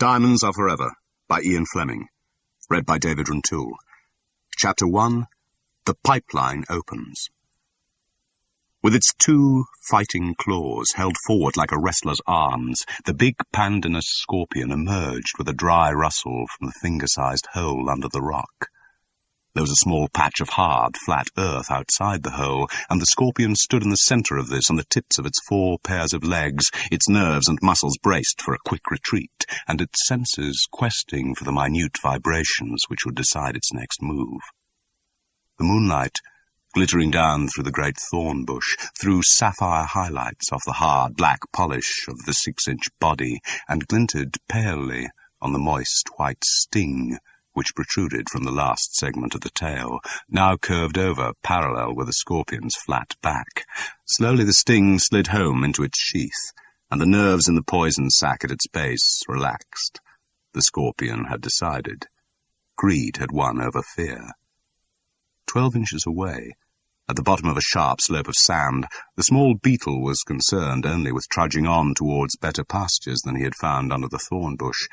Diamonds Are Forever, by Ian Fleming. Read by David Runtoul. Chapter 1. The Pipeline Opens. With its two fighting claws held forward like a wrestler's arms, the big pandanus scorpion emerged with a dry rustle from the finger-sized hole under the rock. There was a small patch of hard, flat earth outside the hole, and the scorpion stood in the center of this on the tips of its 4 pairs of legs, its nerves and muscles braced for a quick retreat, and its senses questing for the minute vibrations which would decide its next move. The moonlight, glittering down through the great thorn bush, threw sapphire highlights off the hard black polish of the 6-inch body, and glinted palely on the moist white sting which protruded from the last segment of the tail, now curved over parallel with the scorpion's flat back. Slowly the sting slid home into its sheath, and the nerves in the poison sac at its base relaxed. The scorpion had decided. Greed had won over fear. 12 inches away, at the bottom of a sharp slope of sand, the small beetle was concerned only with trudging on towards better pastures than he had found under the thorn bush,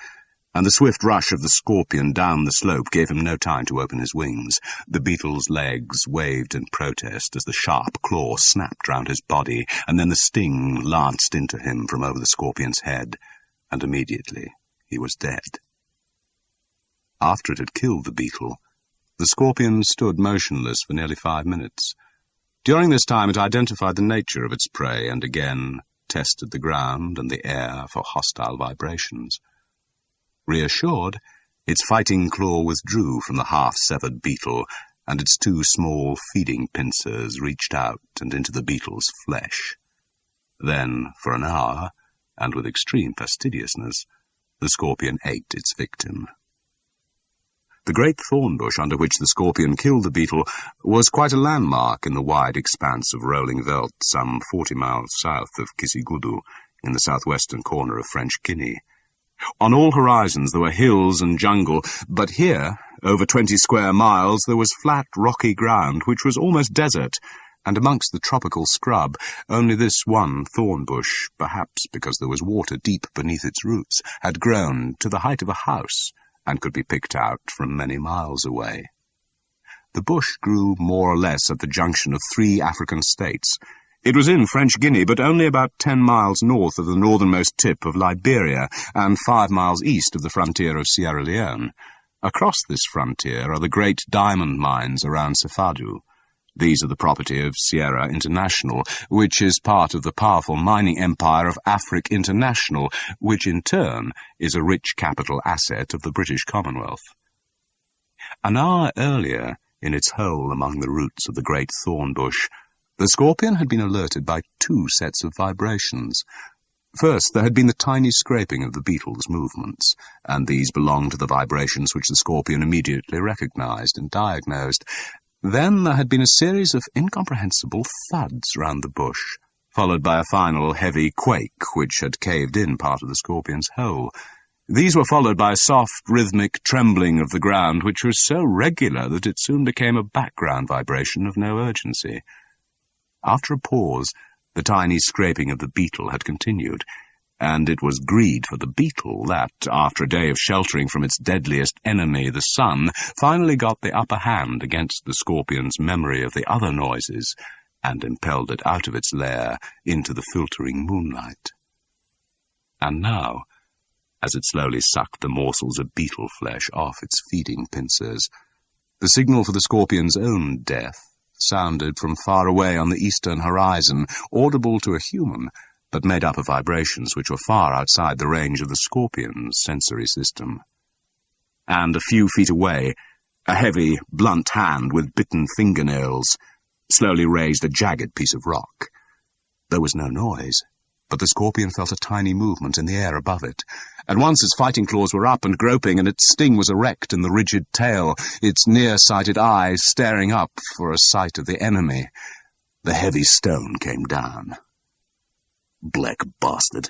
and the swift rush of the scorpion down the slope gave him no time to open his wings. The beetle's legs waved in protest as the sharp claw snapped round his body, and then the sting lanced into him from over the scorpion's head, and immediately he was dead. After it had killed the beetle, the scorpion stood motionless for nearly 5 minutes. During this time it identified the nature of its prey and again tested the ground and the air for hostile vibrations. Reassured, its fighting claw withdrew from the half-severed beetle, and its 2 small feeding pincers reached out and into the beetle's flesh. Then, for an hour, and with extreme fastidiousness, the scorpion ate its victim. The great thorn bush under which the scorpion killed the beetle was quite a landmark in the wide expanse of rolling veldt some 40 miles south of Kisigudu, in the southwestern corner of French Guinea. On all horizons there were hills and jungle, but here, over 20 square miles, there was flat, rocky ground which was almost desert, and amongst the tropical scrub, only this one thorn bush, perhaps because there was water deep beneath its roots, had grown to the height of a house, and could be picked out from many miles away. The bush grew more or less at the junction of 3 African states. It was in French Guinea, but only about 10 miles north of the northernmost tip of Liberia and 5 miles east of the frontier of Sierra Leone. Across this frontier are the great diamond mines around Sefadu. These are the property of Sierra International, which is part of the powerful mining empire of Afrique International, which in turn is a rich capital asset of the British Commonwealth. An hour earlier, in its hole among the roots of the great thorn bush, the scorpion had been alerted by 2 sets of vibrations. First, there had been the tiny scraping of the beetle's movements, and these belonged to the vibrations which the scorpion immediately recognized and diagnosed. Then there had been a series of incomprehensible thuds round the bush, followed by a final heavy quake which had caved in part of the scorpion's hole. These were followed by a soft, rhythmic trembling of the ground which was so regular that it soon became a background vibration of no urgency. After a pause, the tiny scraping of the beetle had continued, and it was greed for the beetle that, after a day of sheltering from its deadliest enemy, the sun, finally got the upper hand against the scorpion's memory of the other noises, and impelled it out of its lair into the filtering moonlight. And now, as it slowly sucked the morsels of beetle flesh off its feeding pincers, the signal for the scorpion's own death sounded from far away on the eastern horizon, audible to a human, but made up of vibrations which were far outside the range of the scorpion's sensory system. And a few feet away, a heavy, blunt hand with bitten fingernails slowly raised a jagged piece of rock. There was no noise, but the scorpion felt a tiny movement in the air above it. At once its fighting claws were up and groping, and its sting was erect in the rigid tail, its near-sighted eyes staring up for a sight of the enemy. The heavy stone came down. "Black bastard."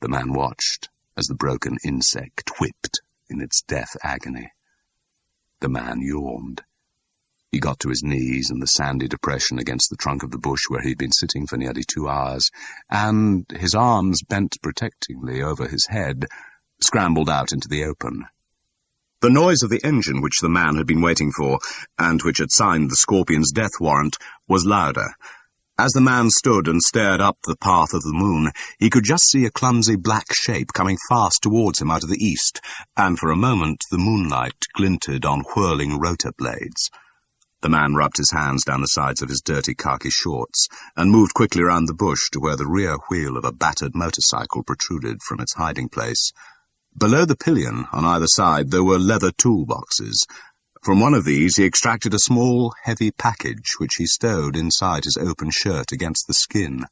The man watched as the broken insect whipped in its death agony. The man yawned. He got to his knees in the sandy depression against the trunk of the bush where he'd been sitting for nearly 2 hours, and, his arms bent protectingly over his head, scrambled out into the open. The noise of the engine which the man had been waiting for, and which had signed the Scorpion's death warrant, was louder. As the man stood and stared up the path of the moon, he could just see a clumsy black shape coming fast towards him out of the east, and for a moment the moonlight glinted on whirling rotor blades. The man rubbed his hands down the sides of his dirty khaki shorts, and moved quickly round the bush to where the rear wheel of a battered motorcycle protruded from its hiding place. Below the pillion, on either side, there were leather toolboxes. From one of these he extracted a small, heavy package, which he stowed inside his open shirt against the skin.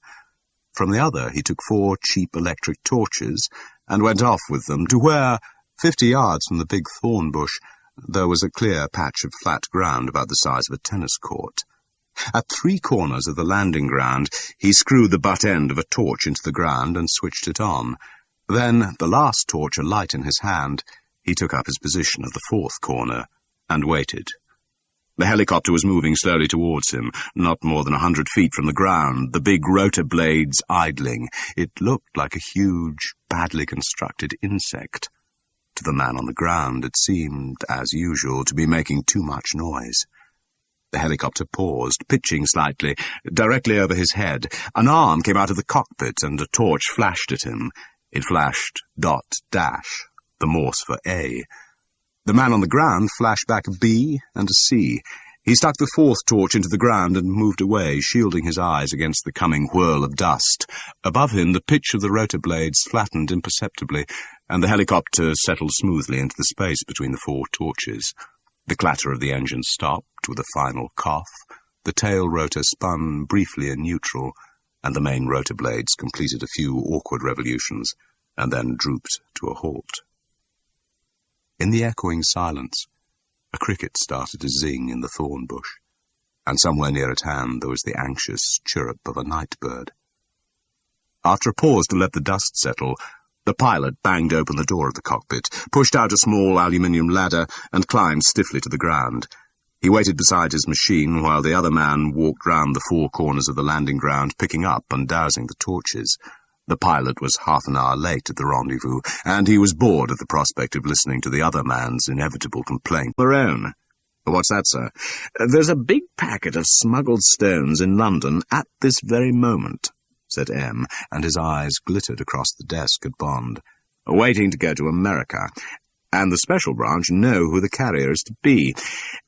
From the other he took 4 cheap electric torches, and went off with them to where, 50 yards from the big thorn bush, there was a clear patch of flat ground about the size of a tennis court. At 3 corners of the landing ground he screwed the butt end of a torch into the ground and switched it on. Then, the last torch alight in his hand, he took up his position at the 4th corner, and waited. The helicopter was moving slowly towards him, not more than 100 feet from the ground, the big rotor blades idling. It looked like a huge, badly constructed insect. To the man on the ground it seemed, as usual, to be making too much noise. The helicopter paused, pitching slightly, directly over his head. An arm came out of the cockpit, and a torch flashed at him. It flashed ... the Morse for A. The man on the ground flashed back a B and a C. He stuck the 4th torch into the ground and moved away, shielding his eyes against the coming whirl of dust. Above him the pitch of the rotor blades flattened imperceptibly, and the helicopter settled smoothly into the space between the 4 torches. The clatter of the engine stopped with a final cough. The tail rotor spun briefly in neutral, and the main rotor blades completed a few awkward revolutions, and then drooped to a halt. In the echoing silence, a cricket started to zing in the thorn bush, and somewhere near at hand there was the anxious chirrup of a night bird. After a pause to let the dust settle, the pilot banged open the door of the cockpit, pushed out a small aluminium ladder, and climbed stiffly to the ground. He waited beside his machine while the other man walked round the 4 corners of the landing ground, picking up and dousing the torches. The pilot was half an hour late at the rendezvous, and he was bored at the prospect of listening to the other man's inevitable complaint. Their own. What's that, sir? There's a big packet of smuggled stones in London at this very moment, said M, and his eyes glittered across the desk at Bond. Waiting to go to America. And the Special Branch know who the carrier is to be,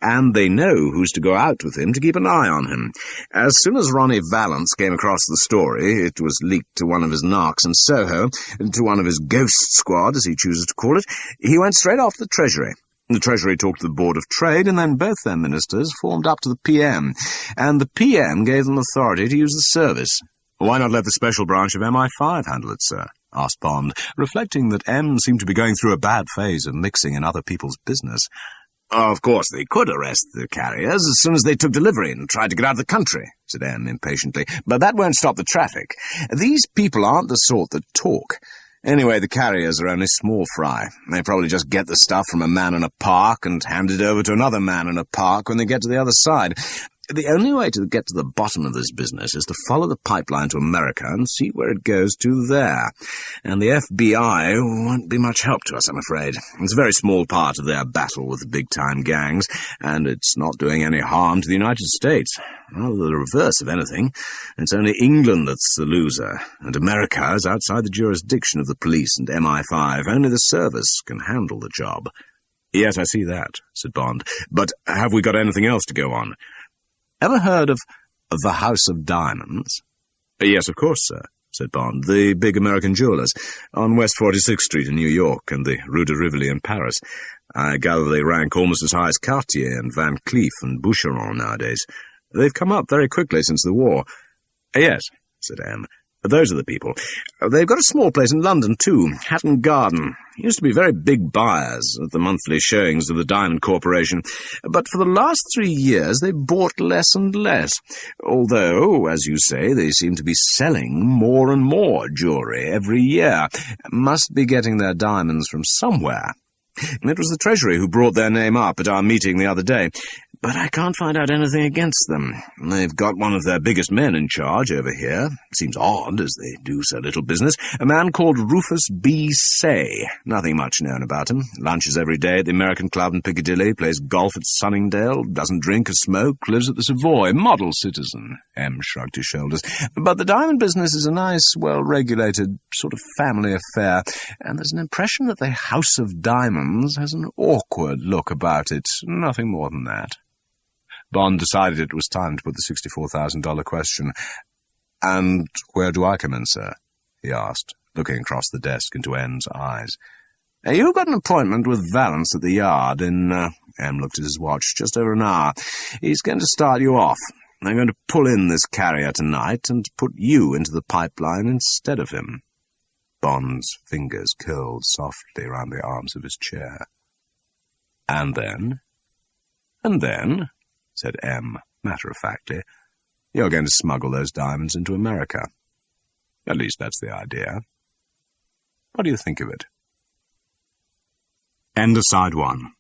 and they know who's to go out with him to keep an eye on him. As soon as Ronnie Valance came across the story, it was leaked to one of his narcs in Soho, to one of his ghost squad, as he chooses to call it, he went straight off to the Treasury. The Treasury talked to the Board of Trade, and then both their ministers formed up to the PM, and the PM gave them authority to use the service. Why not let the Special Branch of MI5 handle it, sir? Asked Bond, reflecting that M seemed to be going through a bad phase of mixing in other people's business. Of course, they could arrest the carriers as soon as they took delivery and tried to get out of the country, said M impatiently, but that won't stop the traffic. These people aren't the sort that talk. Anyway, the carriers are only small fry. They probably just get the stuff from a man in a park and hand it over to another man in a park when they get to the other side. The only way to get to the bottom of this business is to follow the pipeline to America and see where it goes to there. And the FBI won't be much help to us, I'm afraid. It's a very small part of their battle with the big-time gangs, and it's not doing any harm to the United States. Rather the reverse, if anything. It's only England that's the loser, and America is outside the jurisdiction of the police and MI5. Only the service can handle the job. Yes, I see that, said Bond. But have we got anything else to go on? Ever heard of the House of Diamonds? Yes, of course, sir, said Bond. The big American jewellers on West 46th Street in New York and the Rue de Rivoli in Paris. I gather they rank almost as high as Cartier and Van Cleef and Boucheron nowadays. They've come up very quickly since the war. Yes, said M. Those are the people. They've got a small place in London, too, Hatton Garden. Used to be very big buyers at the monthly showings of the Diamond Corporation, but for the last 3 years they've bought less and less, although, as you say, they seem to be selling more and more jewellery every year. Must be getting their diamonds from somewhere. It was the Treasury who brought their name up at our meeting the other day. but I can't find out anything against them. They've got one of their biggest men in charge over here. Seems odd, as they do so little business. A man called Rufus B. Say. Nothing much known about him. Lunches every day at the American Club in Piccadilly, plays golf at Sunningdale, doesn't drink or smoke, lives at the Savoy. Model citizen. M shrugged his shoulders. But the diamond business is a nice, well-regulated sort of family affair, and there's an impression that the House of Diamonds has an awkward look about it. Nothing more than that. Bond decided it was time to put the $64,000 question. "And where do I come in, sir?" he asked, looking across the desk into M's eyes. "You've got an appointment with Valance at the Yard in," M looked at his watch, "just over an hour. He's going to start you off. They're going to pull in this carrier tonight and put you into the pipeline instead of him." Bond's fingers curled softly round the arms of his chair. "And then?" "And then," said M, matter-of-factly, "you're going to smuggle those diamonds into America. At least that's the idea. What do you think of it?" End of Side 1.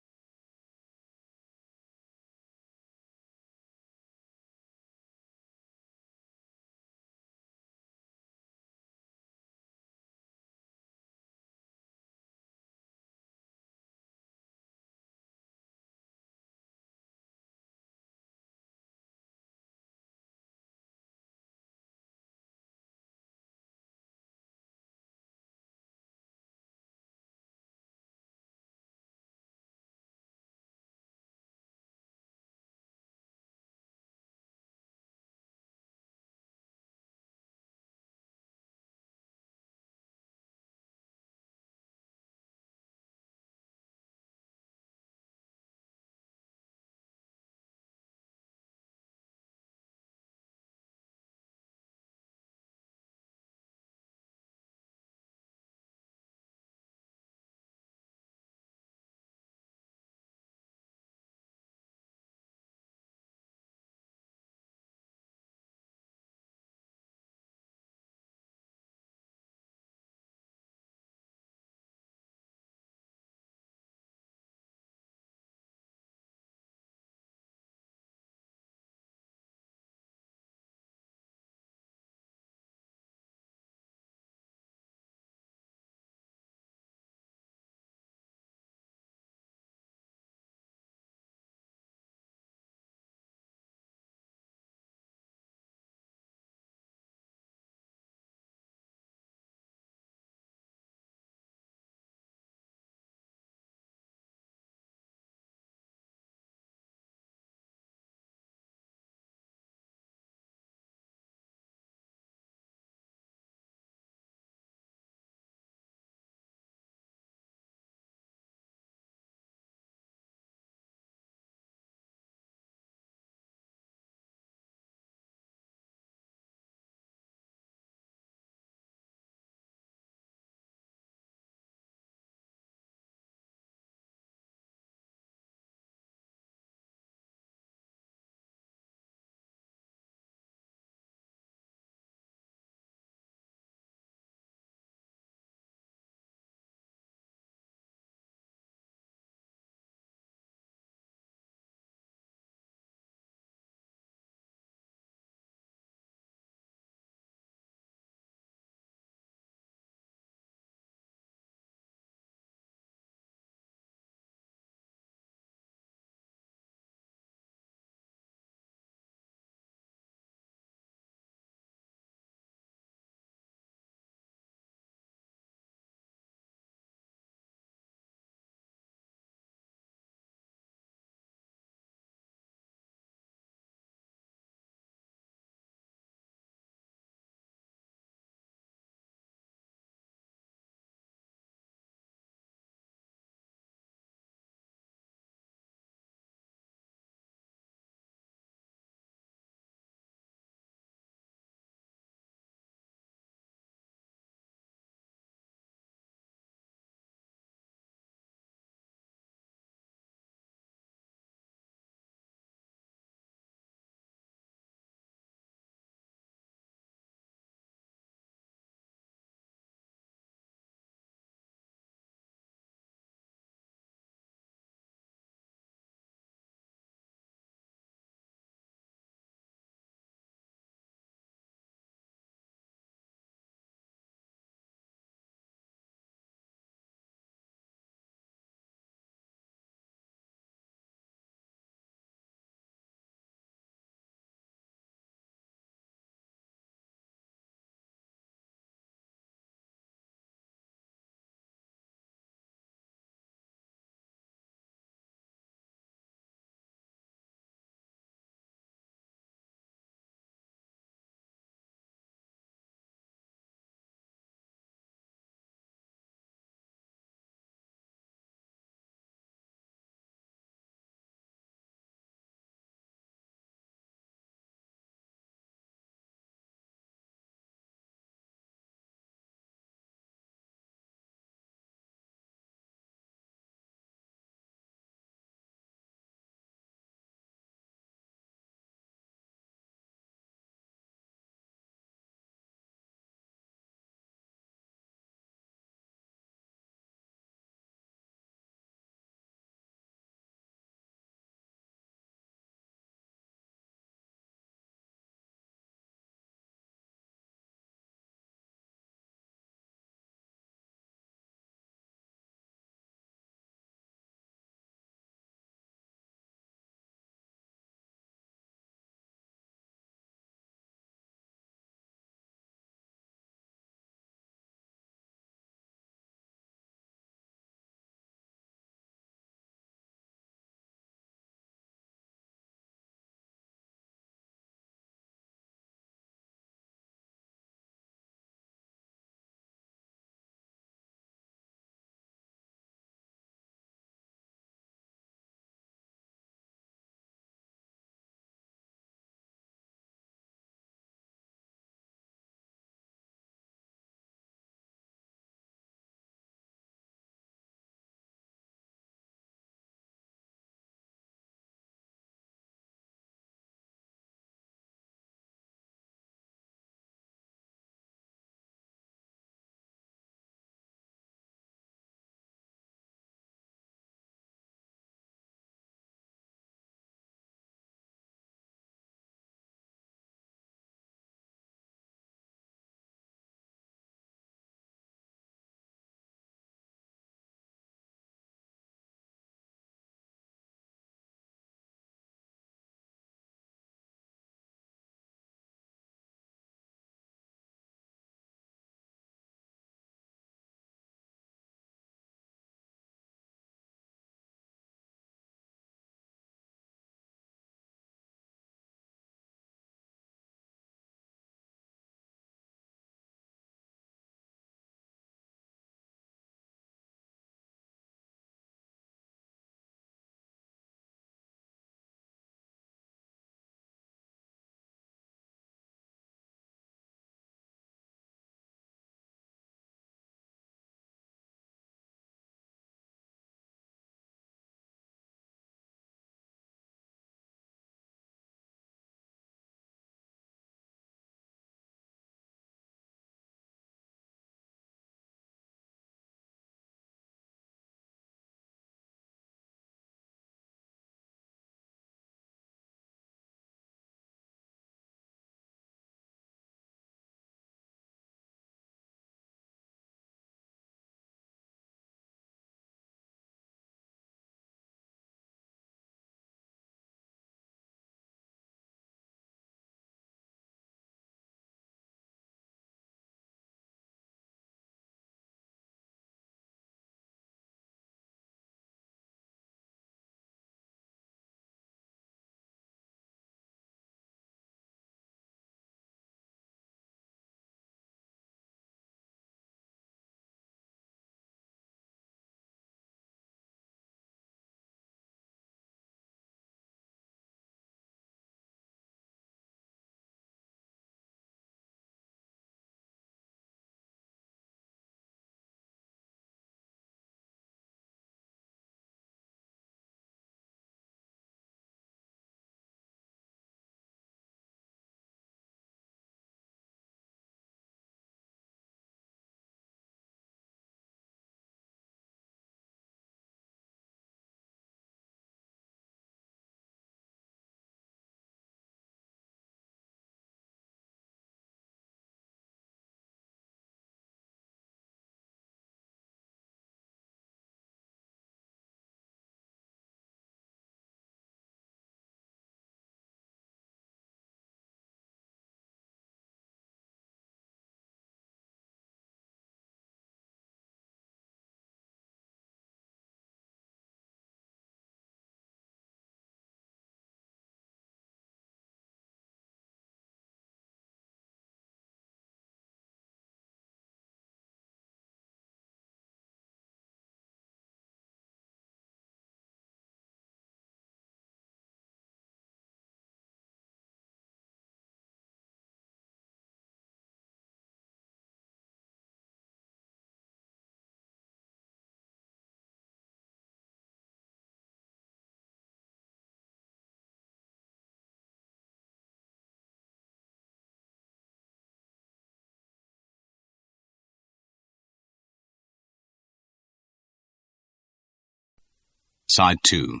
Side 2.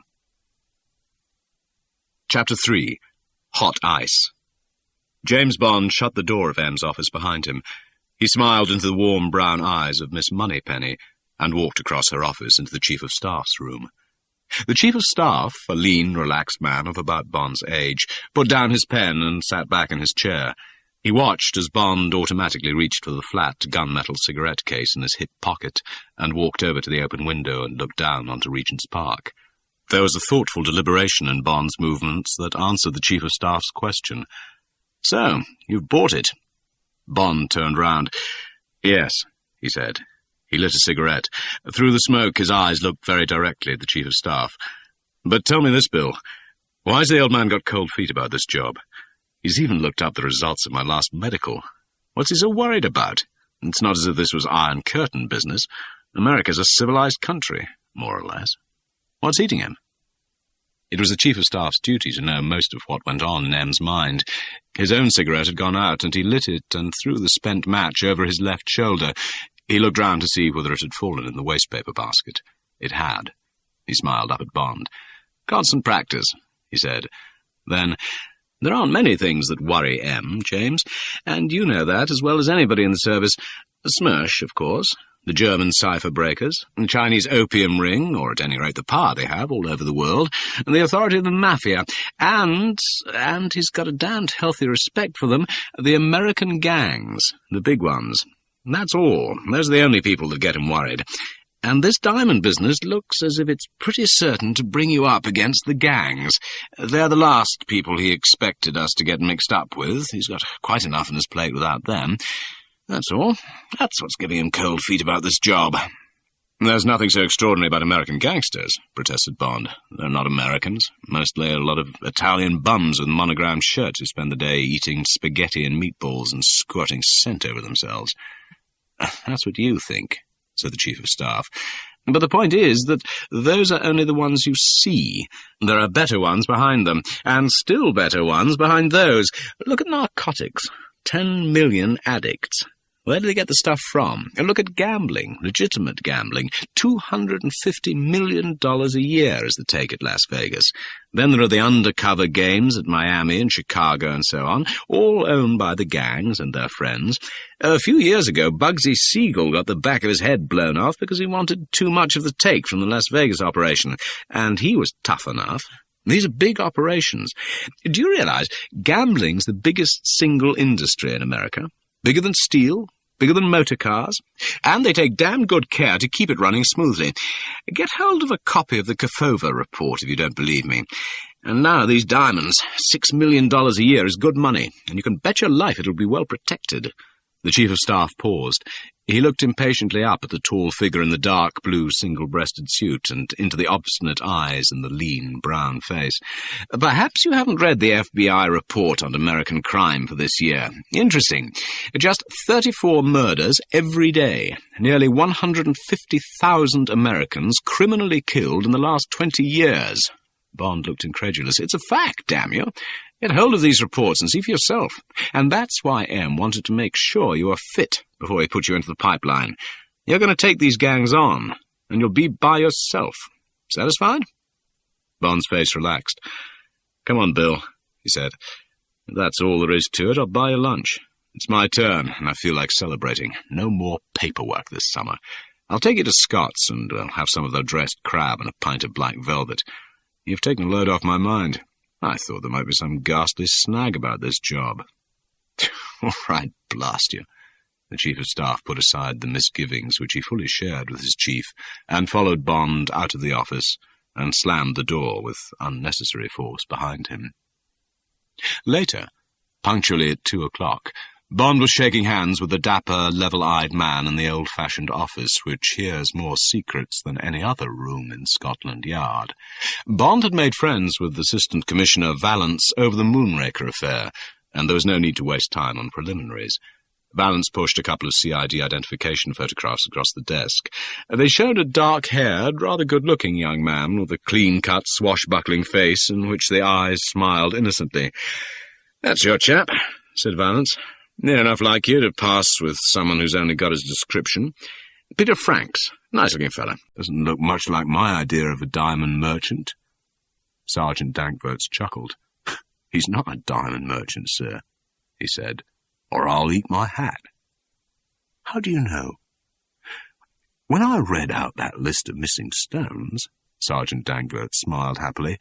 Chapter 3. Hot Ice. James Bond shut the door of M's office behind him. He smiled into the warm brown eyes of Miss Moneypenny and walked across her office into the Chief of Staff's room. The Chief of Staff, a lean, relaxed man of about Bond's age, put down his pen and sat back in his chair. He watched as Bond automatically reached for the flat gunmetal cigarette case in his hip pocket and walked over to the open window and looked down onto Regent's Park. There was a thoughtful deliberation in Bond's movements that answered the Chief of Staff's question. "So, you've bought it?" Bond turned round. "Yes," he said. He lit a cigarette. Through the smoke, his eyes looked very directly at the Chief of Staff. "But tell me this, Bill. Why's the old man got cold feet about this job? He's even looked up the results of my last medical. What's he so worried about? It's not as if this was Iron Curtain business. America's a civilized country, more or less. What's eating him?" It was the Chief of Staff's duty to know most of what went on in M's mind. His own cigarette had gone out, and he lit it and threw the spent match over his left shoulder. He looked round to see whether it had fallen in the wastepaper basket. It had. He smiled up at Bond. "Constant practice," he said. Then, "There aren't many things that worry M, James, and you know that as well as anybody in the service. The Smersh, of course, the German cipher breakers, the Chinese opium ring, or at any rate the power they have all over the world, and the authority of the mafia, and he's got a damned healthy respect for them, the American gangs, the big ones. That's all. Those are the only people that get him worried. And this diamond business looks as if it's pretty certain to bring you up against the gangs. They're the last people he expected us to get mixed up with. He's got quite enough on his plate without them. That's all. That's what's giving him cold feet about this job." "There's nothing so extraordinary about American gangsters," protested Bond. "They're not Americans. Mostly a lot of Italian bums with monogrammed shirts who spend the day eating spaghetti and meatballs and squirting scent over themselves." "That's what you think," said the Chief of Staff. "But the point is that those are only the ones you see. There are better ones behind them, and still better ones behind those. Look at narcotics. 10 million addicts. Where do they get the stuff from? And look at gambling, legitimate gambling. $250 million a year is the take at Las Vegas. Then there are the undercover games at Miami and Chicago and so on, all owned by the gangs and their friends. A few years ago, Bugsy Siegel got the back of his head blown off because he wanted too much of the take from the Las Vegas operation, and he was tough enough. These are big operations. Do you realize gambling's the biggest single industry in America? Bigger than steel? Bigger than motor cars, and they take damn good care to keep it running smoothly. Get hold of a copy of the Kafova report if you don't believe me. And now these diamonds, $6 million a year is good money, and you can bet your life it'll be well protected." The Chief of Staff paused. He looked impatiently up at the tall figure in the dark blue single-breasted suit and into the obstinate eyes and the lean brown face. "Perhaps you haven't read the FBI report on American crime for this year. Interesting. Just 34 murders every day. Nearly 150,000 Americans criminally killed in the last 20 years. Bond looked incredulous. "It's a fact, damn you. Get hold of these reports and see for yourself. And that's why M wanted to make sure you are fit before he put you into the pipeline. You're going to take these gangs on, and you'll be by yourself. Satisfied?" Bond's face relaxed. "Come on, Bill," he said. "If that's all there is to it, I'll buy you lunch. It's my turn, and I feel like celebrating. No more paperwork this summer. I'll take you to Scott's, and I'll have some of their dressed crab and a pint of black velvet. You've taken a load off my mind. I thought there might be some ghastly snag about this job." "All right, blast you." The Chief of Staff put aside the misgivings which he fully shared with his chief, and followed Bond out of the office, and slammed the door with unnecessary force behind him. Later, punctually at 2 o'clock, Bond was shaking hands with the dapper, level-eyed man in the old-fashioned office which hears more secrets than any other room in Scotland Yard. Bond had made friends with Assistant Commissioner Vallance over the Moonraker affair, and there was no need to waste time on preliminaries. Vallance pushed a couple of CID identification photographs across the desk. They showed a dark-haired, rather good-looking young man with a clean-cut, swashbuckling face in which the eyes smiled innocently. "That's your chap," said Vallance. "Near enough like you to pass with someone who's only got his description. Peter Franks. Nice-looking fella. Doesn't look much like my idea of a diamond merchant. Sergeant Dankworth chuckled. He's not a diamond merchant, sir, he said, or I'll eat my hat. How do you know? When I read out that list of missing stones, Sergeant Dankworth smiled happily,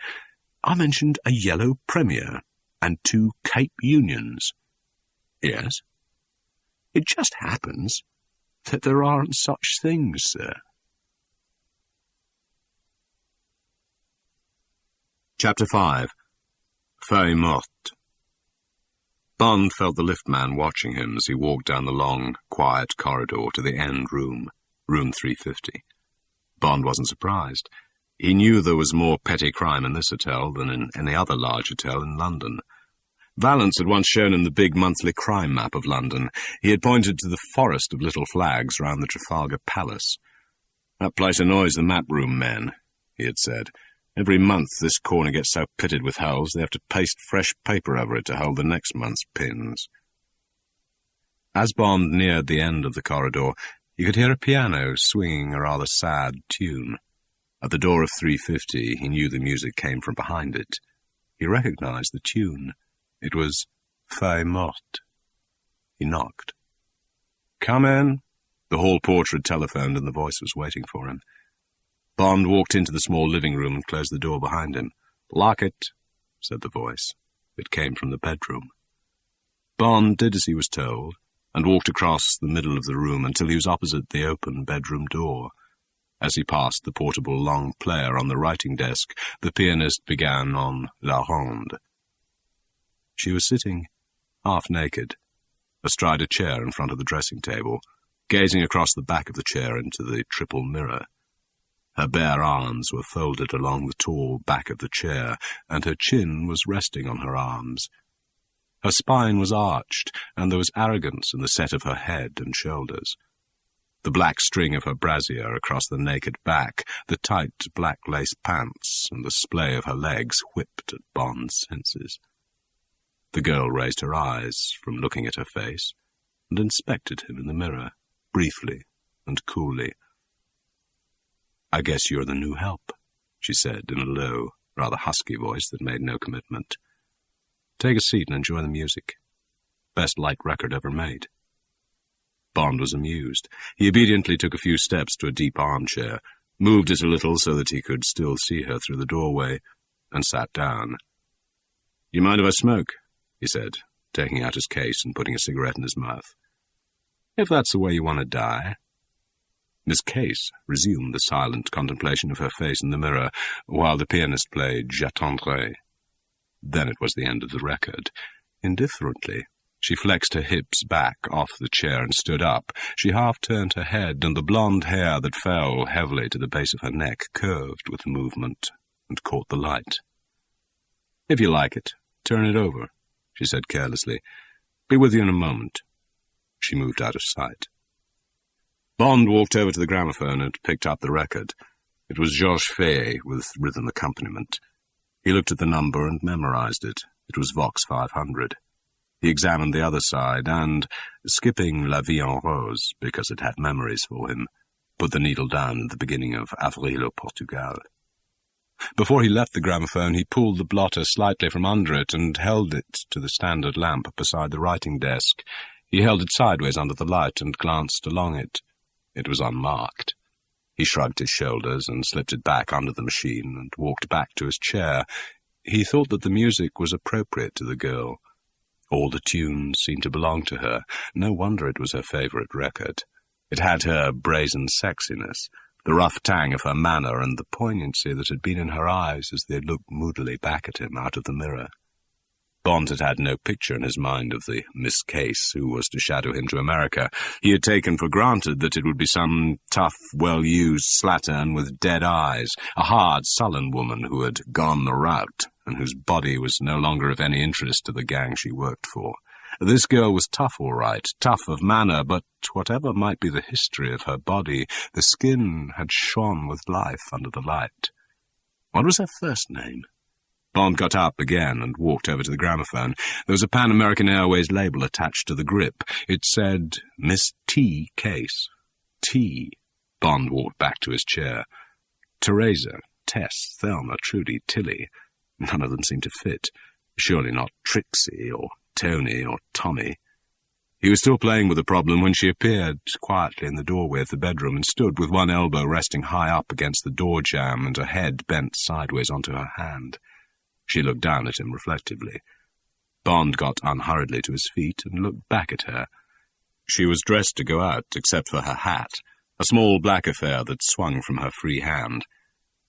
I mentioned a yellow Premier and 2 Cape Unions. Yes? It just happens that there aren't such things, sir. Chapter 5. Feuille Morte. Bond felt the liftman watching him as he walked down the long, quiet corridor to the end room, room 350. Bond wasn't surprised. He knew there was more petty crime in this hotel than in any other large hotel in London. Valence had once shown him the big monthly crime map of London. He had pointed to the forest of little flags round the Trafalgar Palace. That place annoys the map-room men, he had said. Every month this corner gets so pitted with holes they have to paste fresh paper over it to hold the next month's pins. As Bond neared the end of the corridor, he could hear a piano swinging a rather sad tune. At the door of 350, he knew the music came from behind it. He recognized the tune. It was Feuille Morte. He knocked. "Come in." The hall porter had telephoned and the voice was waiting for him. Bond walked into the small living room and closed the door behind him. "Lock it," said the voice. It came from the bedroom. Bond did as he was told and walked across the middle of the room until he was opposite the open bedroom door. As he passed the portable long player on the writing desk, the pianist began on La Ronde. She was sitting, half-naked, astride a chair in front of the dressing table, gazing across the back of the chair into the triple mirror. Her bare arms were folded along the tall back of the chair, and her chin was resting on her arms. Her spine was arched, and there was arrogance in the set of her head and shoulders. The black string of her brassiere across the naked back, the tight black lace pants, and the splay of her legs whipped at Bond's senses. The girl raised her eyes from looking at her face, and inspected him in the mirror, briefly and coolly. "I guess you're the new help," she said in a low, rather husky voice that made no commitment. "Take a seat and enjoy the music. Best light record ever made." Bond was amused. He obediently took a few steps to a deep armchair, moved it a little so that he could still see her through the doorway, and sat down. "You mind if I smoke?" he said, taking out his case and putting a cigarette in his mouth. "If that's the way you want to die." Miss Case resumed the silent contemplation of her face in the mirror, while the pianist played J'attendrai. Then it was the end of the record. Indifferently, she flexed her hips back off the chair and stood up. She half-turned her head, and the blonde hair that fell heavily to the base of her neck curved with the movement and caught the light. "If you like it, turn it over," she said carelessly. "Be with you in a moment." She moved out of sight. Bond walked over to the gramophone and picked up the record. It was Georges Fay with rhythm accompaniment. He looked at the number and memorized it. It was Vox 500. He examined the other side and, skipping La Vie en Rose because it had memories for him, put the needle down at the beginning of Avril au Portugal. Before he left the gramophone, he pulled the blotter slightly from under it and held it to the standard lamp beside the writing desk. He held it sideways under the light and glanced along it. It was unmarked. He shrugged his shoulders and slipped it back under the machine and walked back to his chair. He thought that the music was appropriate to the girl. All the tunes seemed to belong to her. No wonder it was her favourite record. It had her brazen sexiness, the rough tang of her manner, and the poignancy that had been in her eyes as they looked moodily back at him out of the mirror. Bond had had no picture in his mind of the Miss Case who was to shadow him to America. He had taken for granted that it would be some tough, well-used slattern with dead eyes, a hard, sullen woman who had gone the route and whose body was no longer of any interest to the gang she worked for. This girl was tough, all right, tough of manner, but whatever might be the history of her body, the skin had shone with life under the light. What was her first name? Bond got up again and walked over to the gramophone. There was a Pan American Airways label attached to the grip. It said, Miss T. Case. T. Bond walked back to his chair. Teresa, Tess, Thelma, Trudy, Tilly. None of them seemed to fit. Surely not Trixie, or Tony, or Tommy. He was still playing with the problem when she appeared quietly in the doorway of the bedroom and stood with one elbow resting high up against the door jamb and her head bent sideways onto her hand. She looked down at him reflectively. Bond got unhurriedly to his feet and looked back at her. She was dressed to go out, except for her hat, a small black affair that swung from her free hand.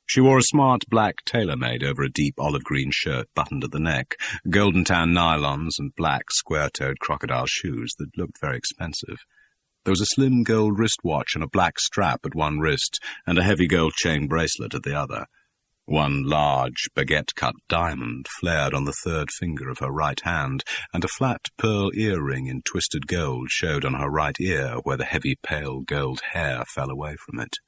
She wore a smart black tailor-made over a deep olive-green shirt buttoned at the neck, golden-tan nylons and black square-toed crocodile shoes that looked very expensive. There was a slim gold wristwatch and a black strap at one wrist and a heavy gold chain bracelet at the other. One large, baguette-cut diamond flared on the third finger of her right hand, and a flat pearl earring in twisted gold showed on her right ear where the heavy pale gold hair fell away from it.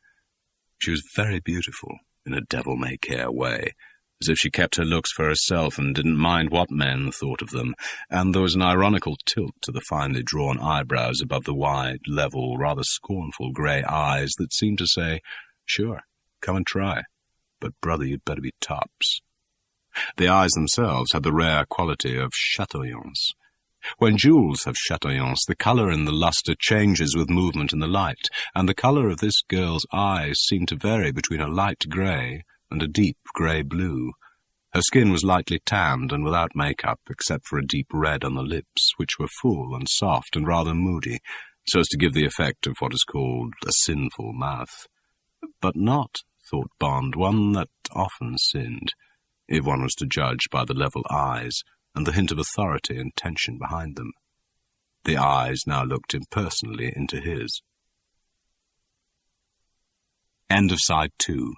She was very beautiful, in a devil-may-care way, as if she kept her looks for herself and didn't mind what men thought of them, and there was an ironical tilt to the finely drawn eyebrows above the wide, level, rather scornful grey eyes that seemed to say, "Sure, come and try. But, brother, you'd better be tops." The eyes themselves had the rare quality of chatoyance. When jewels have chatoyance, the colour in the lustre changes with movement in the light, and the colour of this girl's eyes seemed to vary between a light grey and a deep grey-blue. Her skin was lightly tanned and without makeup, except for a deep red on the lips, which were full and soft and rather moody, so as to give the effect of what is called a sinful mouth. But not, thought Bond, one that often sinned, if one was to judge by the level eyes and the hint of authority and tension behind them. The eyes now looked impersonally into his. End of Side 2.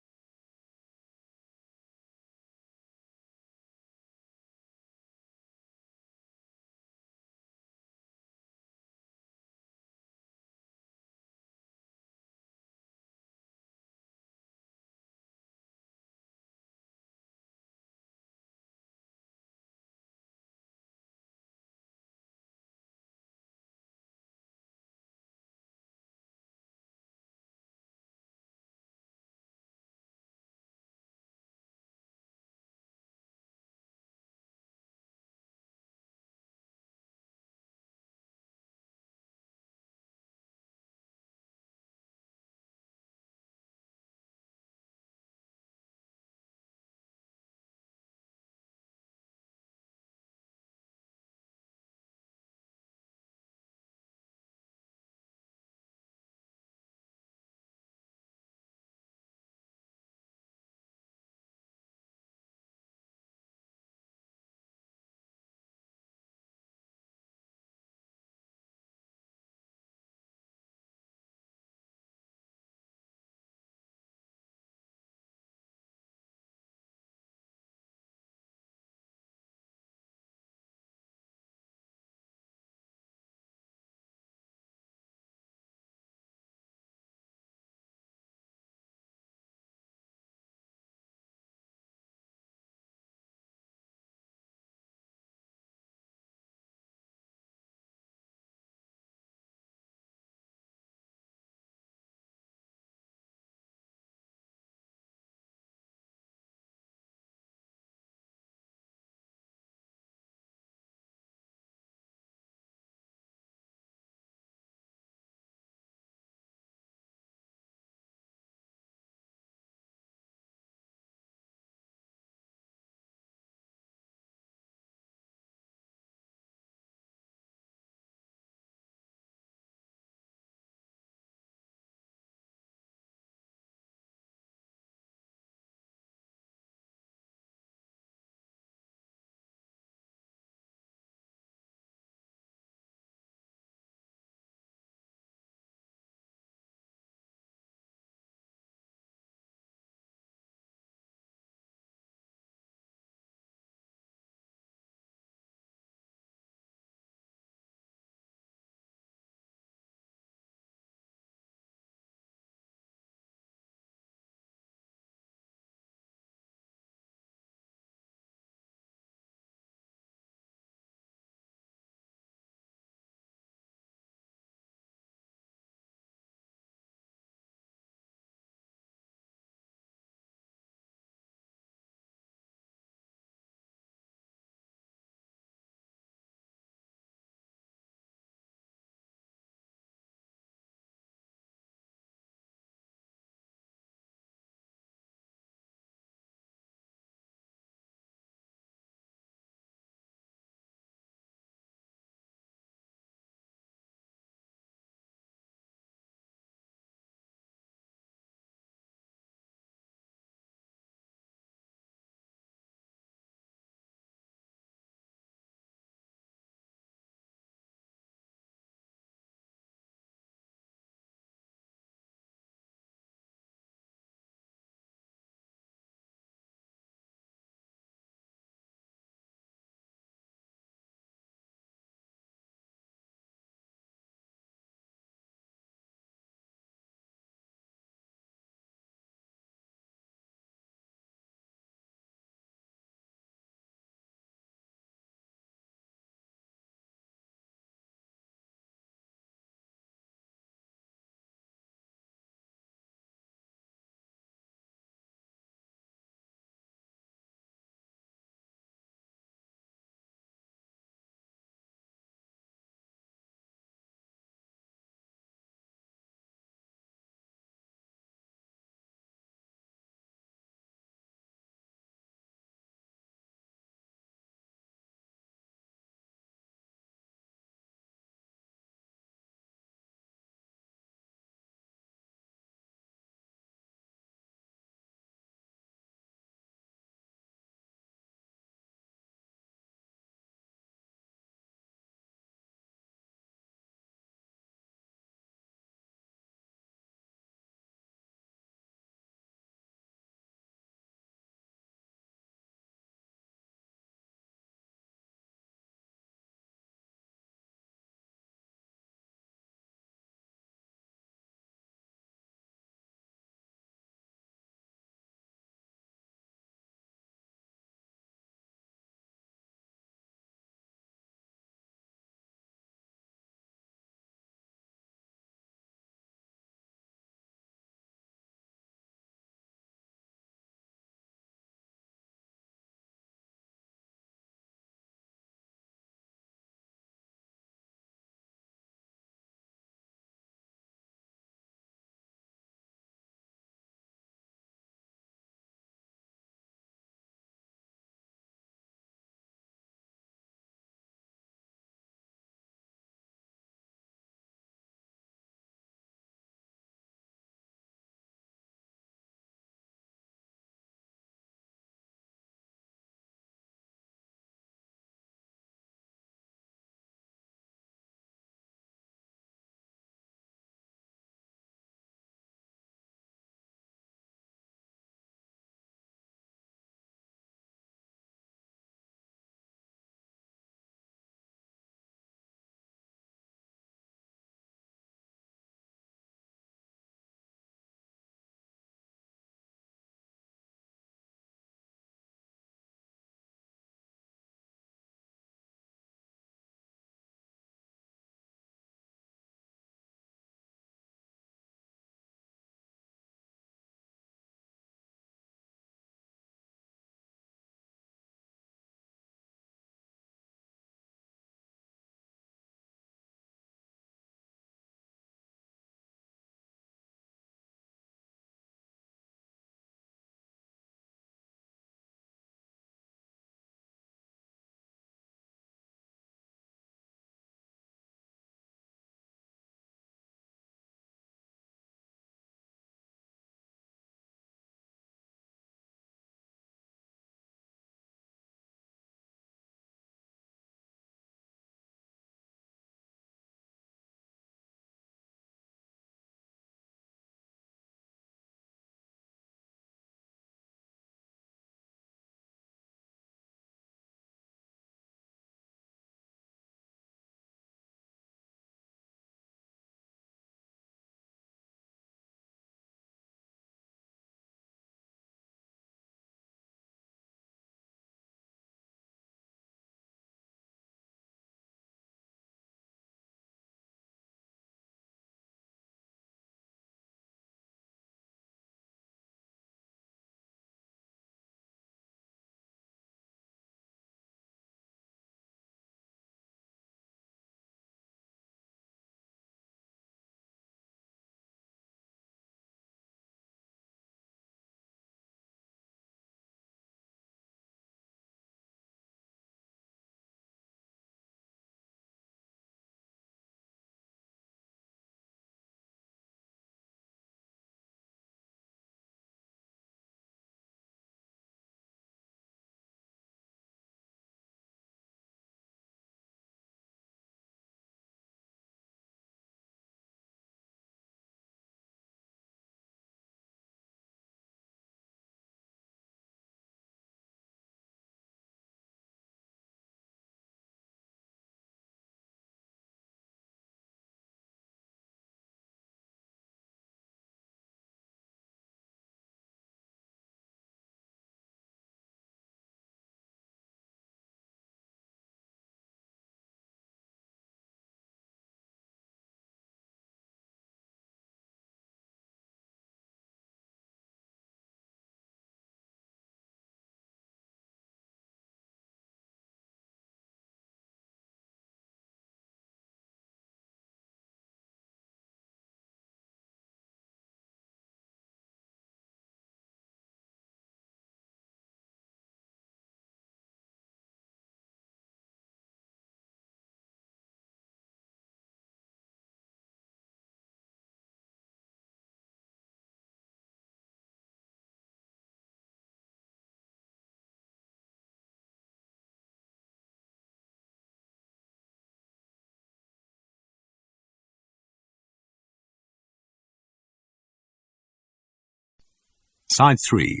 Side 3.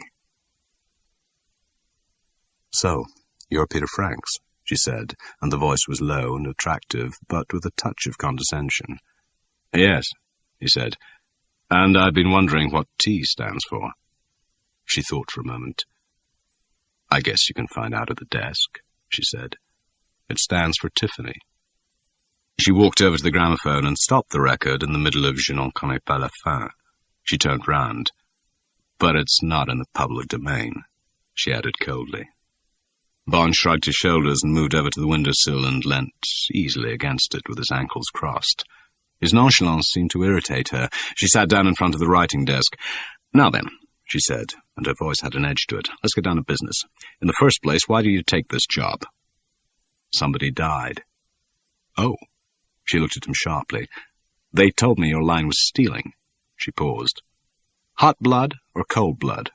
"So, you're Peter Franks," she said, and the voice was low and attractive, but with a touch of condescension. "Yes," he said, "and I've been wondering what T stands for." She thought for a moment. "I guess you can find out at the desk," she said. "It stands for Tiffany." She walked over to the gramophone and stopped the record in the middle of Je n'en connais pas la fin. She turned round. "But it's not in the public domain," she added coldly. Bond shrugged his shoulders and moved over to the windowsill and leant easily against it with his ankles crossed. His nonchalance seemed to irritate her. She sat down in front of the writing desk. "Now then," she said, and her voice had an edge to it, "let's get down to business. In the first place, why do you take this job?" "Somebody died." "Oh." She looked at him sharply. "They told me your line was stealing." She paused. "Hot blood or cold blood?"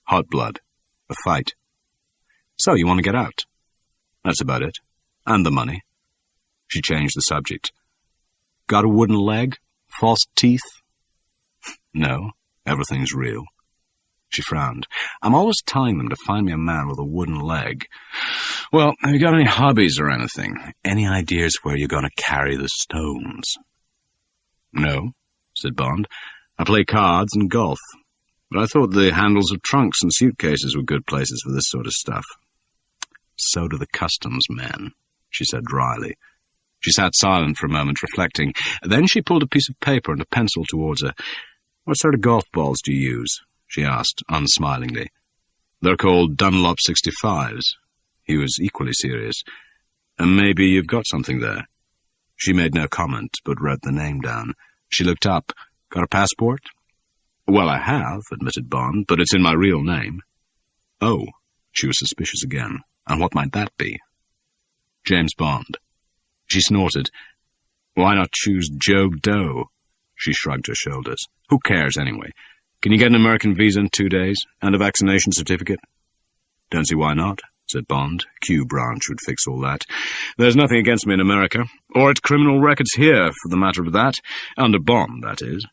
"Hot blood. A fight." "So you want to get out?" "That's about it. And the money." She changed the subject. "Got a wooden leg? False teeth?" "No, everything's real." She frowned. "I'm always telling them to find me a man with a wooden leg. Well, have you got any hobbies or anything? Any ideas where you're going to carry the stones?" "No," said Bond. "I play cards and golf. But I thought the handles of trunks and suitcases were good places for this sort of stuff." "So do the customs men," she said dryly. She sat silent for a moment, reflecting. Then she pulled a piece of paper and a pencil towards her. "What sort of golf balls do you use?" she asked, unsmilingly. "They're called Dunlop 65s. He was equally serious. "And maybe you've got something there." She made no comment, but wrote the name down. She looked up. "Got a passport?" "Well, I have," admitted Bond, "but it's in my real name." "Oh," she was suspicious again. "And what might that be?" "James Bond." She snorted. "Why not choose Joe Doe?" She shrugged her shoulders. "Who cares, anyway? Can you get an American visa in 2 days? And a vaccination certificate?" "Don't see why not," said Bond. "Q branch would fix all that. There's nothing against me in America, or its criminal records here, for the matter of that. Under bond, that is."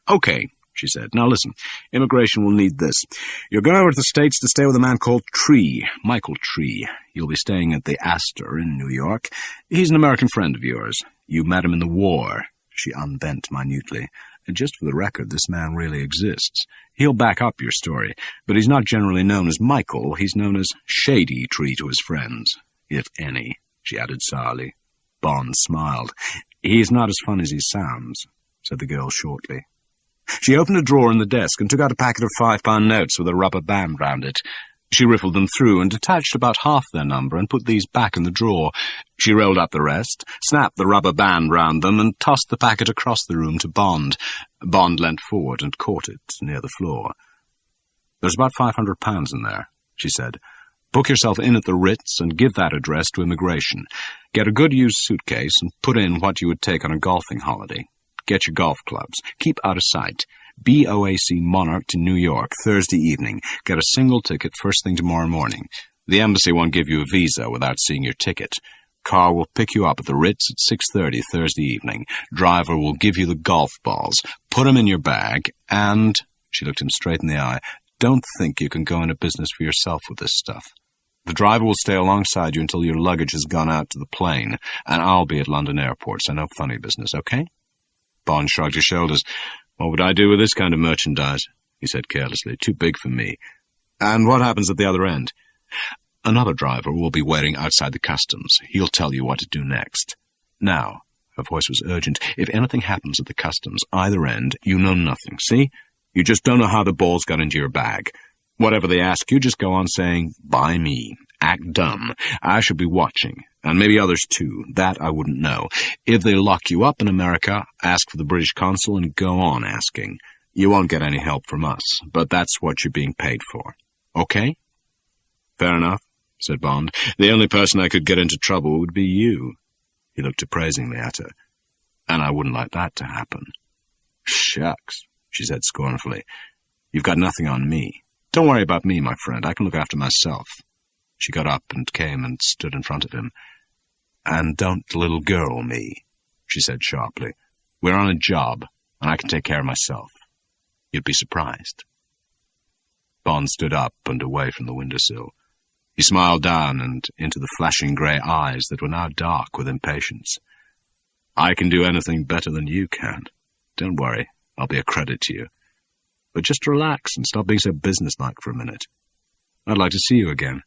"Okay," she said. "Now listen, immigration will need this. You're going over to the States to stay with a man called Tree, Michael Tree. You'll be staying at the Astor in New York. He's an American friend of yours. You met him in the war." She unbent minutely. "Just for the record, this man really exists. He'll back up your story, but he's not generally known as Michael. He's known as Shady Tree to his friends, if any," she added sourly. Bond smiled. "He's not as fun as he sounds," said the girl shortly. She opened a drawer in the desk and took out a packet of £5 notes with a rubber band round it. She riffled them through and detached about half their number and put these back in the drawer. She rolled up the rest, snapped the rubber band round them, and tossed the packet across the room to Bond. Bond leant forward and caught it near the floor. "There's about £500 in there," she said. "Book yourself in at the Ritz and give that address to immigration. Get a good used suitcase and put in what you would take on a golfing holiday. Get your golf clubs. Keep out of sight. BOAC Monarch to New York, Thursday evening. Get a single ticket first thing tomorrow morning. The embassy won't give you a visa without seeing your ticket. Car will pick you up at the Ritz at 6:30 Thursday evening. Driver will give you the golf balls. Put them in your bag, and," she looked him straight in the eye, "don't think you can go into business for yourself with this stuff. The driver will stay alongside you until your luggage has gone out to the plane, and I'll be at London Airport, so no funny business, okay?" Bond shrugged his shoulders. "What would I do with this kind of merchandise?" he said carelessly. "Too big for me." "And what happens at the other end?" "Another driver will be waiting outside the customs. He'll tell you what to do next. Now," her voice was urgent, "if anything happens at the customs, either end, you know nothing, see? You just don't know how the balls got into your bag. Whatever they ask you, just go on saying, 'By me.' Act dumb. I shall be watching, and maybe others too. That I wouldn't know. If they lock you up in America, ask for the British consul and go on asking. You won't get any help from us, but that's what you're being paid for. Okay?" "Fair enough," said Bond. "The only person I could get into trouble would be you." He looked appraisingly at her. "And I wouldn't like that to happen." "Shucks," she said scornfully. "You've got nothing on me. Don't worry about me, my friend. I can look after myself." She got up and came and stood in front of him. "And don't little girl me," she said sharply. "We're on a job, and I can take care of myself. You'd be surprised." Bond stood up and away from the windowsill. He smiled down and into the flashing grey eyes that were now dark with impatience. "I can do anything better than you can. Don't worry, I'll be a credit to you. But just relax and stop being so businesslike for a minute. I'd like to see you again.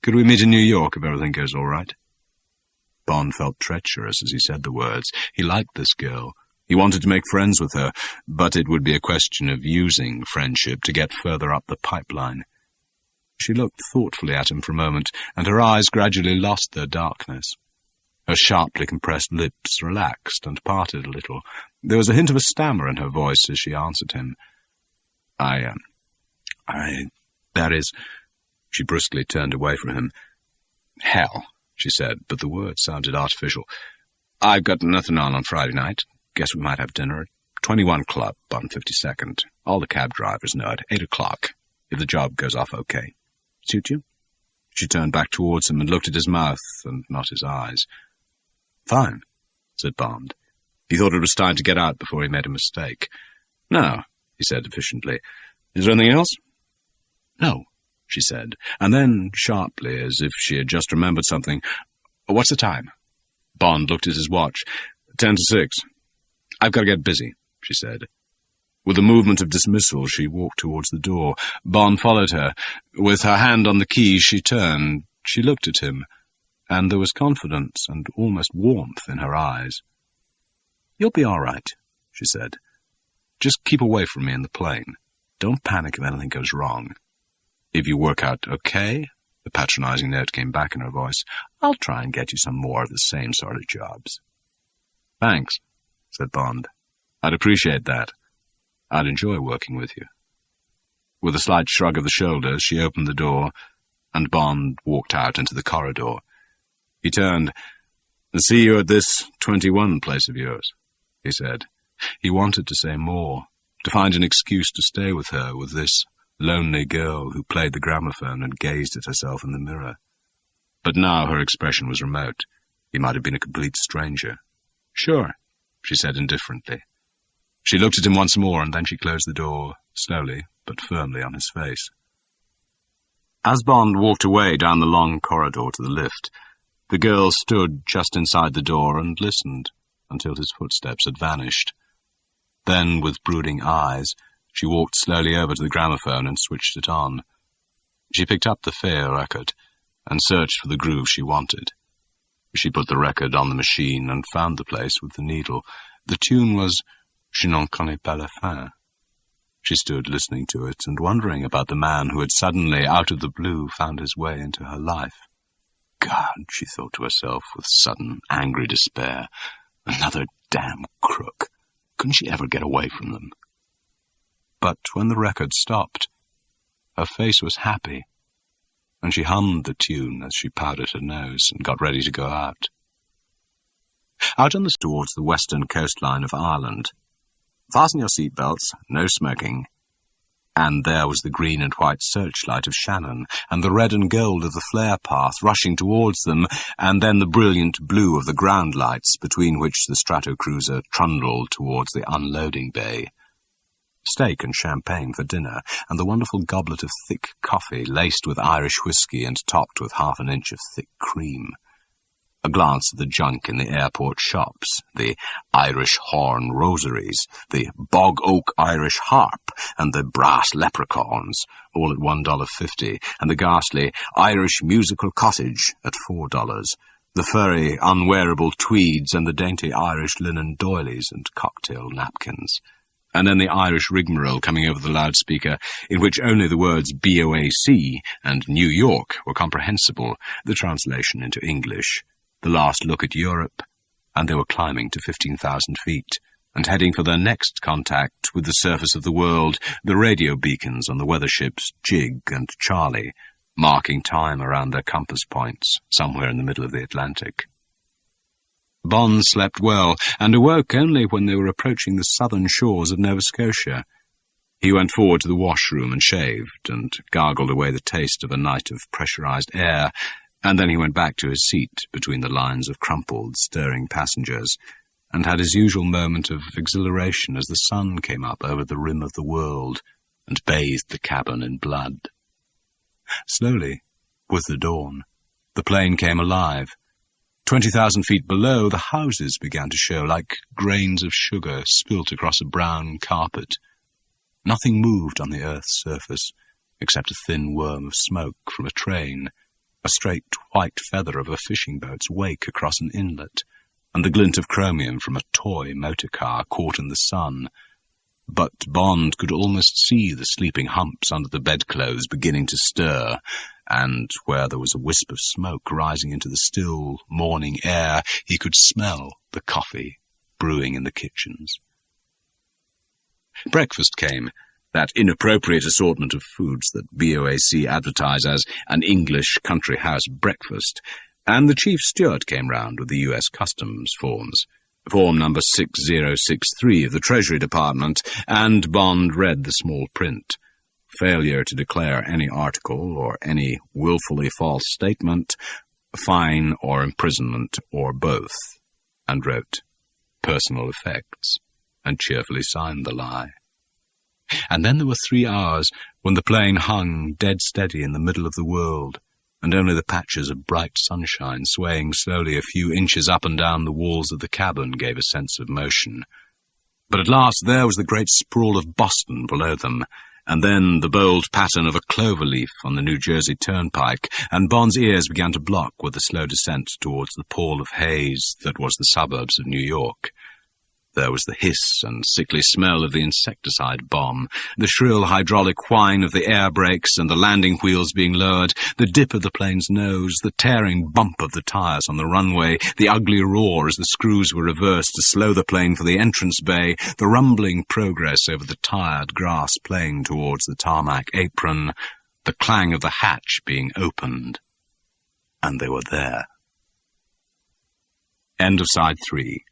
Could we meet in New York if everything goes all right?" Bond felt treacherous as he said the words. He liked this girl. He wanted to make friends with her, but it would be a question of using friendship to get further up the pipeline. She looked thoughtfully at him for a moment, and her eyes gradually lost their darkness. Her sharply compressed lips relaxed and parted a little. There was a hint of a stammer in her voice as she answered him. That is—" She brusquely turned away from him. "Hell," she said, but the word sounded artificial. "I've got nothing on Friday night. Guess we might have dinner at 21 Club on 52nd. All the cab drivers know it. 8 o'clock, if the job goes off okay. Suit you?" She turned back towards him and looked at his mouth and not his eyes. "Fine," said Bond. He thought it was time to get out before he made a mistake. "No," he said efficiently. "Is there anything else?" "No," she said, and then, sharply, as if she had just remembered something, "What's the time?" Bond looked at his watch. 10 to 6. "I've got to get busy," she said. With a movement of dismissal, she walked towards the door. Bond followed her. With her hand on the key, she turned. She looked at him, and there was confidence and almost warmth in her eyes. "You'll be all right," she said. "Just keep away from me in the plane. Don't panic if anything goes wrong. If you work out okay," the patronizing note came back in her voice, "I'll try and get you some more of the same sort of jobs." "Thanks," said Bond. "I'd appreciate that. I'd enjoy working with you." With a slight shrug of the shoulders, she opened the door, and Bond walked out into the corridor. He turned. "See you at this 21 place of yours," he said. He wanted to say more, to find an excuse to stay with her, with this lonely girl who played the gramophone and gazed at herself in the mirror. But now her expression was remote. He might have been a complete stranger. "Sure," she said indifferently. She looked at him once more, and then she closed the door, slowly but firmly on his face. As Bond walked away down the long corridor to the lift, the girl stood just inside the door and listened until his footsteps had vanished. Then, with brooding eyes, she walked slowly over to the gramophone and switched it on. She picked up the Fair record and searched for the groove she wanted. She put the record on the machine and found the place with the needle. The tune was Je n'en connais pas la fin. She stood listening to it and wondering about the man who had suddenly, out of the blue, found his way into her life. God, she thought to herself with sudden, angry despair, another damn crook. Couldn't she ever get away from them? But when the record stopped, her face was happy, and she hummed the tune as she powdered her nose and got ready to go out. Out on the towards the western coastline of Ireland. "Fasten your seatbelts, no smoking." And there was the green and white searchlight of Shannon, and the red and gold of the flare path rushing towards them, and then the brilliant blue of the ground lights between which the Stratocruiser trundled towards the unloading bay. Steak and champagne for dinner, and the wonderful goblet of thick coffee laced with Irish whiskey and topped with half an inch of thick cream. A glance at the junk in the airport shops, the Irish horn rosaries, the bog oak Irish harp, and the brass leprechauns, all at $1.50, and the ghastly Irish musical cottage at $4, the furry, unwearable tweeds and the dainty Irish linen doilies and cocktail napkins. And then the Irish rigmarole coming over the loudspeaker, in which only the words BOAC and New York were comprehensible, the translation into English. The last look at Europe, and they were climbing to 15,000 feet, and heading for their next contact with the surface of the world, the radio beacons on the weather ships Jig and Charlie, marking time around their compass points, somewhere in the middle of the Atlantic. Bond slept well, and awoke only when they were approaching the southern shores of Nova Scotia. He went forward to the washroom and shaved, and gargled away the taste of a night of pressurized air, and then he went back to his seat between the lines of crumpled, stirring passengers, and had his usual moment of exhilaration as the sun came up over the rim of the world, and bathed the cabin in blood. Slowly, with the dawn, the plane came alive. 20,000 feet below, the houses began to show like grains of sugar spilt across a brown carpet. Nothing moved on the earth's surface, except a thin worm of smoke from a train, a straight white feather of a fishing boat's wake across an inlet, and the glint of chromium from a toy motor car caught in the sun. But Bond could almost see the sleeping humps under the bedclothes beginning to stir, and where there was a wisp of smoke rising into the still morning air, he could smell the coffee brewing in the kitchens. Breakfast came, that inappropriate assortment of foods that BOAC advertise as an English country house breakfast, and the chief steward came round with the U.S. Customs forms. Form number 6063 of the Treasury Department, and Bond read the small print. Failure to declare any article or any willfully false statement, fine or imprisonment or both, and wrote personal effects, and cheerfully signed the lie. And then there were 3 hours when the plane hung dead steady in the middle of the world, and only the patches of bright sunshine swaying slowly a few inches up and down the walls of the cabin gave a sense of motion. But at last there was the great sprawl of Boston below them, and then the bold pattern of a clover leaf on the New Jersey Turnpike, and Bond's ears began to block with the slow descent towards the pall of haze that was the suburbs of New York. There was the hiss and sickly smell of the insecticide bomb, the shrill hydraulic whine of the air brakes and the landing wheels being lowered, the dip of the plane's nose, the tearing bump of the tires on the runway, the ugly roar as the screws were reversed to slow the plane for the entrance bay, the rumbling progress over the tired grass playing towards the tarmac apron, the clang of the hatch being opened. And they were there. End of side 3.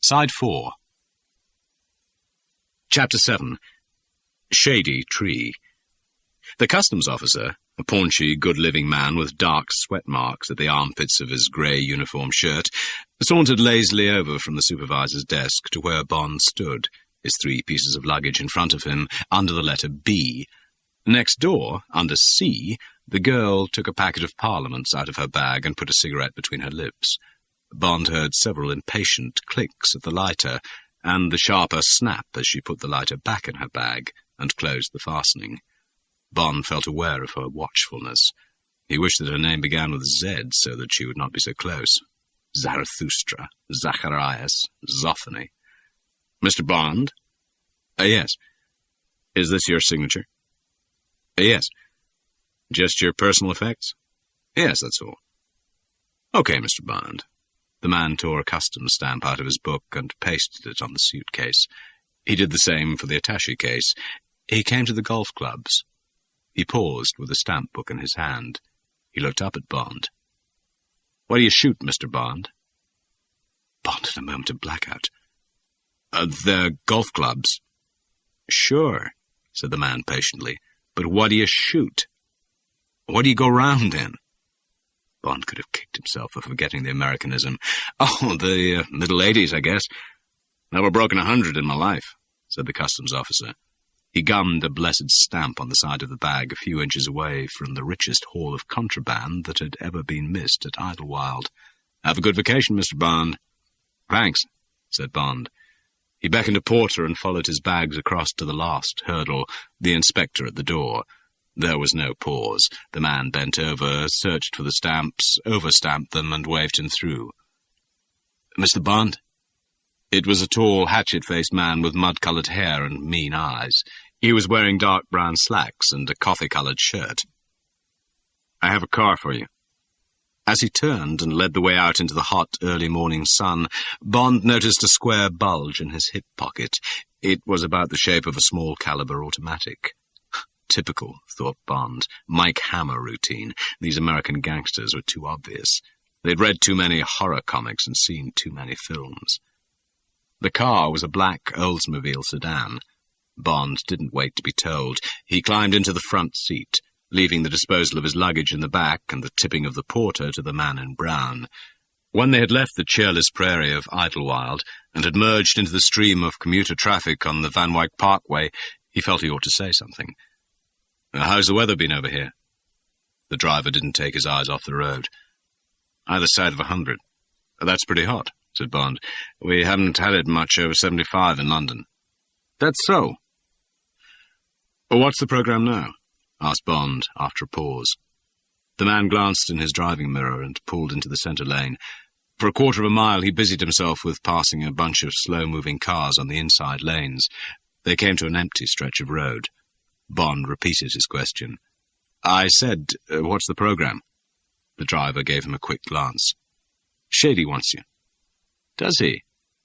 Side 4. Chapter 7. Shady Tree. The customs officer, a paunchy, good-living man with dark sweat marks at the armpits of his grey uniform shirt, sauntered lazily over from the supervisor's desk to where Bond stood, his 3 pieces of luggage in front of him, under the letter B. Next door, under C, the girl took a packet of Parliaments out of her bag and put a cigarette between her lips. Bond heard several impatient clicks at the lighter, and the sharper snap as she put the lighter back in her bag and closed the fastening. Bond felt aware of her watchfulness. He wished that her name began with Z so that she would not be so close. Zarathustra, Zacharias, Zophany. Mr. Bond? Yes. Is this your signature? Yes. Just your personal effects? Yes, that's all. Okay, Mr. Bond. The man tore a customs stamp out of his book and pasted it on the suitcase. He did the same for the attaché case. He came to the golf clubs. He paused with the stamp book in his hand. He looked up at Bond. What do you shoot, Mr. Bond? Bond had a moment of blackout. They're golf clubs. Sure, said the man patiently. But what do you shoot? What do you go round in? Bond could have kicked himself for forgetting the Americanism. Oh, the middle 80s, I guess. Never broken 100 in my life, said the customs officer. He gummed a blessed stamp on the side of the bag a few inches away from the richest haul of contraband that had ever been missed at Idlewild. Have a good vacation, Mr. Bond. Thanks, said Bond. He beckoned a porter and followed his bags across to the last hurdle, the inspector at the door. There was no pause. The man bent over, searched for the stamps, overstamped them, and waved him through. Mr. Bond? It was a tall, hatchet-faced man with mud-coloured hair and mean eyes. He was wearing dark brown slacks and a coffee-coloured shirt. I have a car for you. As he turned and led the way out into the hot, early morning sun, Bond noticed a square bulge in his hip pocket. It was about the shape of a small-caliber automatic. Typical, thought Bond. Mike Hammer routine. These American gangsters were too obvious. They'd read too many horror comics and seen too many films. The car was a black Oldsmobile sedan. Bond didn't wait to be told. He climbed into the front seat, leaving the disposal of his luggage in the back and the tipping of the porter to the man in brown. When they had left the cheerless prairie of Idlewild and had merged into the stream of commuter traffic on the Van Wyck Parkway, he felt he ought to say something. How's the weather been over here? The driver didn't take his eyes off the road. Either side of 100. That's pretty hot, said Bond. We haven't had it much over 75 in London. That's so. Well, what's the programme now? Asked Bond, after a pause. The man glanced in his driving mirror and pulled into the centre lane. For a quarter of a mile he busied himself with passing a bunch of slow-moving cars on the inside lanes. They came to an empty stretch of road. Bond repeated his question. I said, what's the programme? The driver gave him a quick glance. Shady wants you. Does he?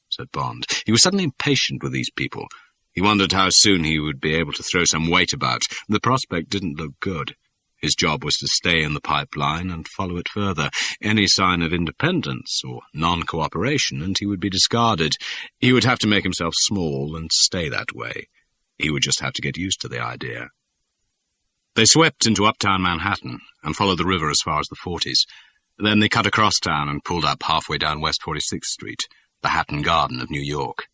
Said Bond. He was suddenly impatient with these people. He wondered how soon he would be able to throw some weight about. The prospect didn't look good. His job was to stay in the pipeline and follow it further. Any sign of independence or non-cooperation, and he would be discarded. He would have to make himself small and stay that way. He would just have to get used to the idea. They swept into uptown Manhattan and followed the river as far as the 40s. Then they cut across town and pulled up halfway down West 46th Street, the Hatton Garden of New York.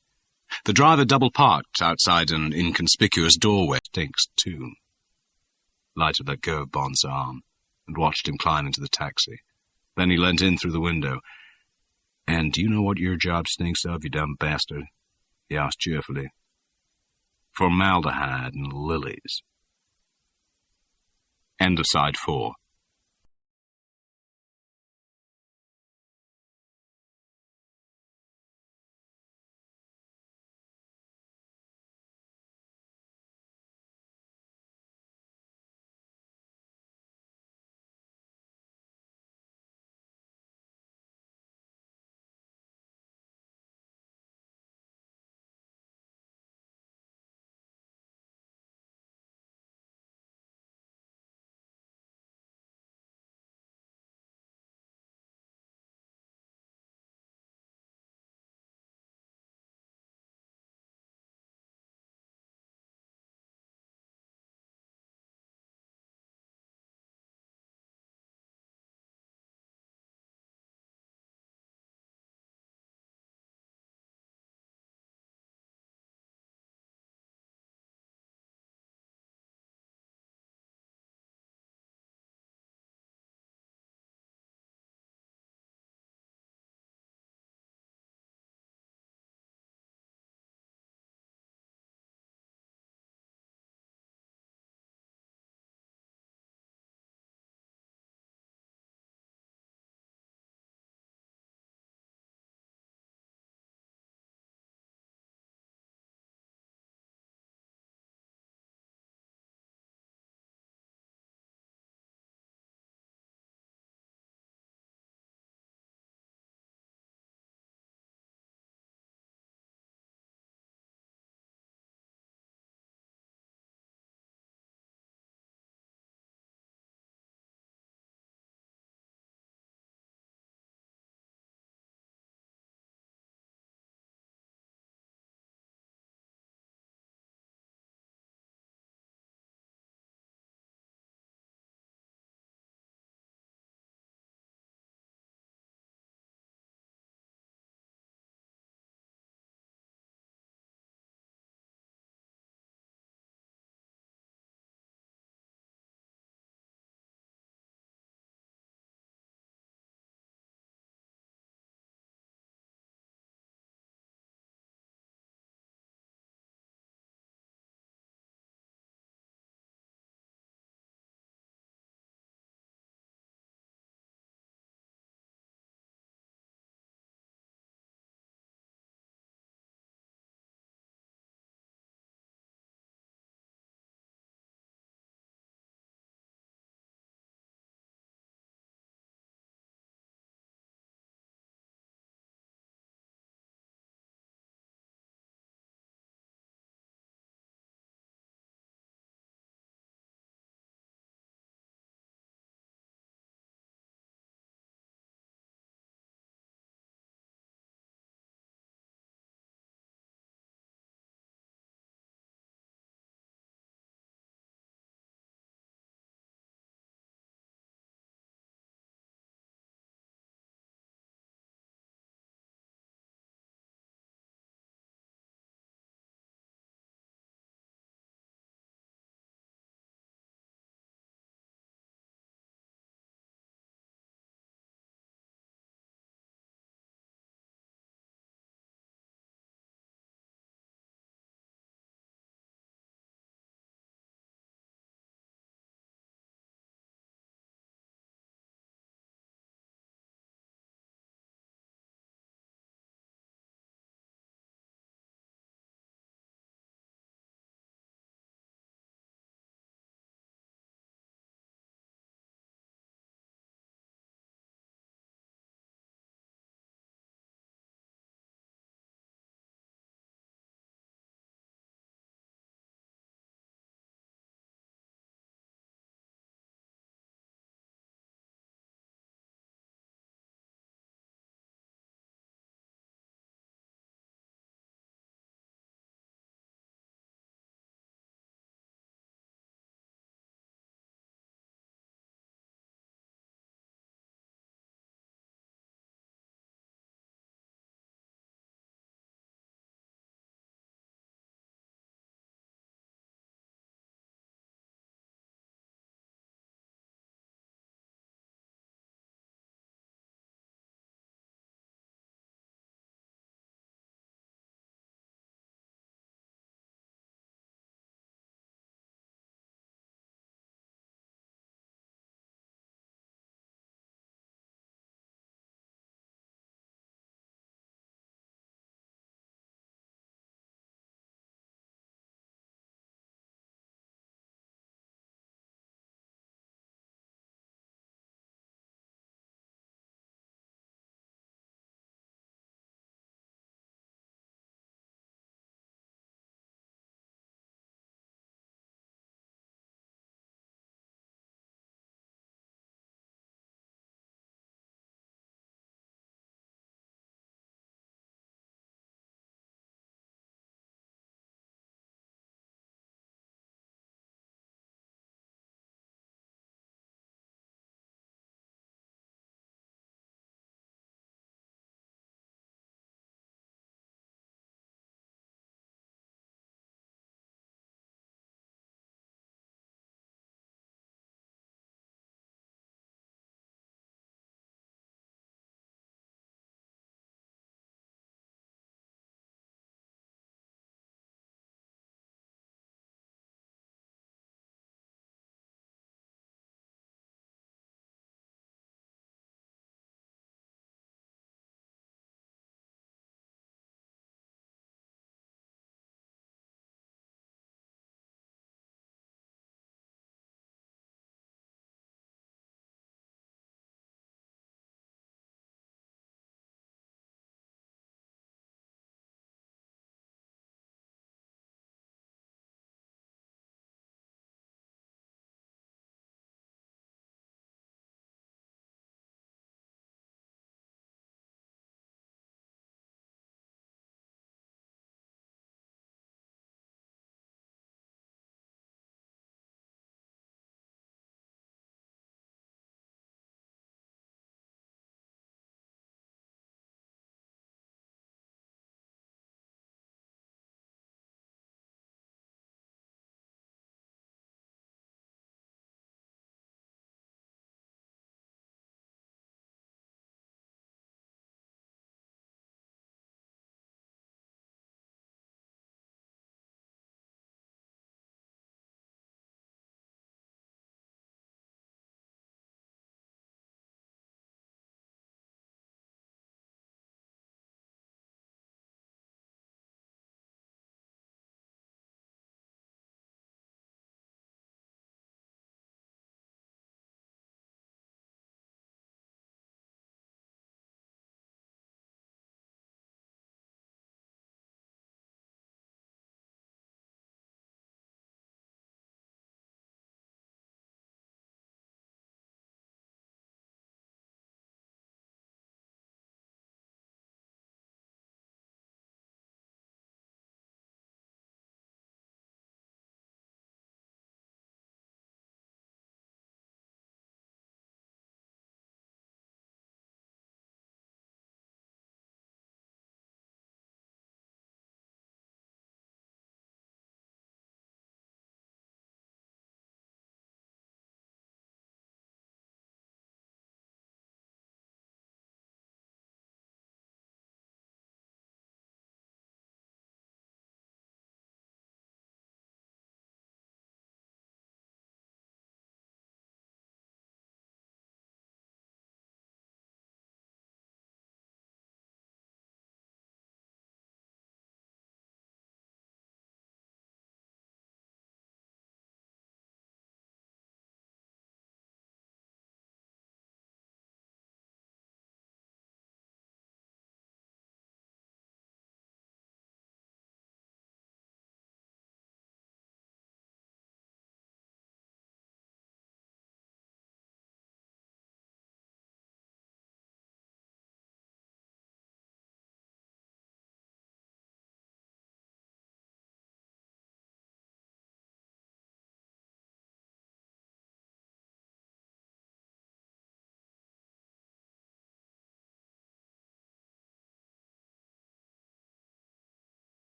The driver double-parked outside an inconspicuous doorway. Stinks, too. Leiter let go of Bond's arm and watched him climb into the taxi. Then he leant in through the window. And do you know what your job stinks of, you dumb bastard? He asked cheerfully. Formaldehyde and lilies. End of side 4.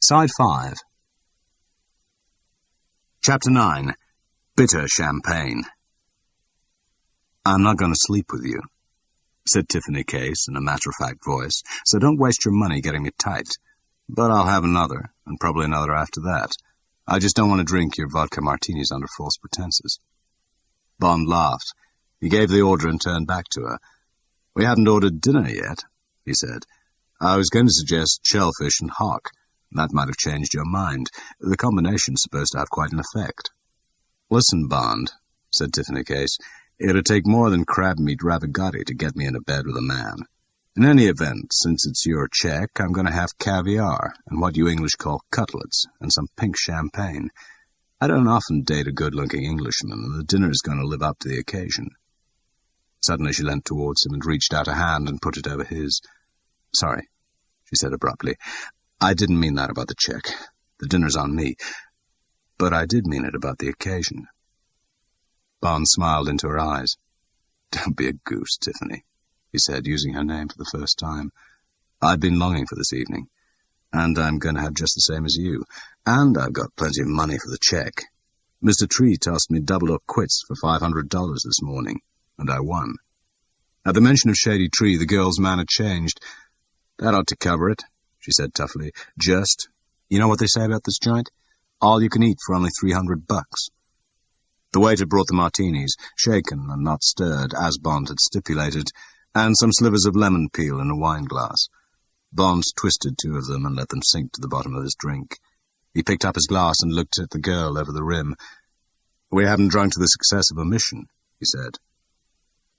Side 5. Chapter 9. Bitter Champagne. "I'm not going to sleep with you," said Tiffany Case in a matter-of-fact voice, "so don't waste your money getting me tight. But I'll have another, and probably another after that. I just don't want to drink your vodka martinis under false pretenses." Bond laughed. He gave the order and turned back to her. "We haven't ordered dinner yet," he said. "I was going to suggest shellfish and hock. That might have changed your mind. The combination's supposed to have quite an effect." "Listen, Bond," said Tiffany Case, "it'd take more than crab meat ravagati to get me into bed with a man. In any event, since it's your check, I'm going to have caviar, and what you English call cutlets, and some pink champagne. I don't often date a good-looking Englishman, and the dinner's going to live up to the occasion." Suddenly she leant towards him and reached out a hand and put it over his. "Sorry," she said abruptly. "I didn't mean that about the check. The dinner's on me. But I did mean it about the occasion." Bond smiled into her eyes. "Don't be a goose, Tiffany," he said, using her name for the first time. "I've been longing for this evening, and I'm going to have just the same as you. And I've got plenty of money for the check. Mr. Tree tossed me double-up quits for $500 this morning, and I won." At the mention of Shady Tree, the girl's manner changed. "That ought to cover it," she said toughly. You know what they say about this joint? All you can eat for only $300. The waiter brought the martinis, shaken and not stirred, as Bond had stipulated, and some slivers of lemon peel in a wine-glass. Bond twisted 2 of them and let them sink to the bottom of his drink. He picked up his glass and looked at the girl over the rim. "We haven't drunk to the success of a mission," he said.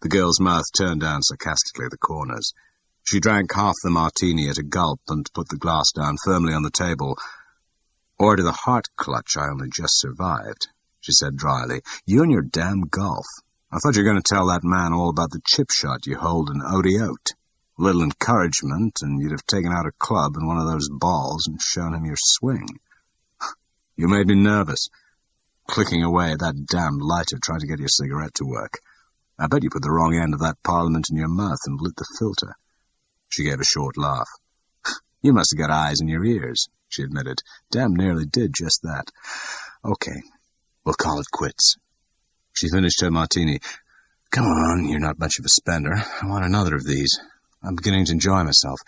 The girl's mouth turned down sarcastically at the corners. She drank half the martini at a gulp and put the glass down firmly on the table. "Or to the heart clutch I only just survived," she said dryly. "You and your damn golf. I thought you were going to tell that man all about the chip shot you hold in Audiobook. A little encouragement, and you'd have taken out a club and one of those balls and shown him your swing. You made me nervous, clicking away at that damned lighter trying to get your cigarette to work. I bet you put the wrong end of that Parliament in your mouth and lit the filter." She gave a short laugh. "You must have got eyes in your ears," she admitted. "Damn nearly did just that. Okay, we'll call it quits." She finished her martini. "Come on, you're not much of a spender. I want another of these. I'm beginning to enjoy myself.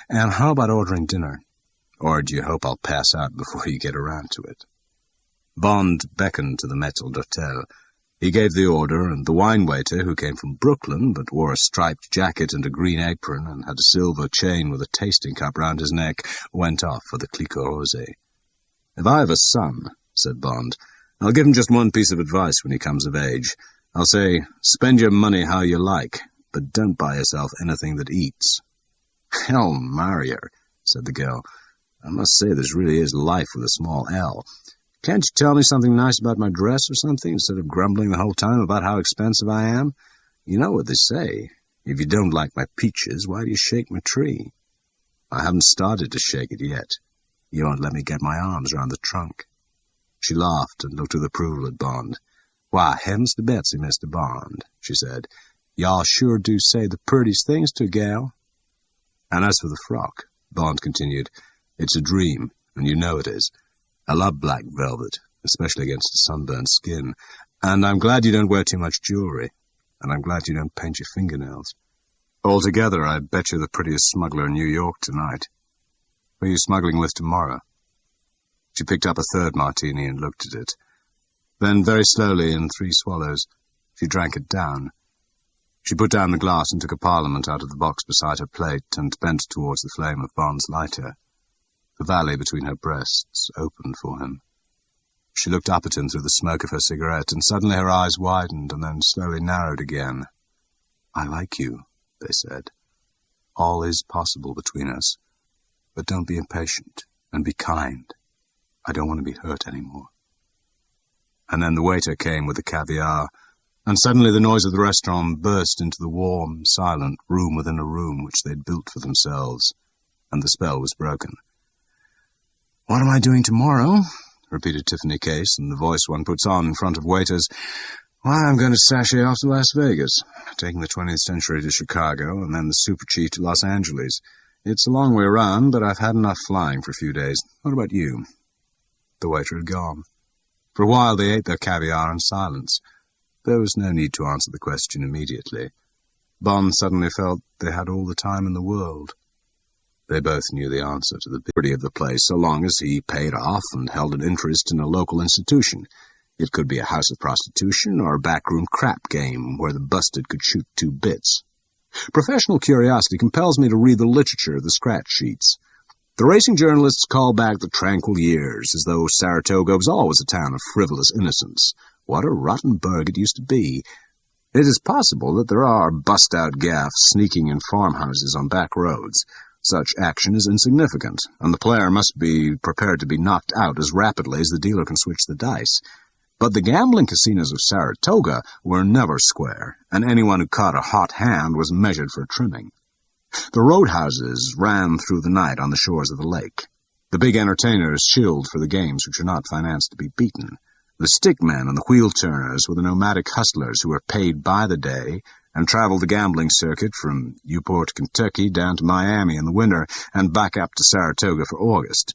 And how about ordering dinner? Or do you hope I'll pass out before you get around to it?" Bond beckoned to the maître d'hôtel. He gave the order, and the wine-waiter, who came from Brooklyn but wore a striped jacket and a green apron and had a silver chain with a tasting cup round his neck, went off for the Clicquot Rosé. "If I have a son," said Bond, "I'll give him just one piece of advice when he comes of age. I'll say, spend your money how you like, but don't buy yourself anything that eats." "Hell, marry her," said the girl. "I must say this really is life with a small L. Can't you tell me something nice about my dress or something, instead of grumbling the whole time about how expensive I am? You know what they say. If you don't like my peaches, why do you shake my tree? I haven't started to shake it yet. You won't let me get my arms around the trunk." She laughed and looked with approval at Bond. "Why, heavens to Betsy, Mr. Bond," she said. "Y'all sure do say the purtiest things to a gal." "And as for the frock," Bond continued, "it's a dream, and you know it is. I love black velvet, especially against a sunburned skin, and I'm glad you don't wear too much jewelry, and I'm glad you don't paint your fingernails. Altogether, I bet you're the prettiest smuggler in New York tonight. Who are you smuggling with tomorrow?" She picked up a third martini and looked at it. Then, very slowly, in 3 swallows, she drank it down. She put down the glass and took a Parliament out of the box beside her plate and bent towards the flame of Bond's lighter. The valley between her breasts opened for him. She looked up at him through the smoke of her cigarette, and suddenly her eyes widened and then slowly narrowed again. "I like you," they said. "All is possible between us. But don't be impatient, and be kind. I don't want to be hurt any more." And then the waiter came with the caviar, and suddenly the noise of the restaurant burst into the warm, silent room within a room which they'd built for themselves, and the spell was broken. "What am I doing tomorrow?" repeated Tiffany Case, in the voice one puts on in front of waiters. "Why, I'm going to sashay off to Las Vegas, taking the 20th Century to Chicago, and then the Super Chief to Los Angeles. It's a long way round, but I've had enough flying for a few days. What about you?" The waiter had gone. For a while they ate their caviar in silence. There was no need to answer the question immediately. Bond suddenly felt they had all the time in the world. They both knew the answer to the beauty of the place, so long as he paid off and held an interest in a local institution. It could be a house of prostitution or a backroom crap game where the busted could shoot 2 bits. Professional curiosity compels me to read the literature of the scratch sheets. The racing journalists call back the tranquil years, as though Saratoga was always a town of frivolous innocence. What a rotten burg it used to be. It is possible that there are bust-out gaffs sneaking in farmhouses on back roads. Such action is insignificant, and the player must be prepared to be knocked out as rapidly as the dealer can switch the dice. But the gambling casinos of Saratoga were never square, and anyone who caught a hot hand was measured for trimming. The roadhouses ran through the night on the shores of the lake. The big entertainers chilled for the games which are not financed to be beaten. The stickmen and the wheel-turners were the nomadic hustlers who were paid by the day and traveled the gambling circuit from Newport, Kentucky, down to Miami in the winter and back up to Saratoga for August.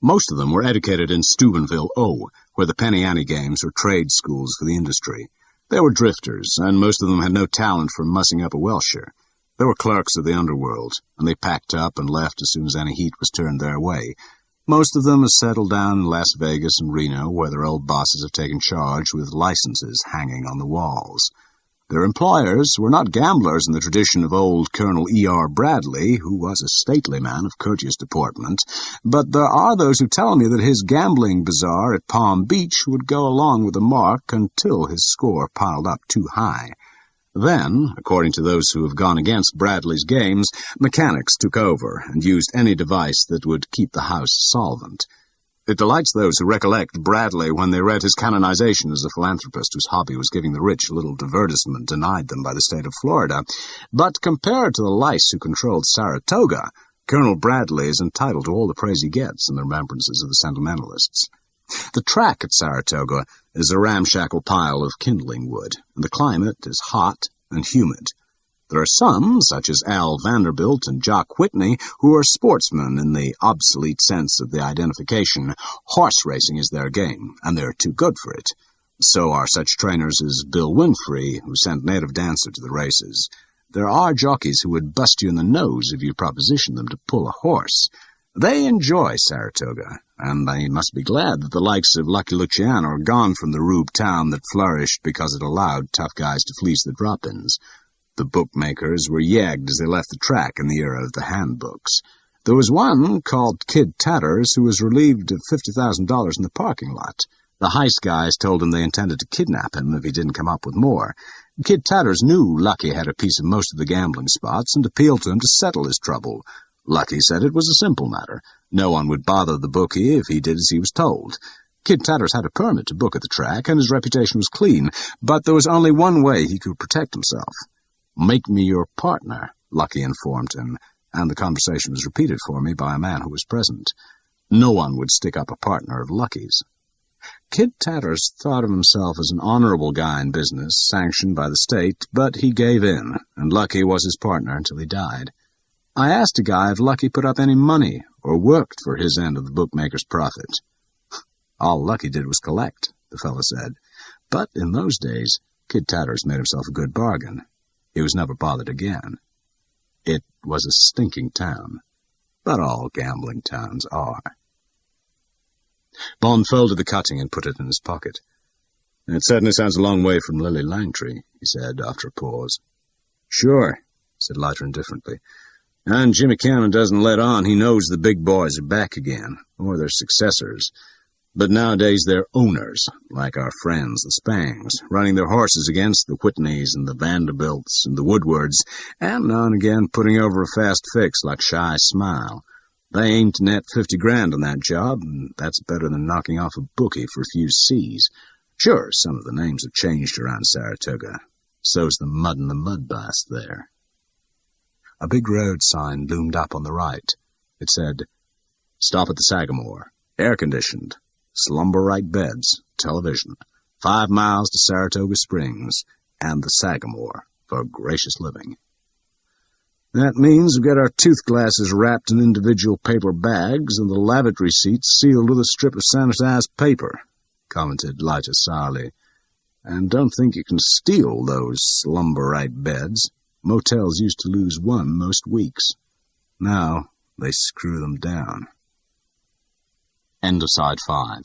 Most of them were educated in Steubenville, O, where the penny ante games were trade schools for the industry. They were drifters, and most of them had no talent for mussing up a welsher. They were clerks of the underworld, and they packed up and left as soon as any heat was turned their way. Most of them have settled down in Las Vegas and Reno, where their old bosses have taken charge with licenses hanging on the walls. Their employers were not gamblers in the tradition of old Colonel E.R. Bradley, who was a stately man of courteous deportment, but there are those who tell me that his gambling bazaar at Palm Beach would go along with the mark until his score piled up too high. Then, according to those who have gone against Bradley's games, mechanics took over and used any device that would keep the house solvent. It delights those who recollect Bradley when they read his canonization as a philanthropist whose hobby was giving the rich a little divertisement denied them by the state of Florida. But compared to the lice who controlled Saratoga, Colonel Bradley is entitled to all the praise he gets in the remembrances of the sentimentalists. The track at Saratoga is a ramshackle pile of kindling wood, and the climate is hot and humid. There are some, such as Al Vanderbilt and Jock Whitney, who are sportsmen in the obsolete sense of the identification. Horse racing is their game, and they're too good for it. So are such trainers as Bill Winfrey, who sent Native Dancer to the races. There are jockeys who would bust you in the nose if you propositioned them to pull a horse. They enjoy Saratoga, and they must be glad that the likes of Lucky Luciano are gone from the rube town that flourished because it allowed tough guys to fleece the drop-ins. The bookmakers were yagged as they left the track in the era of the handbooks. There was one called Kid Tatters who was relieved of $50,000 in the parking lot. The heist guys told him they intended to kidnap him if he didn't come up with more. Kid Tatters knew Lucky had a piece of most of the gambling spots and appealed to him to settle his trouble. Lucky said it was a simple matter. No one would bother the bookie if he did as he was told. Kid Tatters had a permit to book at the track, and his reputation was clean, but there was only one way he could protect himself. "Make me your partner," Lucky informed him, and the conversation was repeated for me by a man who was present. No one would stick up a partner of Lucky's. Kid Tatters thought of himself as an honorable guy in business, sanctioned by the state, but he gave in, and Lucky was his partner until he died. I asked a guy if Lucky put up any money or worked for his end of the bookmaker's profit. "All Lucky did was collect," the fellow said. But in those days, Kid Tatters made himself a good bargain. He was never bothered again. It was a stinking town, but all gambling towns are. Bond folded the cutting and put it in his pocket. "It certainly sounds a long way from Lily Langtry," he said after a pause. "Sure," said Leiter indifferently. "And Jimmy Cannon doesn't let on he knows the big boys are back again, or their successors. But nowadays they're owners, like our friends, the Spangs, running their horses against the Whitneys and the Vanderbilts and the Woodwards, and now and again putting over a fast fix like Shy Smile. They aim to net 50 grand on that job, and that's better than knocking off a bookie for a few C's. Sure, some of the names have changed around Saratoga. So's the mud and the mud bass there." A big road sign loomed up on the right. It said, "Stop at the Sagamore. Air-conditioned. Slumber-right beds. Television. 5 miles to Saratoga Springs. And the Sagamore for gracious living." That means we've got our tooth glasses wrapped in individual paper bags and the lavatory seats sealed with a strip of sanitized paper, commented Elijah sourly. And don't think you can steal those slumberite beds. Motels used to lose one most weeks. Now they screw them down. End of side 5.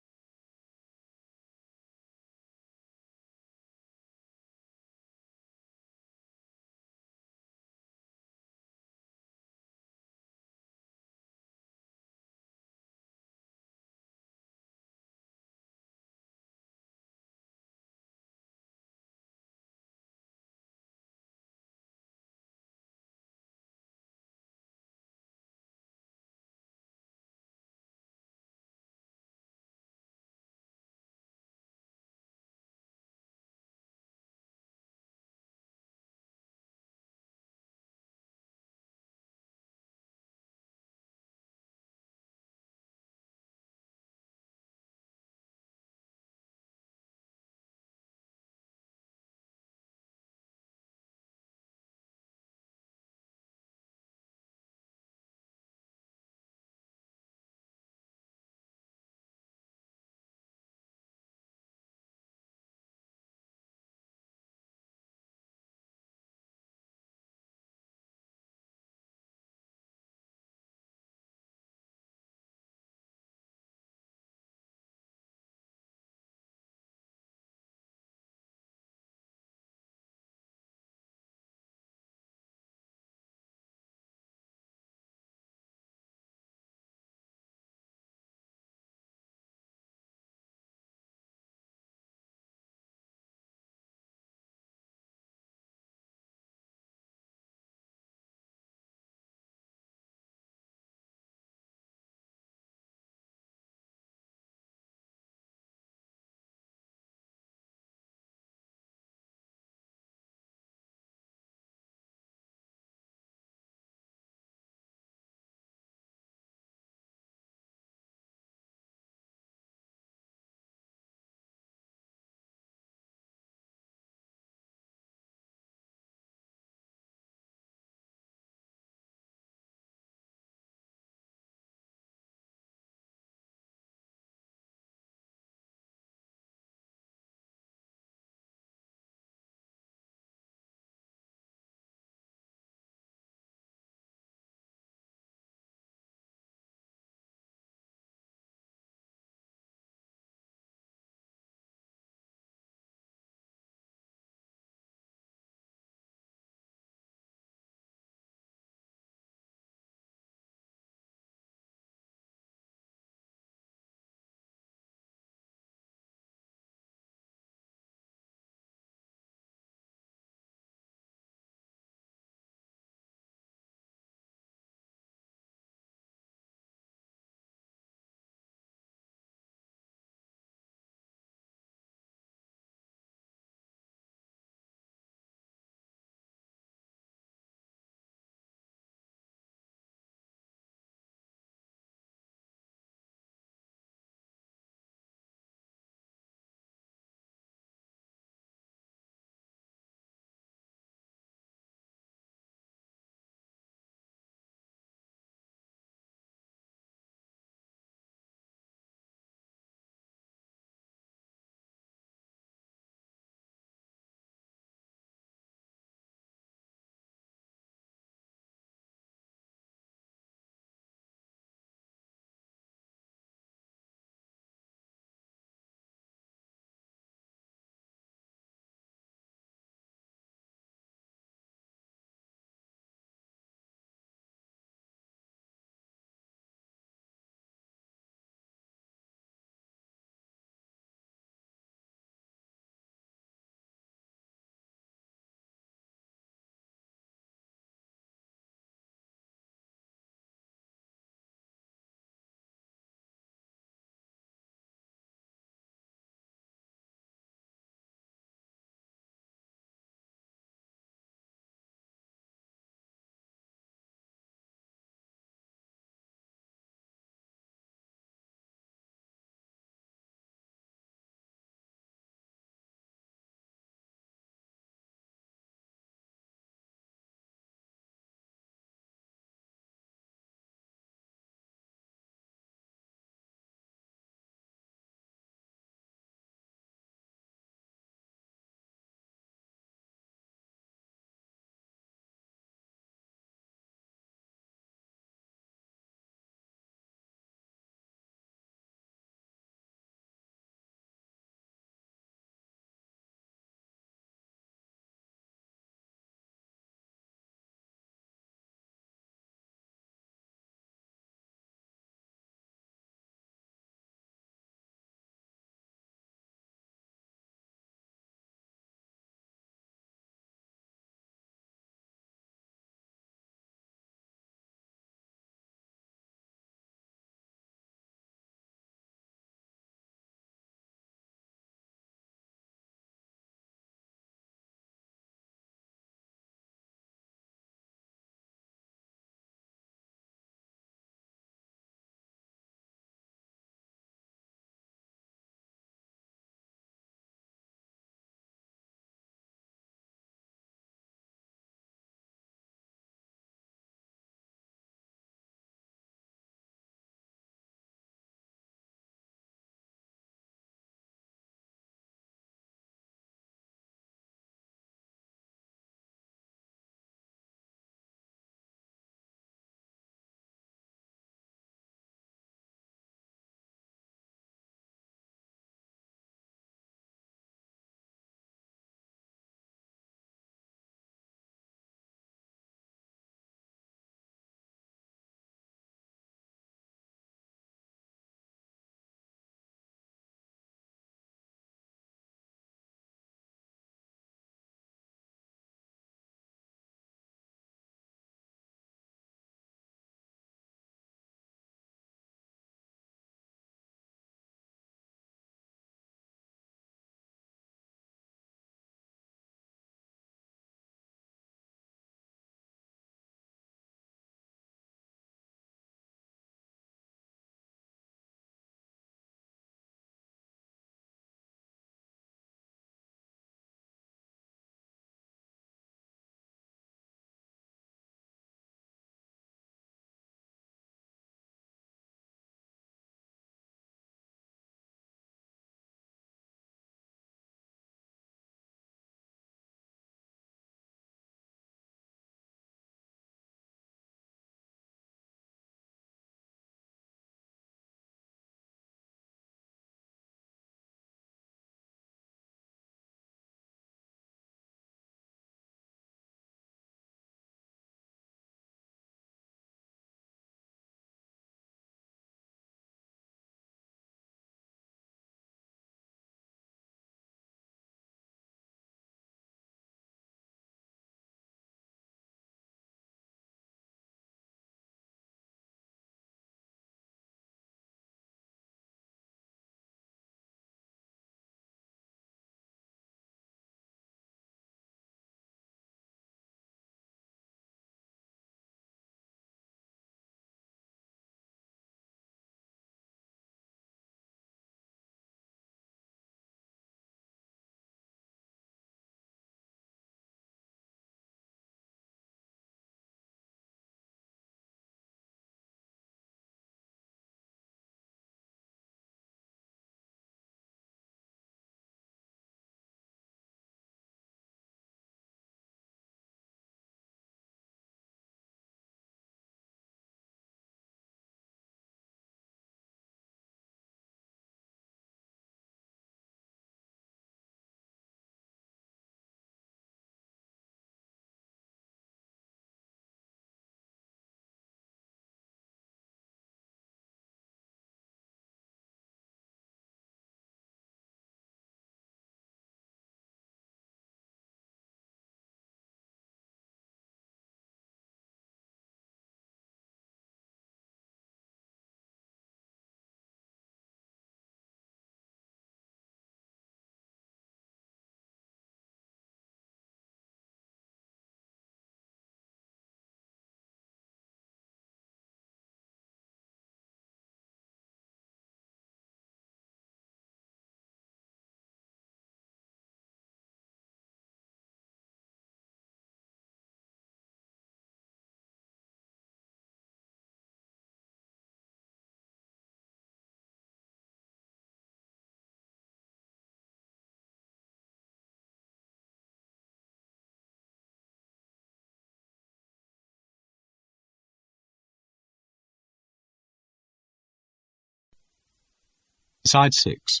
Side 6.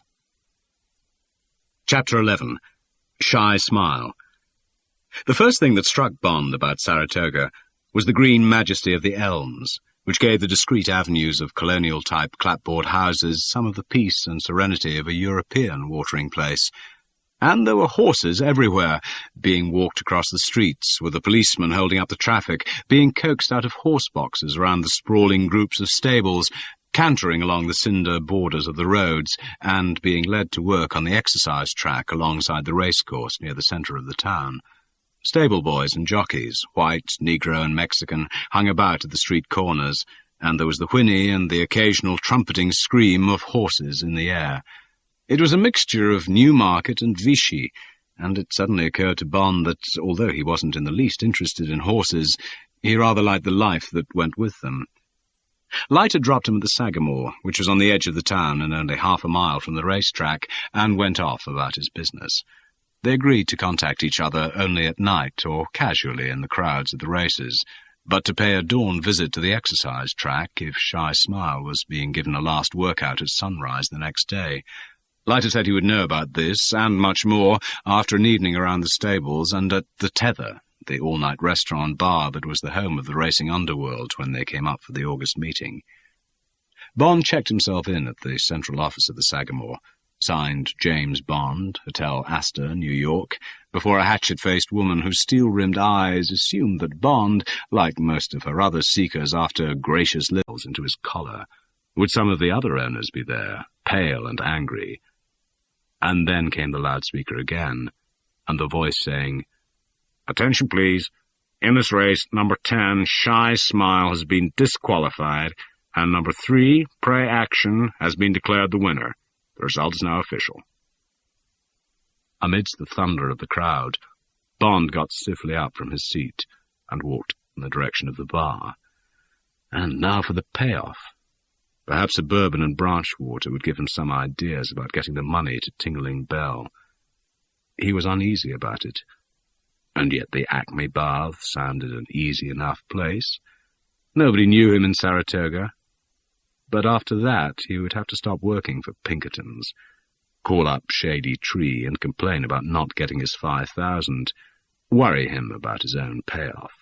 Chapter 11. Shy Smile. The first thing that struck Bond about Saratoga was the green majesty of the elms, which gave the discreet avenues of colonial-type clapboard houses some of the peace and serenity of a European watering place. And there were horses everywhere, being walked across the streets, with a policeman holding up the traffic, being coaxed out of horse boxes around the sprawling groups of stables, cantering along the cinder borders of the roads, and being led to work on the exercise track alongside the racecourse near the centre of the town. Stable boys and jockeys, white, Negro and Mexican, hung about at the street corners, and there was the whinny and the occasional trumpeting scream of horses in the air. It was a mixture of Newmarket and Vichy, and it suddenly occurred to Bond that, although he wasn't in the least interested in horses, he rather liked the life that went with them. Light had dropped him at the Sagamore, which was on the edge of the town and only half a mile from the racetrack, and went off about his business. They agreed to contact each other only at night or casually in the crowds at the races, but to pay a dawn visit to the exercise track if Shy Smile was being given a last workout at sunrise the next day. Leiter said he would know about this, and much more, after an evening around the stables and at the Tether, the all-night restaurant bar that was the home of the racing underworld when they came up for the August meeting. Bond checked himself in at the central office of the Sagamore, signed James Bond, Hotel Astor, New York, before a hatchet-faced woman whose steel-rimmed eyes assumed that Bond, like most of her other seekers after gracious littles into his collar, would some of the other owners be there, pale and angry? And then came the loudspeaker again, and the voice saying, "Attention, please. In this race, number 10, Shy Smile, has been disqualified, and number 3, Pray Action, has been declared the winner. The result is now official." Amidst the thunder of the crowd, Bond got stiffly up from his seat and walked in the direction of the bar. And now for the payoff. Perhaps a bourbon and branch water would give him some ideas about getting the money to Tingling Bell. He was uneasy about it, and yet the Acme Bath sounded an easy enough place. Nobody knew him in Saratoga. But after that he would have to stop working for Pinkerton's, call up Shady Tree and complain about not getting his 5,000, worry him about his own payoff.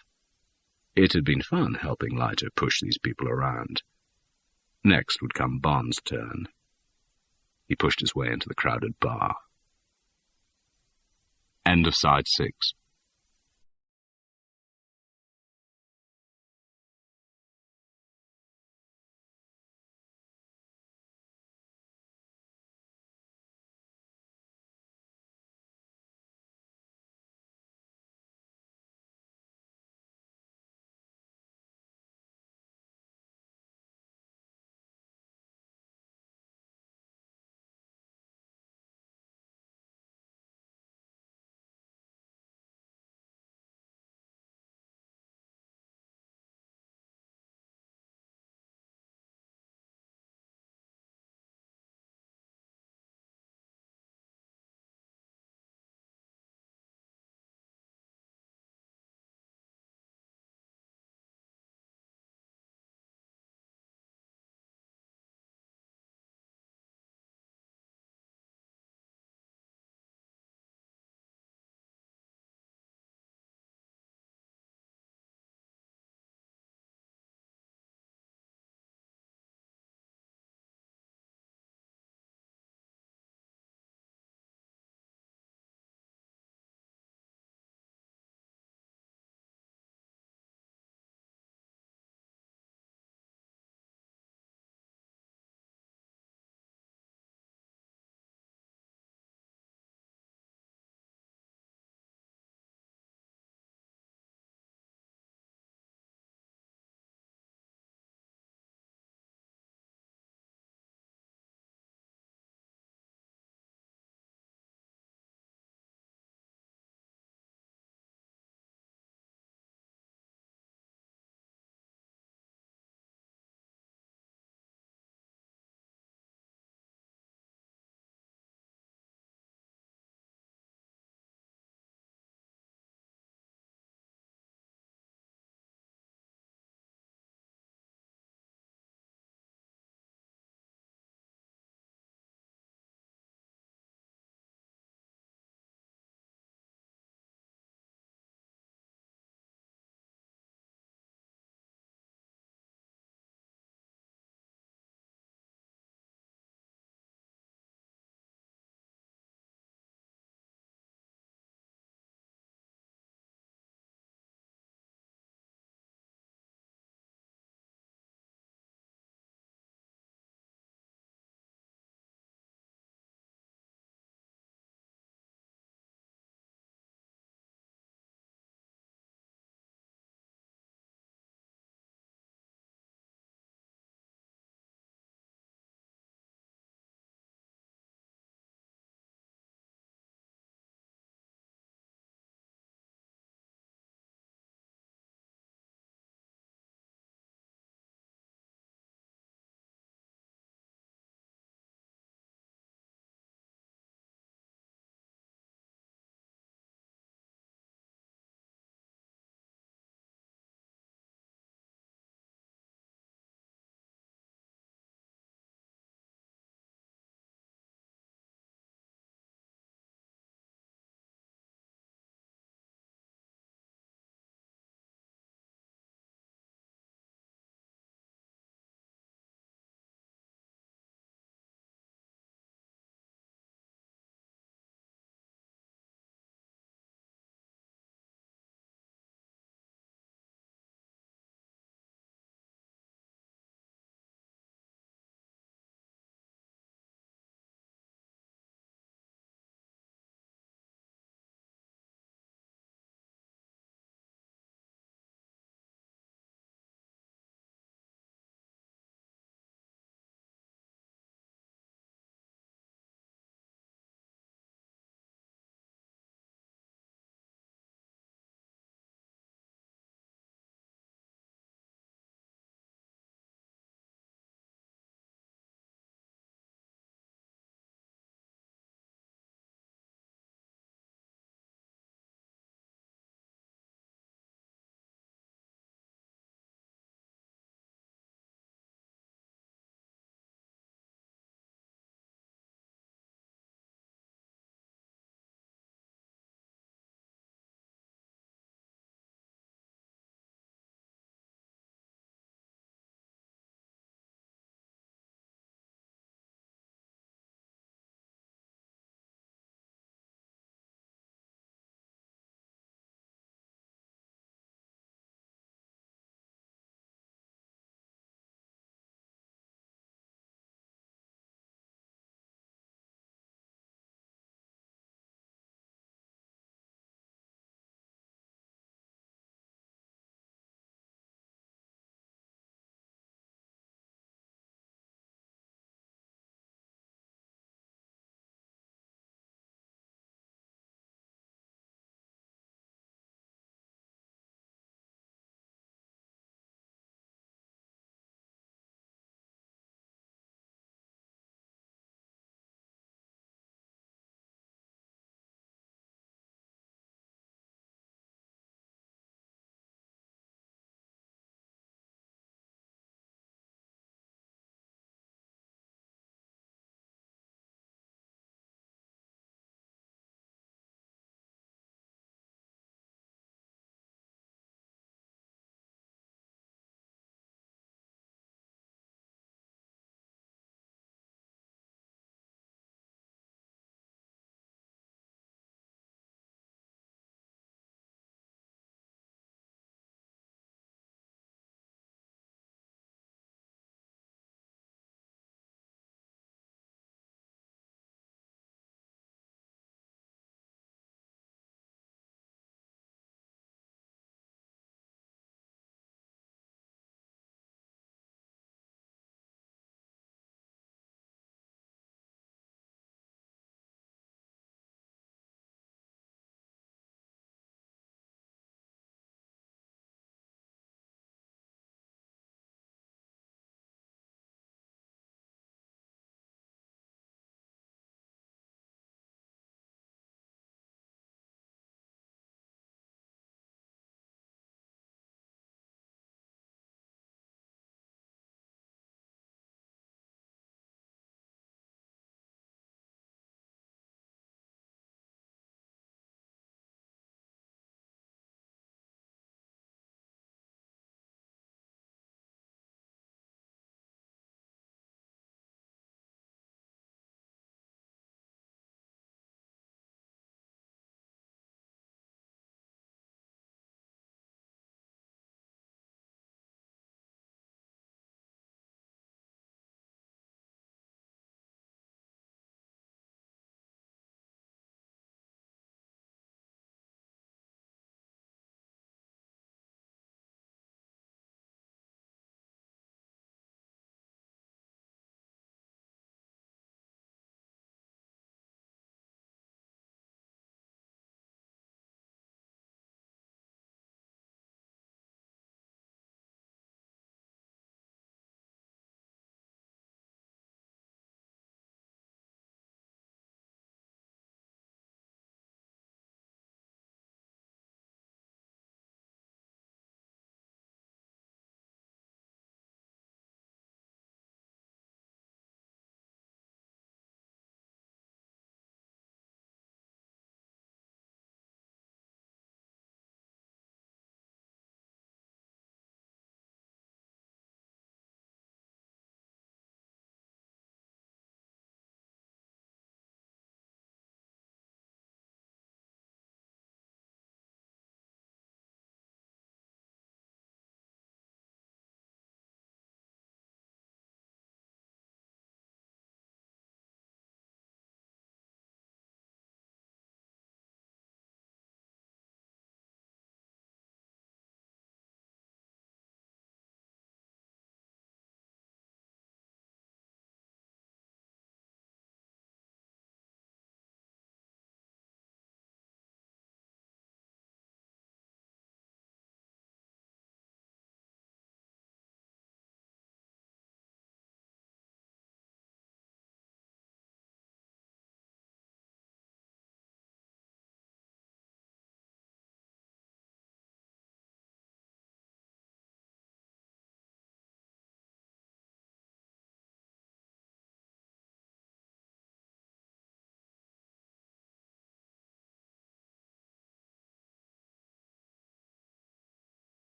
It had been fun helping Leiter push these people around. Next would come Bond's turn. He pushed his way into the crowded bar. End of Side 6.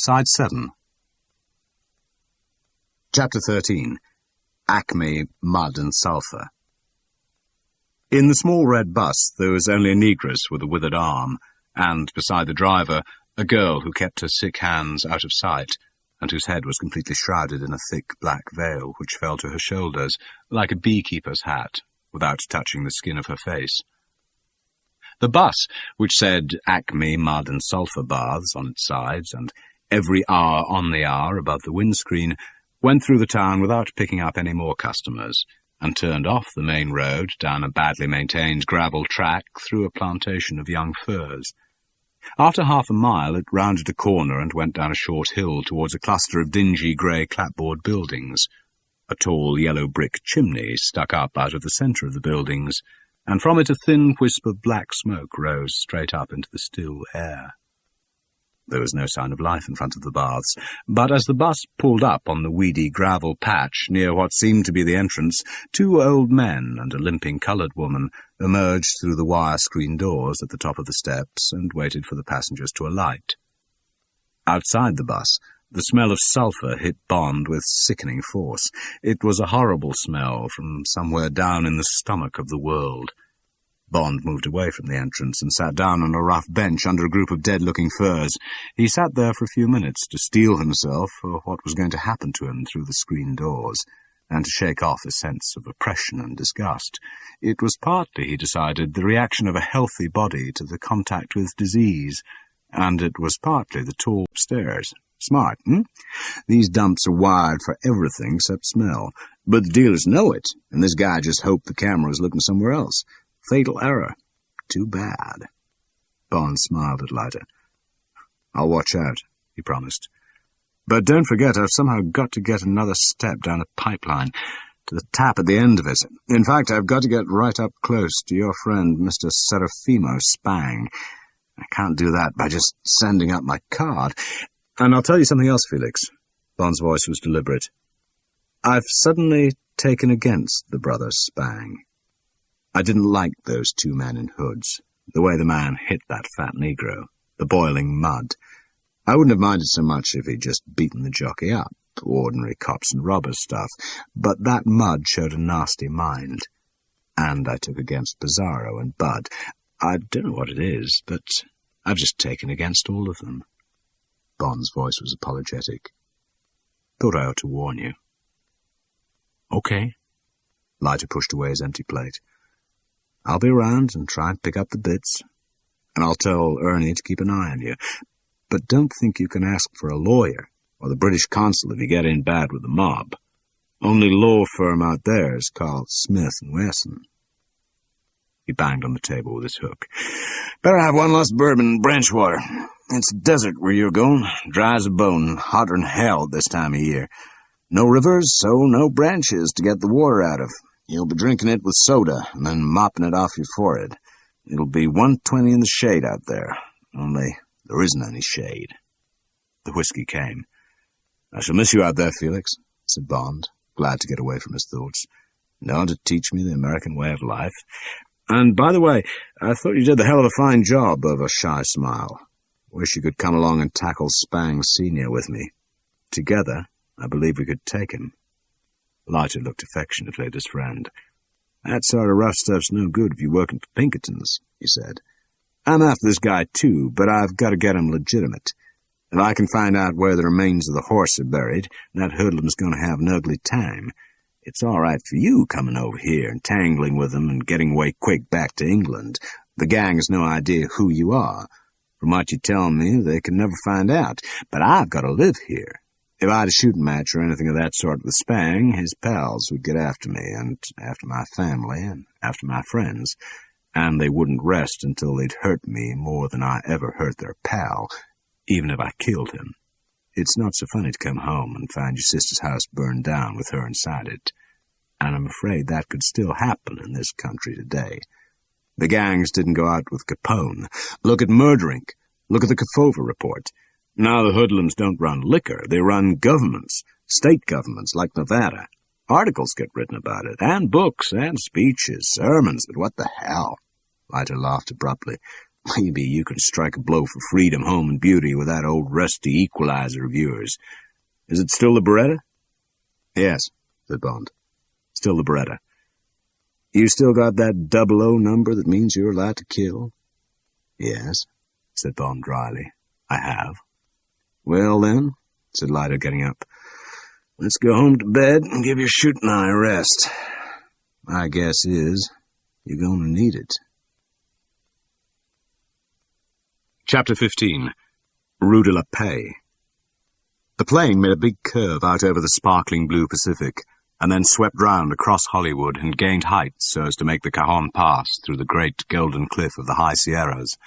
Side 7. Chapter 13. Acme, Mud and Sulphur. In the small red bus there was only a negress with a withered arm, and, beside the driver, a girl who kept her sick hands out of sight, and whose head was completely shrouded in a thick black veil which fell to her shoulders, like a beekeeper's hat, without touching the skin of her face. The bus, which said Acme, Mud and Sulphur Baths on its sides, and every hour on the hour above the windscreen, went through the town without picking up any more customers, and turned off the main road down a badly maintained gravel track through a plantation of young firs. After half a mile it rounded a corner and went down a short hill towards a cluster of dingy grey clapboard buildings. A tall yellow brick chimney stuck up out of the centre of the buildings, and from it a thin wisp of black smoke rose straight up into the still air. There was no sign of life in front of the baths, but as the bus pulled up on the weedy gravel patch near what seemed to be the entrance, 2 old men and a limping coloured woman emerged through the wire-screen doors at the top of the steps and waited for the passengers to alight. Outside the bus, the smell of sulphur hit Bond with sickening force. It was a horrible smell from somewhere down in the stomach of the world. Bond moved away from the entrance and sat down on a rough bench under a group of dead-looking firs. He sat there for a few minutes to steel himself for what was going to happen to him through the screen doors, and to shake off a sense of oppression and disgust. It was partly, he decided, the reaction of a healthy body to the contact with disease, and it was partly the tall upstairs. Smart, These dumps are wired for everything except smell. But the dealers know it, and this guy just hoped the camera was looking somewhere else. Fatal error. Too bad. Bond smiled at Leiter. "I'll watch out," he promised. "But don't forget, I've somehow got to get another step down the pipeline, to the tap at the end of it. In fact, I've got to get right up close to your friend, Mr. Serafimo Spang. I can't do that by just sending up my card. And I'll tell you something else, Felix." Bond's voice was deliberate. "I've suddenly taken against the brothers Spang. I didn't like those 2 men in hoods, the way the man hit that fat Negro, the boiling mud. I wouldn't have minded so much if he'd just beaten the jockey up, ordinary cops and robbers stuff, but that mud showed a nasty mind. And I took against Pizarro and Bud. I don't know what it is, but I've just taken against all of them." Bond's voice was apologetic. "Thought I ought to warn you." "Okay." Leiter pushed away his empty plate. "I'll be around and try and pick up the bits, and I'll tell Ernie to keep an eye on you. But don't think you can ask for a lawyer or the British consul if you get in bad with the mob. Only law firm out there is called Smith & Wesson." He banged on the table with his hook. "Better have one less bourbon and branch water. It's desert where you're going, dry as a bone, hotter than hell this time of year. No rivers, so no branches to get the water out of. You'll be drinking it with soda and then mopping it off your forehead. It'll be 120 in the shade out there, only there isn't any shade." The whiskey came. "I shall miss you out there, Felix," said Bond, glad to get away from his thoughts. "Known to teach me the American way of life. And, by the way, I thought you did the hell of a fine job of a shy smile. Wish you could come along and tackle Spang Sr. with me. Together, I believe we could take him." Leiter looked affectionately at his friend. "That sort of rough stuff's no good if you're working for Pinkertons," he said. "I'm after this guy, too, but I've got to get him legitimate. If I can find out where the remains of the horse are buried, that hoodlum's going to have an ugly time. It's all right for you coming over here and tangling with them and getting away quick back to England. The gang has no idea who you are. From what you tell me, they can never find out. But I've got to live here. If I had a shooting match or anything of that sort with Spang, his pals would get after me, and after my family, and after my friends, and they wouldn't rest until they'd hurt me more than I ever hurt their pal, even if I killed him. It's not so funny to come home and find your sister's house burned down with her inside it, and I'm afraid that could still happen in this country today. The gangs didn't go out with Capone. Look at Murder Inc. Look at the Kafova report. Now the hoodlums don't run liquor, they run governments, state governments like Nevada. Articles get written about it, and books, and speeches, sermons, but what the hell? Leiter laughed abruptly. Maybe you can strike a blow for freedom, home, and beauty with that old rusty equalizer of yours. Is it still the Beretta? Yes, said Bond. Still the Beretta. You still got that 00 number that means you're allowed to kill? Yes, said Bond dryly. I have. Well then, said Leiter, getting up, let's go home to bed and give your shooting eye a rest. My guess is you're going to need it. Chapter 15. Rue de la Paix. The plane made a big curve out over the sparkling blue Pacific, and then swept round across Hollywood and gained height so as to make the Cajon Pass through the great golden cliff of the high Sierras.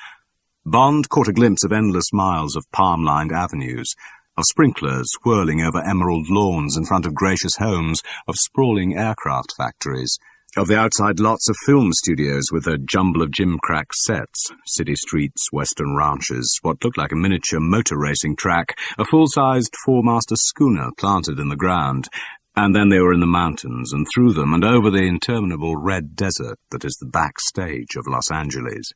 Bond caught a glimpse of endless miles of palm-lined avenues, of sprinklers whirling over emerald lawns in front of gracious homes, of sprawling aircraft factories, of the outside lots of film studios with a jumble of gimcrack sets, city streets, western ranches, what looked like a miniature motor racing track, a full-sized four-master schooner planted in the ground, and then they were in the mountains, and through them, and over the interminable red desert that is the backstage of Los Angeles.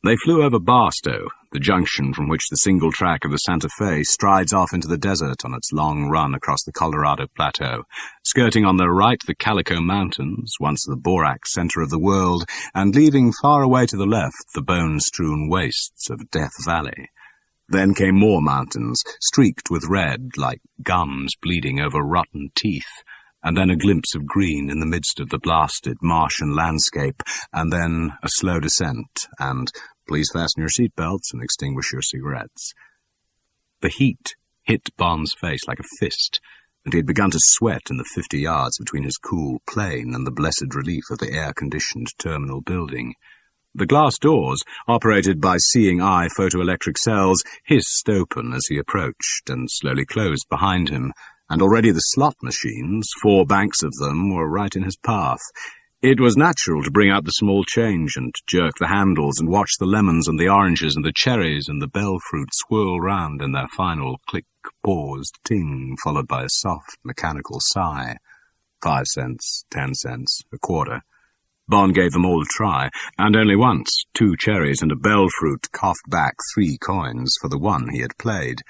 They flew over Barstow, the junction from which the single track of the Santa Fe strides off into the desert on its long run across the Colorado Plateau, skirting on their right the Calico Mountains, once the borax center of the world, and leaving far away to the left the bone-strewn wastes of Death Valley. Then came more mountains, streaked with red, like gums bleeding over rotten teeth, and then a glimpse of green in the midst of the blasted Martian landscape, and then a slow descent, and please fasten your seatbelts and extinguish your cigarettes. The heat hit Bond's face like a fist, and he had begun to sweat in the 50 yards between his cool plane and the blessed relief of the air-conditioned terminal building. The glass doors, operated by seeing-eye photoelectric cells, hissed open as he approached and slowly closed behind him, and already the slot machines, 4 banks of them, were right in his path. It was natural to bring out the small change and jerk the handles and watch the lemons and the oranges and the cherries and the bell fruit swirl round in their final click, paused ting, followed by a soft, mechanical sigh. 5 cents, 10 cents, a quarter. Bond gave them all a try, and only once 2 cherries and a bell fruit coughed back 3 coins for the one he had played.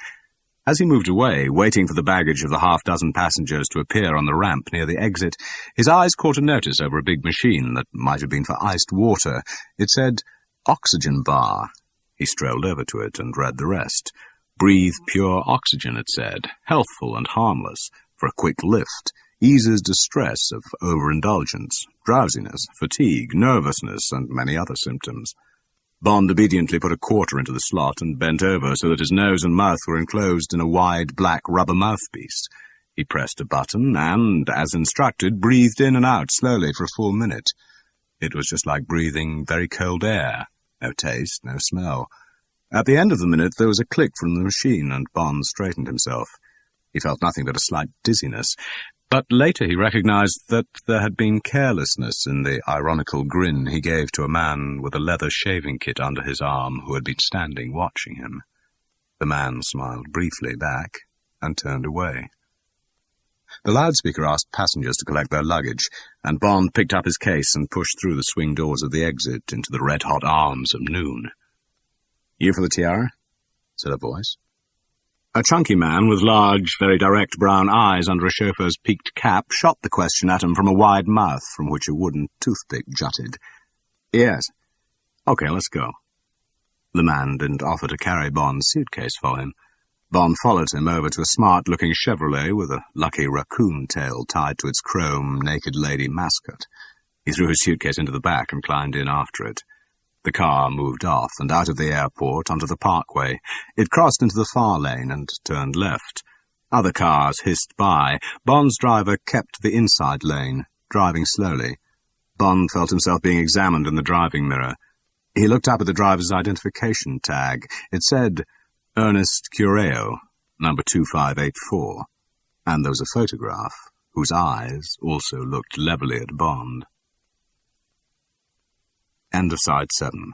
As he moved away, waiting for the baggage of the half-dozen passengers to appear on the ramp near the exit, his eyes caught a notice over a big machine that might have been for iced water. It said, "Oxygen bar." He strolled over to it and read the rest. "Breathe pure oxygen," it said, "healthful and harmless, for a quick lift, eases distress of overindulgence, drowsiness, fatigue, nervousness, and many other symptoms." Bond obediently put a quarter into the slot and bent over so that his nose and mouth were enclosed in a wide black rubber mouthpiece. He pressed a button and, as instructed, breathed in and out slowly for a full minute. It was just like breathing very cold air. No taste, no smell. At the end of the minute there was a click from the machine, and Bond straightened himself. He felt nothing but a slight dizziness. But later he recognized that there had been carelessness in the ironical grin he gave to a man with a leather shaving kit under his arm who had been standing watching him. The man smiled briefly back and turned away. The loudspeaker asked passengers to collect their luggage, and Bond picked up his case and pushed through the swing doors of the exit into the red-hot arms of noon. "You for the tiara?" said a voice. A chunky man with large, very direct brown eyes under a chauffeur's peaked cap shot the question at him from a wide mouth from which a wooden toothpick jutted. "Yes." "Okay, let's go." The man didn't offer to carry Bond's suitcase for him. Bond followed him over to a smart-looking Chevrolet with a lucky raccoon tail tied to its chrome, naked lady mascot. He threw his suitcase into the back and climbed in after it. The car moved off and out of the airport onto the parkway. It crossed into the far lane and turned left. Other cars hissed by. Bond's driver kept the inside lane, driving slowly. Bond felt himself being examined in the driving mirror. He looked up at the driver's identification tag. It said, "Ernest Cureo, number 2584. And there was a photograph, whose eyes also looked levelly at Bond. End of Side 7.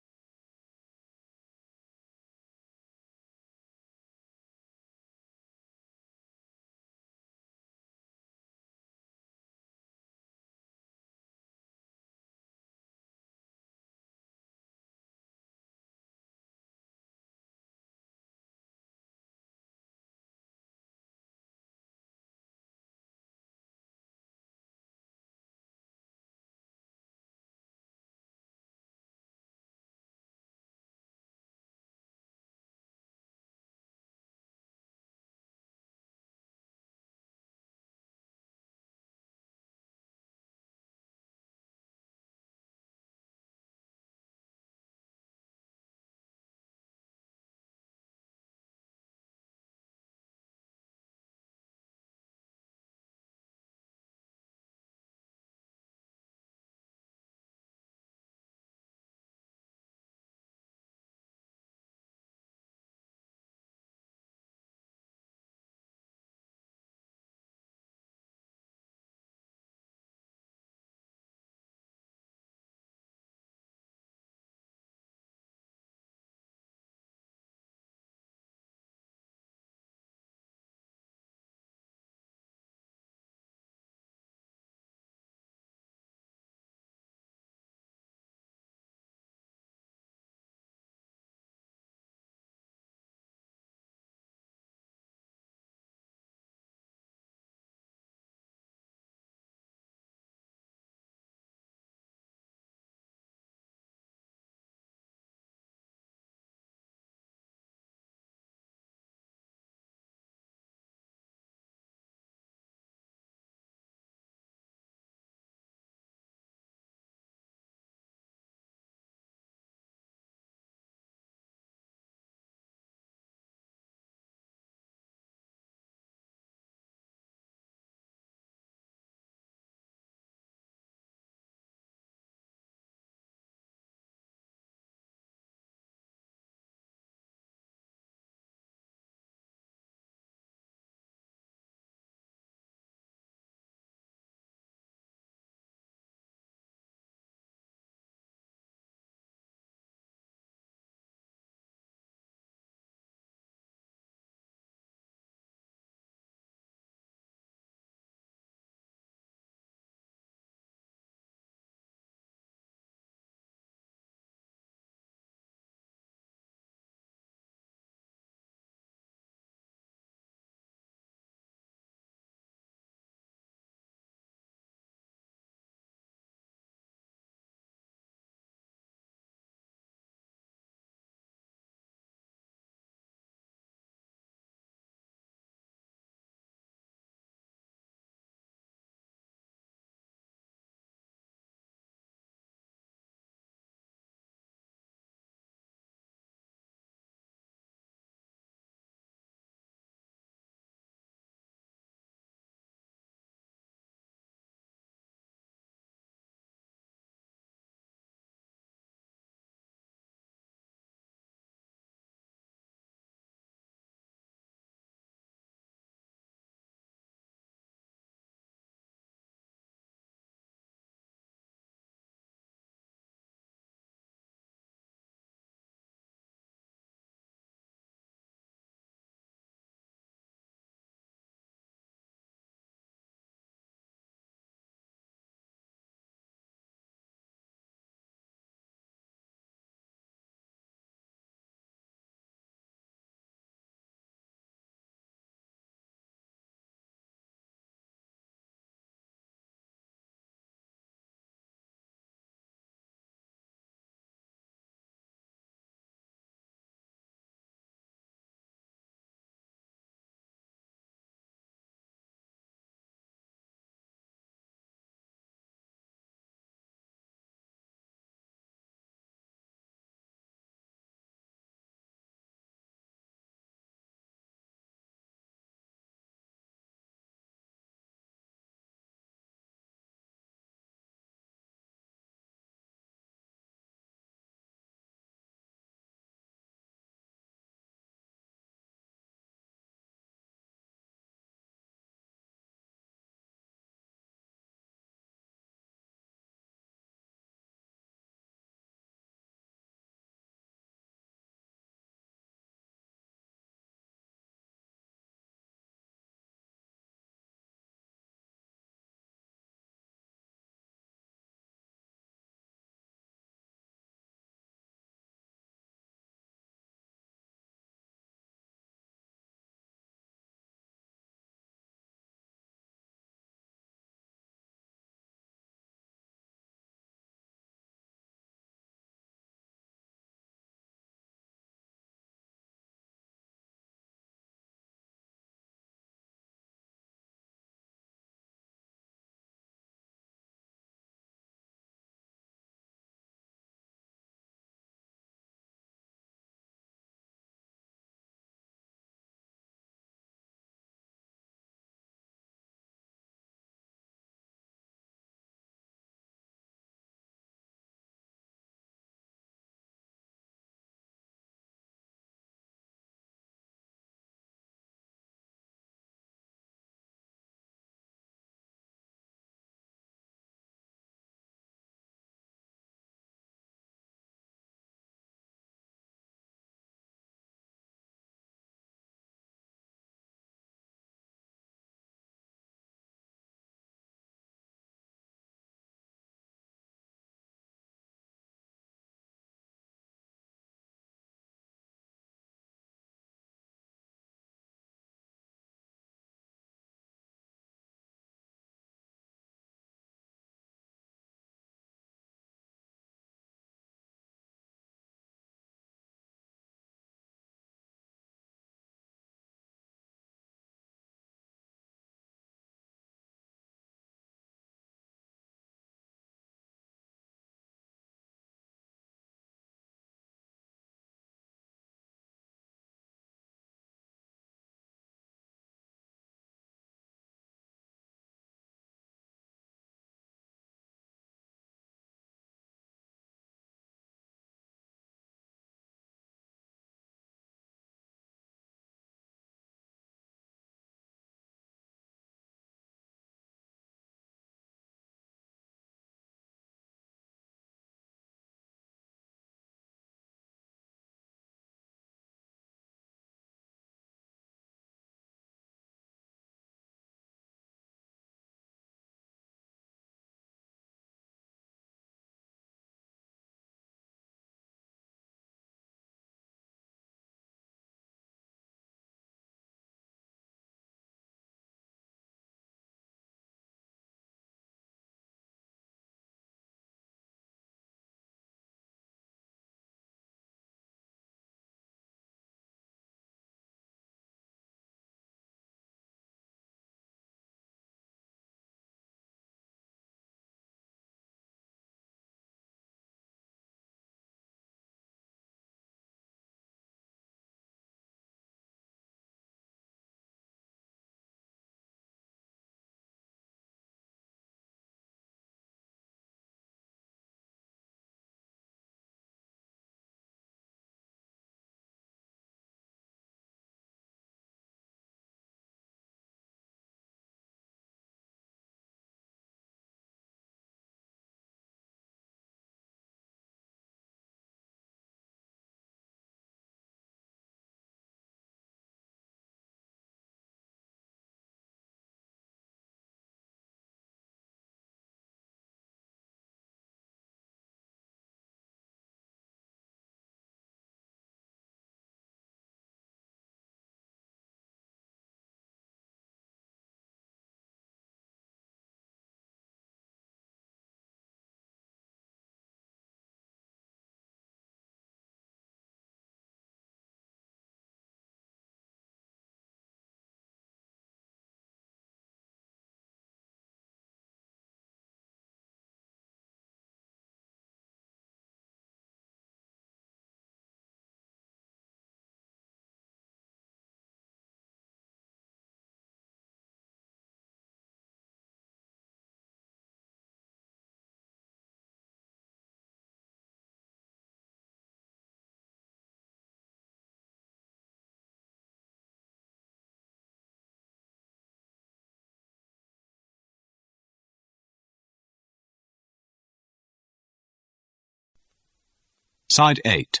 Side 8.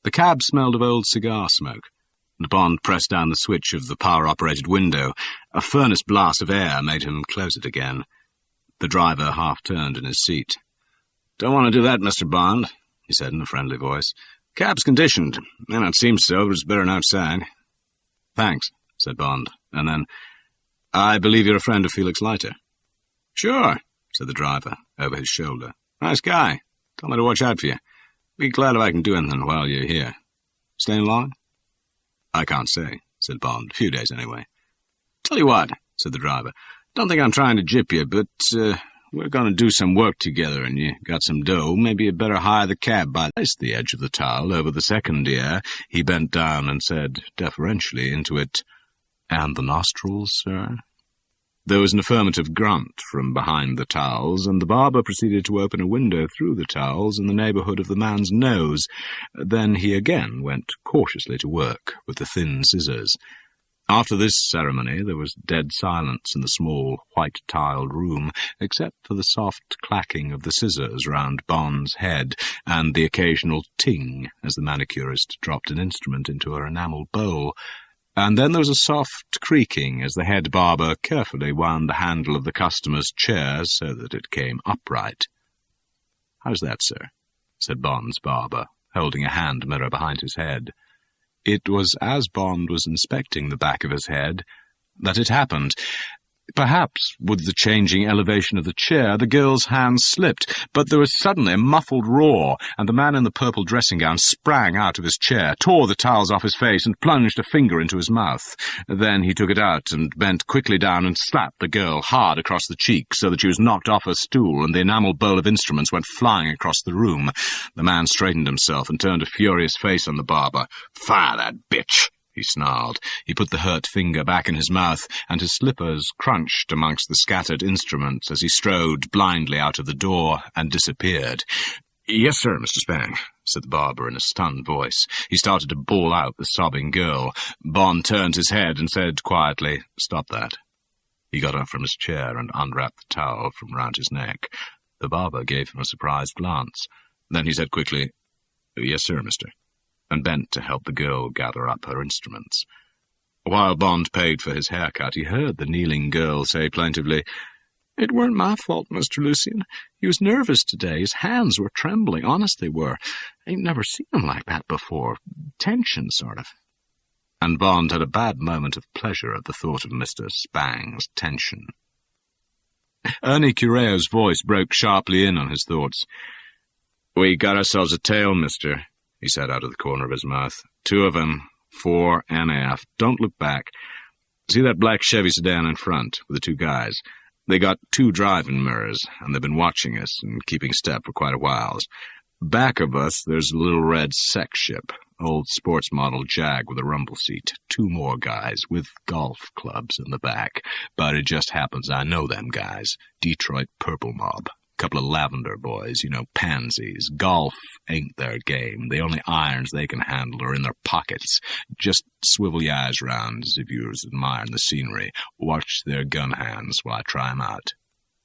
The cab smelled of old cigar smoke, and Bond pressed down the switch of the power-operated window. A furnace blast of air made him close it again. The driver half-turned in his seat. "Don't want to do that, Mr. Bond," he said in a friendly voice. "Cab's conditioned, and it seems so, but it's better than outside." "Thanks," said Bond, and then, "I believe you're a friend of Felix Leiter." "Sure," said the driver, over his shoulder. "Nice guy. Told me to watch out for you. Be glad if I can do anything while you're here. Staying long?" "I can't say," said Bond. "A few days, anyway." "Tell you what," said the driver. "Don't think I'm trying to jip you, but we're going to do some work together, and you got some dough. Maybe you'd better hire the cab by the edge of the towel over the second ear." He bent down and said deferentially into it, "And the nostrils, sir?" There was an affirmative grunt from behind the towels, and the barber proceeded to open a window through the towels in the neighbourhood of the man's nose. Then he again went cautiously to work with the thin scissors. After this ceremony there was dead silence in the small, white-tiled room, except for the soft clacking of the scissors round Bond's head, and the occasional ting as the manicurist dropped an instrument into her enamel bowl. And then there was a soft creaking as the head barber carefully wound the handle of the customer's chair so that it came upright. "How's that, sir?" said Bond's barber, holding a hand mirror behind his head. It was as Bond was inspecting the back of his head that it happened. Perhaps, with the changing elevation of the chair, the girl's hands slipped, but there was suddenly a muffled roar, and the man in the purple dressing-gown sprang out of his chair, tore the towels off his face, and plunged a finger into his mouth. Then he took it out and bent quickly down and slapped the girl hard across the cheek so that she was knocked off her stool, and the enamel bowl of instruments went flying across the room. The man straightened himself and turned a furious face on the barber. "Fire that bitch!" he snarled. He put the hurt finger back in his mouth, and his slippers crunched amongst the scattered instruments as he strode blindly out of the door and disappeared. "Yes, sir, Mr. Spang," said the barber in a stunned voice. He started to bawl out the sobbing girl. Bond turned his head and said quietly, "Stop that." He got up from his chair and unwrapped the towel from round his neck. The barber gave him a surprised glance. Then he said quickly, "Yes, sir, mister," and bent to help the girl gather up her instruments. While Bond paid for his haircut, he heard the kneeling girl say plaintively, "It weren't my fault, Mr. Lucian. He was nervous today. His hands were trembling. Honest they were. I ain't never seen him like that before. Tension, sort of." And Bond had a bad moment of pleasure at the thought of Mr. Spang's tension. Ernie Cureo's voice broke sharply in on his thoughts. "We got ourselves a tail, mister," he said out of the corner of his mouth. "Two of them, fore and aft. Don't look back. See that black Chevy sedan in front, with the two guys? They got two driving mirrors, and they've been watching us and keeping step for quite a while. Back of us, there's a little red sex ship, old sports model Jag with a rumble seat. Two more guys, with golf clubs in the back. But it just happens I know them guys. Detroit Purple Mob. Couple of lavender boys, pansies. Golf ain't their game. The only irons they can handle are in their pockets. Just swivel your eyes round as if you was admiring the scenery. Watch their gun hands while I try 'em out.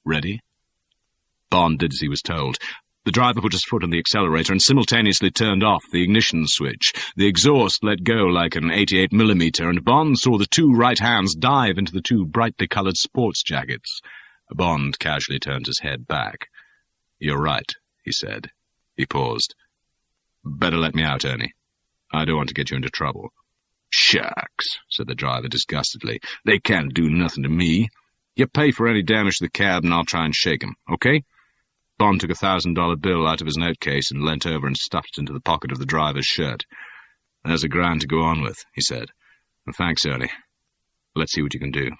Ready?" Bond did as he was told. The driver put his foot on the accelerator and simultaneously turned off the ignition switch. The exhaust let go like an 88mm, and Bond saw the two right hands dive into the two brightly coloured sports jackets. Bond casually turned his head back. "You're right," he said. He paused. "Better let me out, Ernie. I don't want to get you into trouble." "Shucks," said the driver disgustedly. "They can't do nothing to me. You pay for any damage to the cab and I'll try and shake 'em, okay?" Bond took a $1,000 bill out of his note-case and leant over and stuffed it into the pocket of the driver's shirt. "There's $1,000 to go on with," he said. "And thanks, Ernie. Let's see what you can do."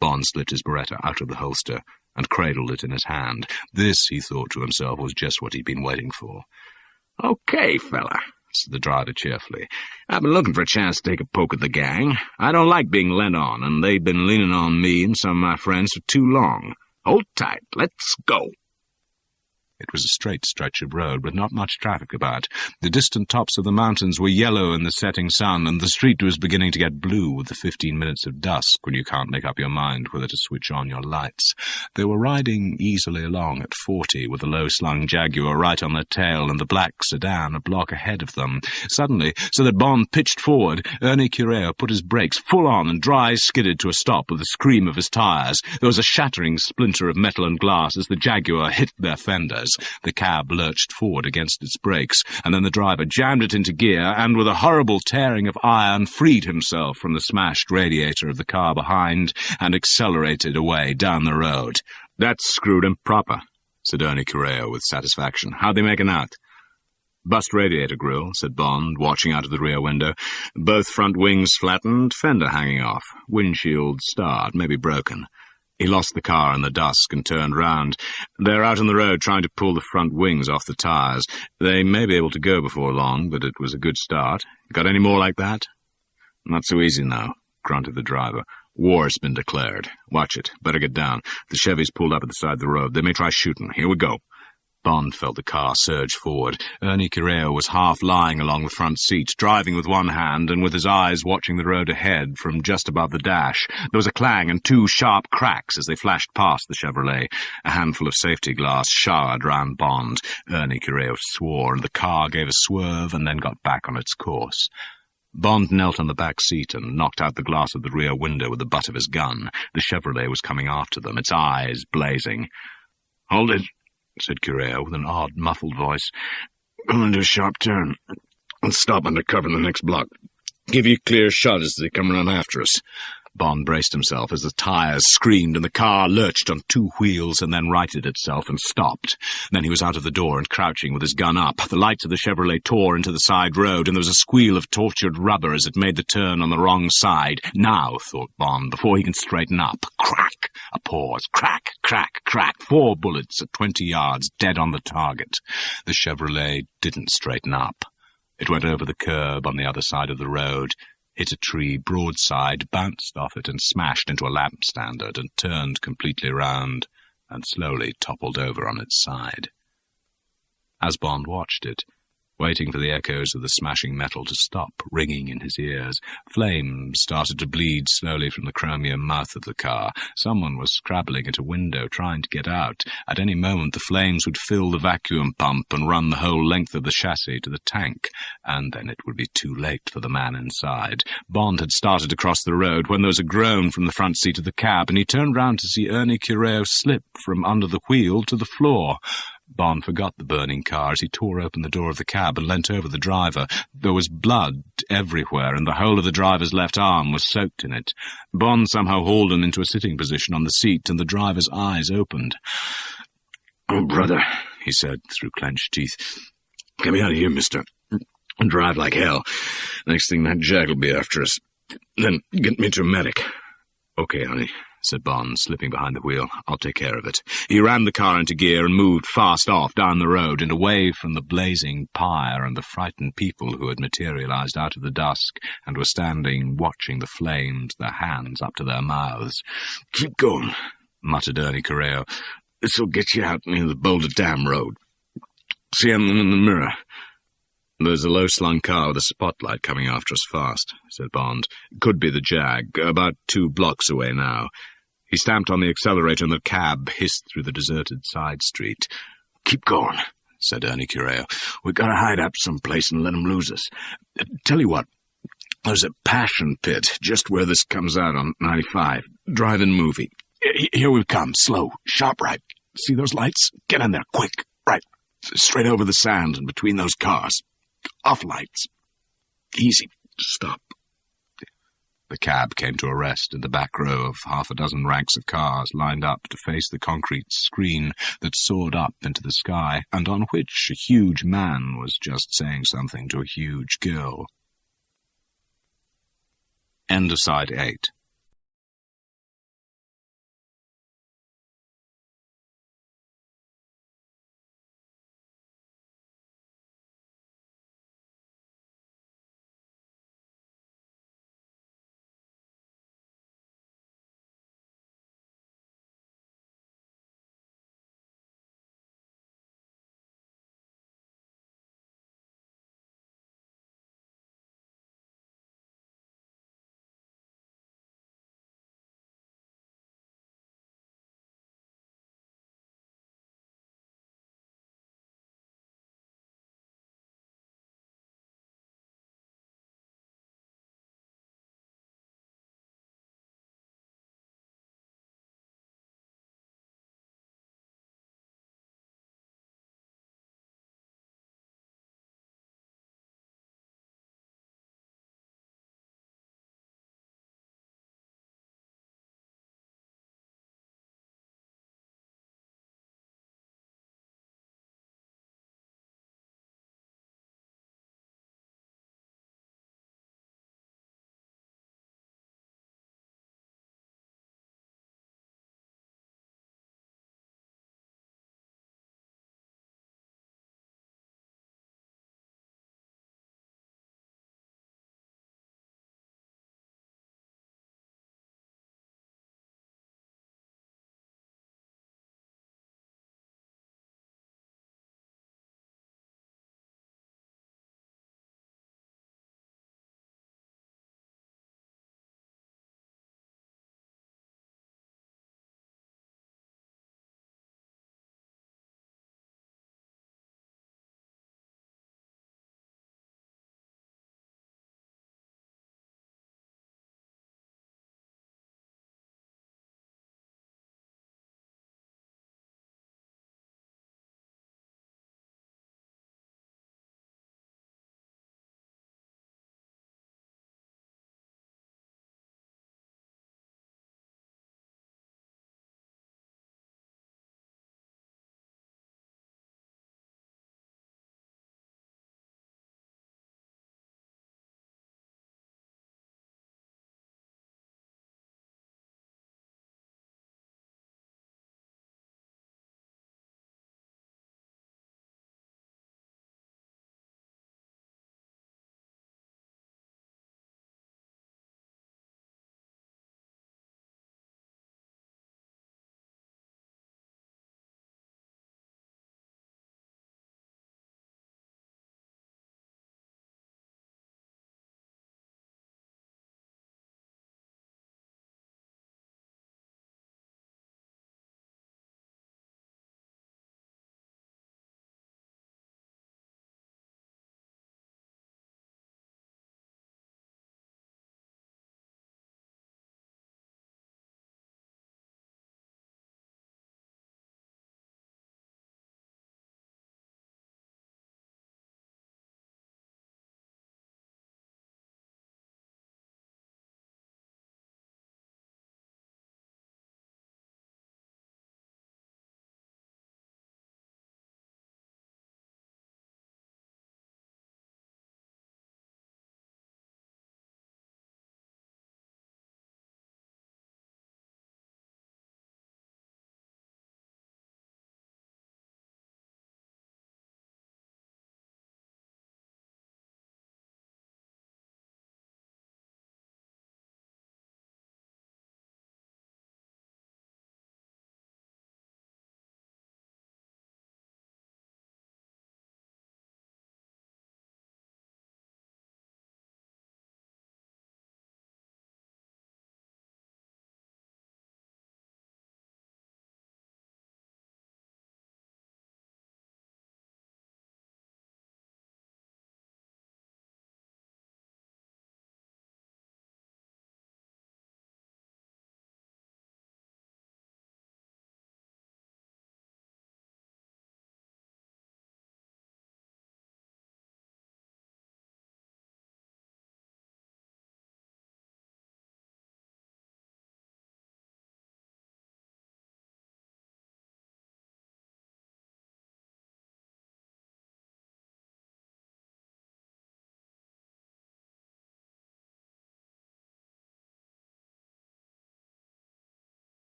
Bond slipped his Beretta out of the holster and cradled it in his hand. This, he thought to himself, was just what he'd been waiting for. "Okay, fella," said the driver cheerfully. "I've been looking for a chance to take a poke at the gang. I don't like being led on, and they've been leaning on me and some of my friends for too long. Hold tight. Let's go." It was a straight stretch of road, with not much traffic about. The distant tops of the mountains were yellow in the setting sun, and the street was beginning to get blue with the 15 minutes of dusk when you can't make up your mind whether to switch on your lights. They were riding easily along at 40, with the low-slung Jaguar right on their tail and the black sedan a block ahead of them. Suddenly, so that Bond pitched forward, Ernie Cureo put his brakes full on and dry skidded to a stop with a scream of his tyres. There was a shattering splinter of metal and glass as the Jaguar hit their fenders. The cab lurched forward against its brakes, and then the driver jammed it into gear and, with a horrible tearing of iron, freed himself from the smashed radiator of the car behind and accelerated away down the road. "That screwed him proper," said Ernie Cureo with satisfaction. "How'd they make it out?" "Bust radiator grill," said Bond, watching out of the rear window. "Both front wings flattened, fender hanging off, windshield starred, maybe broken." He lost the car in the dusk and turned round. "They're out on the road trying to pull the front wings off the tyres. They may be able to go before long, but it was a good start. Got any more like that?" "Not so easy now," grunted the driver. "War's been declared. Watch it. Better get down. The Chevy's pulled up at the side of the road. They may try shooting. Here we go." Bond felt the car surge forward. Ernie Cureo was half lying along the front seat, driving with one hand and with his eyes watching the road ahead from just above the dash. There was a clang and two sharp cracks as they flashed past the Chevrolet. A handful of safety glass showered round Bond. Ernie Cureo swore, and the car gave a swerve and then got back on its course. Bond knelt on the back seat and knocked out the glass of the rear window with the butt of his gun. The Chevrolet was coming after them, its eyes blazing. "Hold it," said Cureo with an odd, muffled voice. "Come into a sharp turn and stop under cover in the next block. Give you a clear shot as they come around after us." Bond braced himself as the tyres screamed and the car lurched on two wheels and then righted itself and stopped. Then he was out of the door and crouching with his gun up. The lights of the Chevrolet tore into the side road, and there was a squeal of tortured rubber as it made the turn on the wrong side. Now, thought Bond, before he can straighten up. Crack! A pause. Crack, crack, crack. 4 bullets at 20 yards, dead on the target. The Chevrolet didn't straighten up. It went over the curb on the other side of the road, hit a tree broadside, bounced off it and smashed into a lamp standard and turned completely round and slowly toppled over on its side. As Bond watched it, waiting for the echoes of the smashing metal to stop ringing in his ears, flames started to bleed slowly from the chromium mouth of the car. Someone was scrabbling at a window, trying to get out. At any moment the flames would fill the vacuum pump and run the whole length of the chassis to the tank, and then it would be too late for the man inside. Bond had started to cross the road when there was a groan from the front seat of the cab, and he turned round to see Ernie Cureo slip from under the wheel to the floor. Bond forgot the burning car as he tore open the door of the cab and leant over the driver. There was blood everywhere, and the whole of the driver's left arm was soaked in it. Bond somehow hauled him into a sitting position on the seat, and the driver's eyes opened. "Oh, brother," he said through clenched teeth. "Get me out of here, mister. And drive like hell. Next thing that jag will be after us. Then get me to a medic." "Okay, honey," said Bond, slipping behind the wheel. "I'll take care of it." He rammed the car into gear and moved fast off down the road and away from the blazing pyre and the frightened people who had materialized out of the dusk and were standing watching the flames, their hands up to their mouths. "Keep going," muttered Ernie Cureo. "This'll get you out near the Boulder Dam Road. See them in the mirror." "There's a low-slung car with a spotlight coming after us fast," said Bond. "Could be the Jag, about 2 blocks away now." He stamped on the accelerator and the cab hissed through the deserted side street. "Keep going," said Ernie Cureo. "We gotta hide up someplace and let 'em lose us. Tell you what, there's a passion pit just where this comes out on 95. Drive-in movie. Here we come, slow, sharp right. See those lights? Get in there, quick, right. Straight over the sand and between those cars. Off lights. Easy. Stop." The cab came to a rest in the back row of half a dozen ranks of cars lined up to face the concrete screen that soared up into the sky and on which a huge man was just saying something to a huge girl. End of Side 8.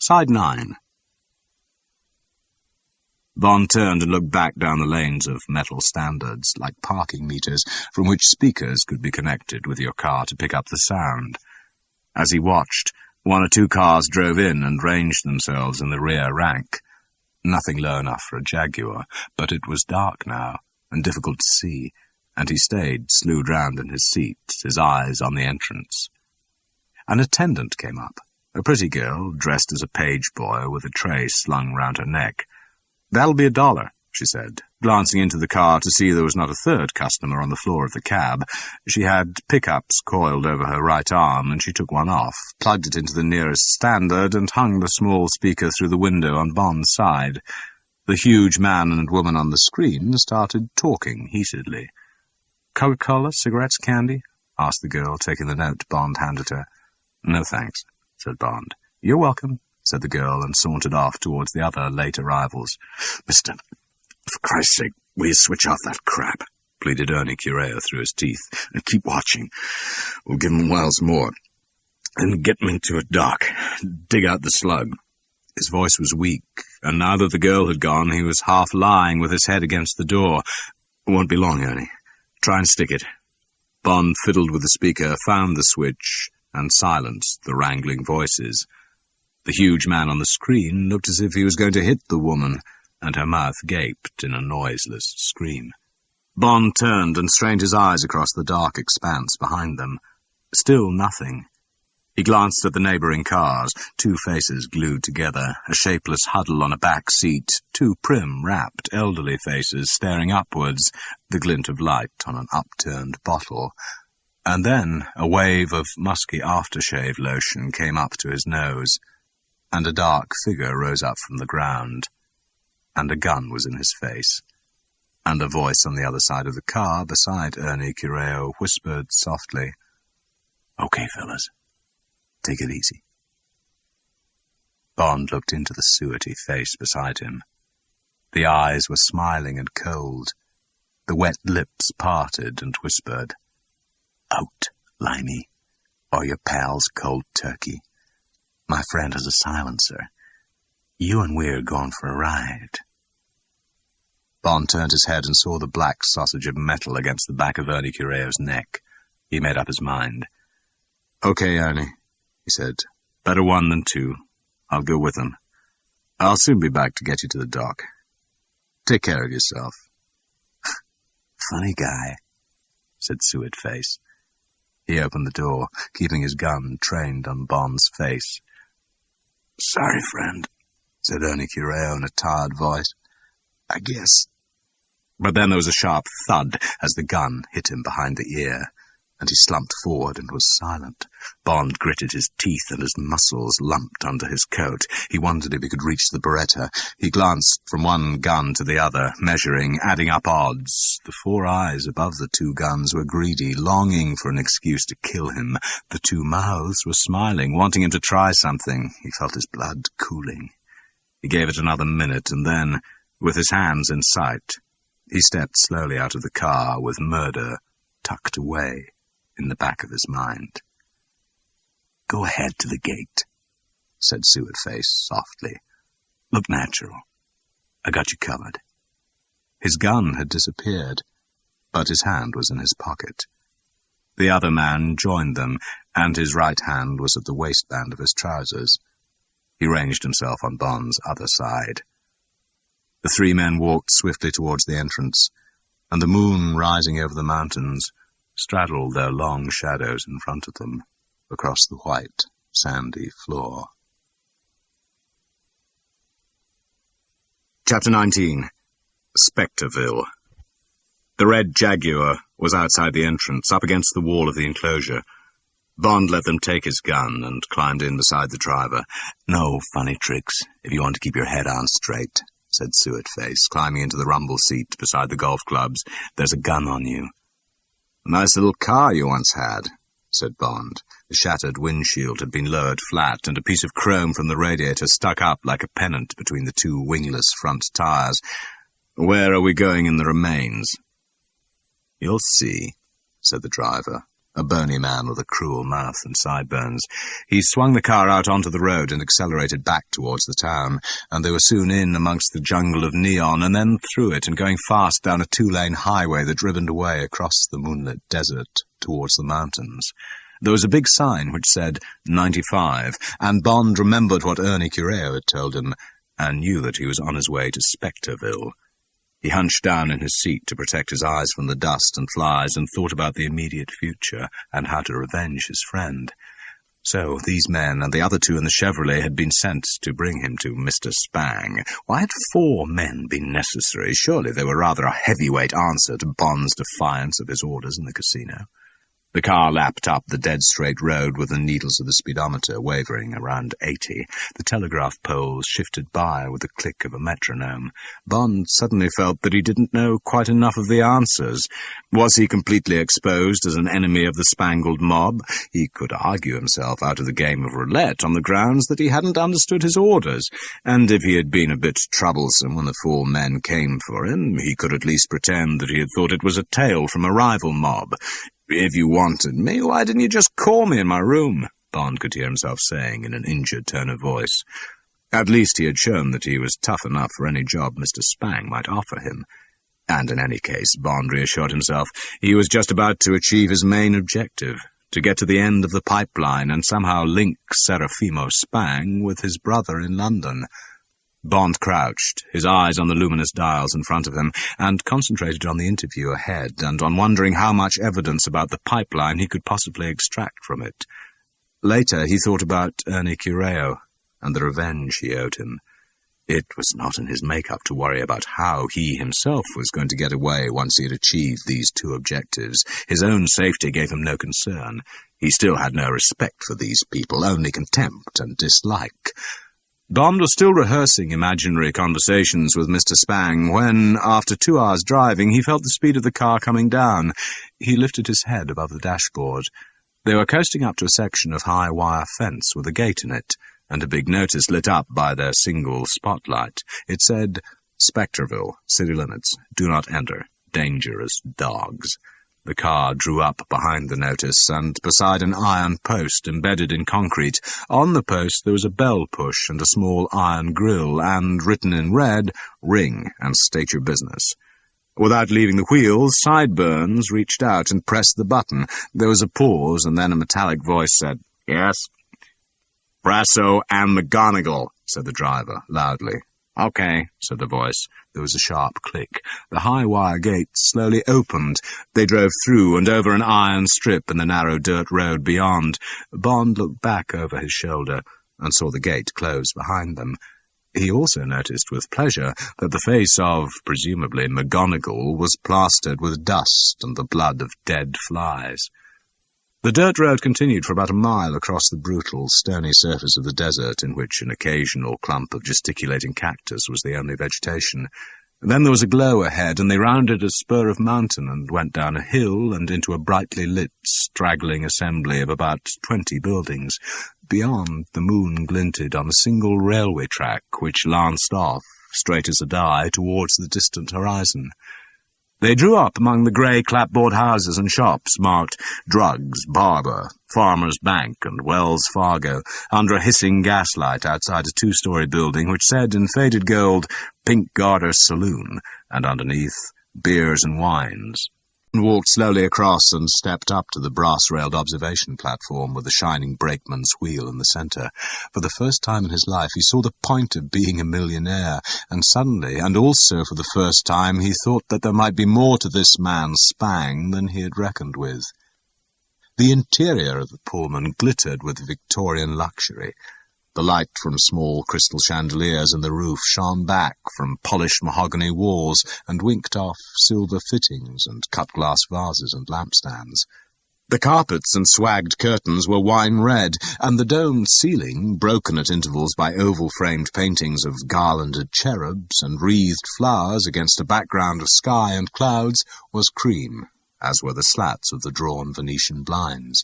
Side 9. Bond turned and looked back down the lanes of metal standards, like parking meters, from which speakers could be connected with your car to pick up the sound. As he watched, 1 or 2 cars drove in and ranged themselves in the rear rank. Nothing low enough for a Jaguar, but it was dark now, and difficult to see, and he stayed slewed round in his seat, his eyes on the entrance. An attendant came up, a pretty girl, dressed as a page boy with a tray slung round her neck. "That'll be $1, she said, glancing into the car to see there was not a third customer on the floor of the cab. She had pickups coiled over her right arm, and she took one off, plugged it into the nearest standard, and hung the small speaker through the window on Bond's side. The huge man and woman on the screen started talking heatedly. "Coca-Cola, cigarettes, candy?" asked the girl, taking the note Bond handed her. "No, thanks," said Bond. "You're welcome," said the girl, and sauntered off towards the other late arrivals. "Mister, for Christ's sake, will you switch off that crap?" pleaded Ernie Cureo through his teeth. "And keep watching. We'll give him whiles more. And get him into a dock. Dig out the slug." His voice was weak, and now that the girl had gone, he was half lying with his head against the door. "It won't be long, Ernie. Try and stick it." Bond fiddled with the speaker, found the switch, and silenced the wrangling voices. The huge man on the screen looked as if he was going to hit the woman, and her mouth gaped in a noiseless scream. Bond turned and strained his eyes across the dark expanse behind them. Still nothing. He glanced at the neighbouring cars, 2 faces glued together, a shapeless huddle on a back seat, 2 prim, rapt, elderly faces staring upwards, the glint of light on an upturned bottle. And then a wave of musky aftershave lotion came up to his nose, and a dark figure rose up from the ground, and a gun was in his face, and a voice on the other side of the car beside Ernie Cureo whispered softly, "Okay, fellas, take it easy." Bond looked into the suety face beside him. The eyes were smiling and cold. The wet lips parted and whispered, "Out, Limey, or your pal's cold turkey. My friend has a silencer. You and we're going for a ride." Bond turned his head and saw the black sausage of metal against the back of Ernie Cureo's neck. He made up his mind. "Okay, Ernie," he said. "Better 1 than 2. I'll go with them. I'll soon be back to get you to the dock. Take care of yourself." "Funny guy," said Suet Face. He opened the door, keeping his gun trained on Bond's face. "Sorry, friend," said Ernie Cureo in a tired voice. "I guess." But then there was a sharp thud as the gun hit him behind the ear, and he slumped forward and was silent. Bond gritted his teeth and his muscles lumped under his coat. He wondered if he could reach the Beretta. He glanced from one gun to the other, measuring, adding up odds. The 4 eyes above the 2 guns were greedy, longing for an excuse to kill him. The 2 mouths were smiling, wanting him to try something. He felt his blood cooling. He gave it another minute, and then, with his hands in sight, he stepped slowly out of the car with murder tucked away in the back of his mind. "Go ahead to the gate," said Suet Face softly. "Look natural. I got you covered." His gun had disappeared, but his hand was in his pocket. The other man joined them, and his right hand was at the waistband of his trousers. He ranged himself on Bond's other side. The 3 men walked swiftly towards the entrance, and the moon rising over the mountains straddled their long shadows in front of them across the white, sandy floor. Chapter 19. Spectreville. The red Jaguar was outside the entrance, up against the wall of the enclosure. Bond let them take his gun and climbed in beside the driver. "No funny tricks, if you want to keep your head on straight," said Suet Face, climbing into the rumble seat beside the golf clubs. "There's a gun on you." "Nice little car you once had," said Bond. The shattered windshield had been lowered flat, and a piece of chrome from the radiator stuck up like a pennant between the 2 wingless front tires. "Where are we going in the remains?" "You'll see," said the driver, a bony man with a cruel mouth and sideburns. He swung the car out onto the road and accelerated back towards the town, and they were soon in amongst the jungle of neon, and then through it and going fast down a 2-lane highway that ribboned away across the moonlit desert towards the mountains. There was a big sign which said 95, and Bond remembered what Ernie Cureo had told him, and knew that he was on his way to Spectreville. He hunched down in his seat to protect his eyes from the dust and flies and thought about the immediate future and how to revenge his friend. So these men and the other 2 in the Chevrolet had been sent to bring him to Mr. Spang. Why had 4 men been necessary? Surely they were rather a heavyweight answer to Bond's defiance of his orders in the casino. The car lapped up the dead-straight road with the needles of the speedometer wavering around 80. The telegraph poles shifted by with the click of a metronome. Bond suddenly felt that he didn't know quite enough of the answers. Was he completely exposed as an enemy of the Spangled Mob? He could argue himself out of the game of roulette on the grounds that he hadn't understood his orders, and if he had been a bit troublesome when the 4 men came for him, he could at least pretend that he had thought it was a tale from a rival mob. "If you wanted me, why didn't you just call me in my room?" Bond could hear himself saying in an injured tone of voice. At least he had shown that he was tough enough for any job Mr. Spang might offer him. And in any case, Bond reassured himself, he was just about to achieve his main objective, to get to the end of the pipeline and somehow link Serafimo Spang with his brother in London. Bond crouched, his eyes on the luminous dials in front of him, and concentrated on the interview ahead, and on wondering how much evidence about the pipeline he could possibly extract from it. Later he thought about Ernie Cureo, and the revenge he owed him. It was not in his make-up to worry about how he himself was going to get away once he had achieved these 2 objectives. His own safety gave him no concern. He still had no respect for these people, only contempt and dislike. Bond was still rehearsing imaginary conversations with Mr. Spang when, after 2 hours driving, he felt the speed of the car coming down. He lifted his head above the dashboard. They were coasting up to a section of high wire fence with a gate in it, and a big notice lit up by their single spotlight. It said, "Spectreville, city limits, do not enter, dangerous dogs." The car drew up behind the notice, and beside an iron post embedded in concrete. On the post there was a bell push and a small iron grill, and written in red, "Ring and state your business." Without leaving the wheels, Sideburns reached out and pressed the button. There was a pause, and then a metallic voice said, "Yes?" "Brasso and McGonagall," said the driver, loudly. "Okay," said the voice. There was a sharp click. The high-wire gate slowly opened. They drove through and over an iron strip in the narrow dirt road beyond. Bond looked back over his shoulder and saw the gate close behind them. He also noticed with pleasure that the face of, presumably, McGonagall was plastered with dust and the blood of dead flies. The dirt road continued for about a mile across the brutal, stony surface of the desert, in which an occasional clump of gesticulating cactus was the only vegetation. Then there was a glow ahead, and they rounded a spur of mountain and went down a hill and into a brightly lit, straggling assembly of about 20 buildings. Beyond, the moon glinted on a single railway track which lanced off, straight as a die, towards the distant horizon. They drew up among the grey clapboard houses and shops marked Drugs, Barber, Farmer's Bank and Wells Fargo, under a hissing gaslight outside a 2-story building which said in faded gold, Pink Garter Saloon, and underneath, Beers and Wines. He walked slowly across and stepped up to the brass-railed observation platform with the shining brakeman's wheel in the centre. For the first time in his life he saw the point of being a millionaire, and suddenly, and also for the first time, he thought that there might be more to this man Spang than he had reckoned with. The interior of the Pullman glittered with Victorian luxury. The light from small crystal chandeliers in the roof shone back from polished mahogany walls and winked off silver fittings and cut-glass vases and lampstands. The carpets and swagged curtains were wine-red, and the domed ceiling, broken at intervals by oval-framed paintings of garlanded cherubs and wreathed flowers against a background of sky and clouds, was cream, as were the slats of the drawn Venetian blinds.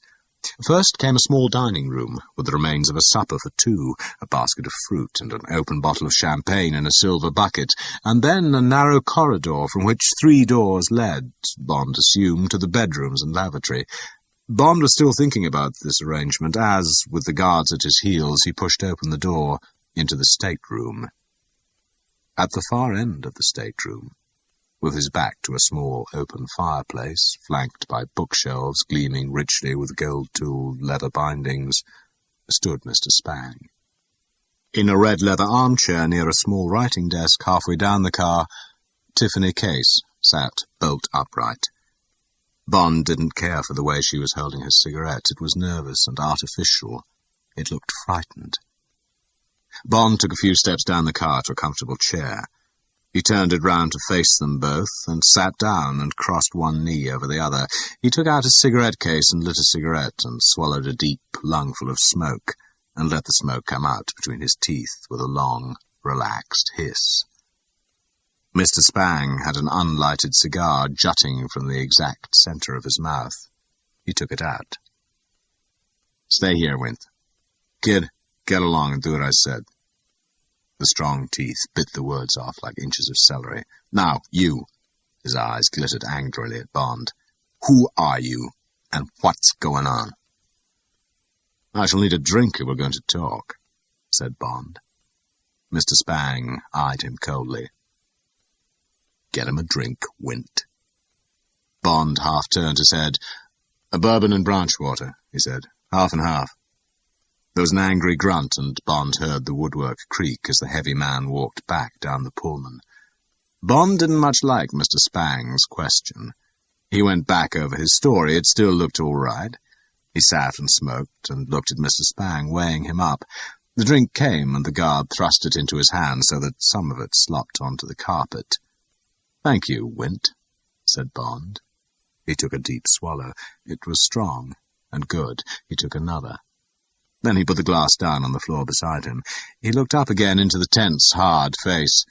First came a small dining room, with the remains of a supper for 2, a basket of fruit and an open bottle of champagne in a silver bucket, and then a narrow corridor from which 3 doors led, Bond assumed, to the bedrooms and lavatory. Bond was still thinking about this arrangement as, with the guards at his heels, he pushed open the door into the stateroom. At the far end of the stateroom, with his back to a small open fireplace, flanked by bookshelves gleaming richly with gold-tooled leather bindings, stood Mr. Spang. In a red leather armchair near a small writing desk halfway down the car, Tiffany Case sat bolt upright. Bond didn't care for the way she was holding her cigarette. It was nervous and artificial. It looked frightened. Bond took a few steps down the car to a comfortable chair. He turned it round to face them both, and sat down and crossed one knee over the other. He took out his cigarette case and lit a cigarette, and swallowed a deep lungful of smoke, and let the smoke come out between his teeth with a long, relaxed hiss. Mr. Spang had an unlighted cigar jutting from the exact centre of his mouth. He took it out. "Stay here, Wint. Kid, get along and do what I said." The strong teeth bit the words off like inches of celery. "Now, you." His eyes glittered angrily at Bond. "Who are you, and what's going on?" "I shall need a drink if we're going to talk," said Bond. Mr. Spang eyed him coldly. "Get him a drink, Wint." Bond half-turned his head. "A bourbon and branch water," he said. "Half and half." There was an angry grunt, and Bond heard the woodwork creak as the heavy man walked back down the Pullman. Bond didn't much like Mr. Spang's question. He went back over his story. It still looked all right. He sat and smoked, and looked at Mr. Spang, weighing him up. The drink came, and the guard thrust it into his hand so that some of it slopped onto the carpet. "Thank you, Wint," said Bond. He took a deep swallow. It was strong and good. He took another. Then he put the glass down on the floor beside him. He looked up again into the tense, hard face.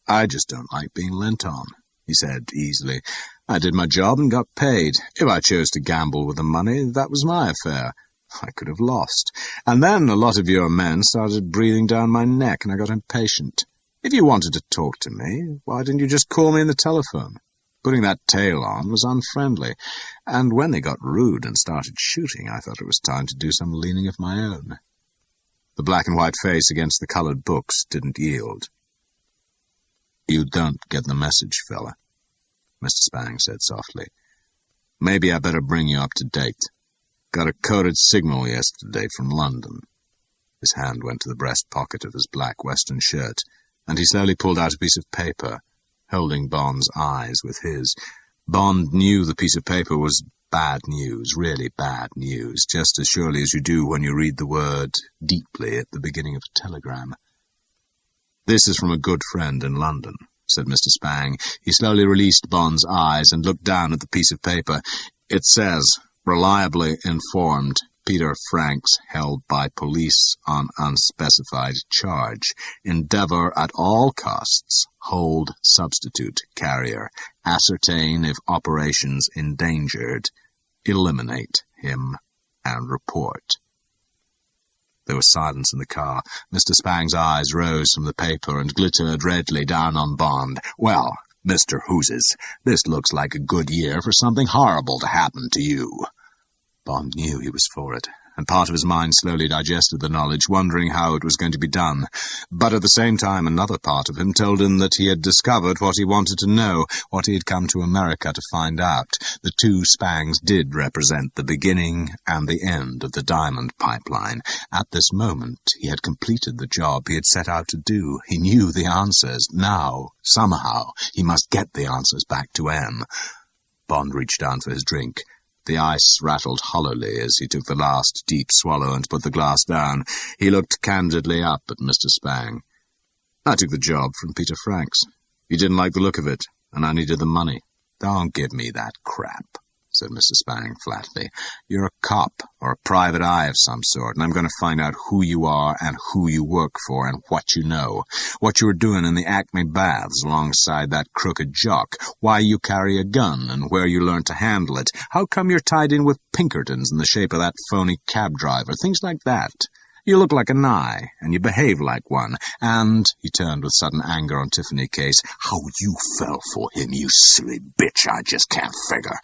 "I just don't like being lent on," he said easily. "I did my job and got paid. If I chose to gamble with the money, that was my affair. I could have lost. And then a lot of your men started breathing down my neck, and I got impatient. If you wanted to talk to me, why didn't you just call me on the telephone? Putting that tail on was unfriendly, and when they got rude and started shooting, I thought it was time to do some leaning of my own." The black-and-white face against the coloured books didn't yield. "You don't get the message, fella," Mr. Spang said softly. "Maybe I better bring you up to date. Got a coded signal yesterday from London." His hand went to the breast pocket of his black western shirt, and he slowly pulled out a piece of paper, holding Bond's eyes with his. Bond knew the piece of paper was bad news, really bad news, just as surely as you do when you read the word deeply at the beginning of a telegram. "This is from a good friend in London," said Mr. Spang. He slowly released Bond's eyes and looked down at the piece of paper. "It says, reliably informed, Peter Franks held by police on unspecified charge. Endeavor at all costs, hold substitute carrier. Ascertain if operations endangered. Eliminate him and report." There was silence in the car. Mr. Spang's eyes rose from the paper and glittered redly down on Bond. "Well, Mr. Hooses, this looks like a good year for something horrible to happen to you." Bond knew he was for it, and part of his mind slowly digested the knowledge, wondering how it was going to be done. But at the same time, another part of him told him that he had discovered what he wanted to know, what he had come to America to find out. The two Spangs did represent the beginning and the end of the diamond pipeline. At this moment, he had completed the job he had set out to do. He knew the answers. Now, somehow, he must get the answers back to M. Bond reached down for his drink. The ice rattled hollowly as he took the last deep swallow and put the glass down. He looked candidly up at Mr. Spang. "I took the job from Peter Franks. He didn't like the look of it, and I needed the money." "Don't give me that crap," said Mr. Spang flatly. "You're a cop, or a private eye of some sort, and I'm going to find out who you are and who you work for and what you know. What you were doing in the Acme Baths alongside that crooked jock, why you carry a gun and where you learned to handle it, how come you're tied in with Pinkertons in the shape of that phony cab driver, things like that. You look like an eye, and you behave like one, and," he turned with sudden anger on Tiffany Case, "how you fell for him, you silly bitch, I just can't figure."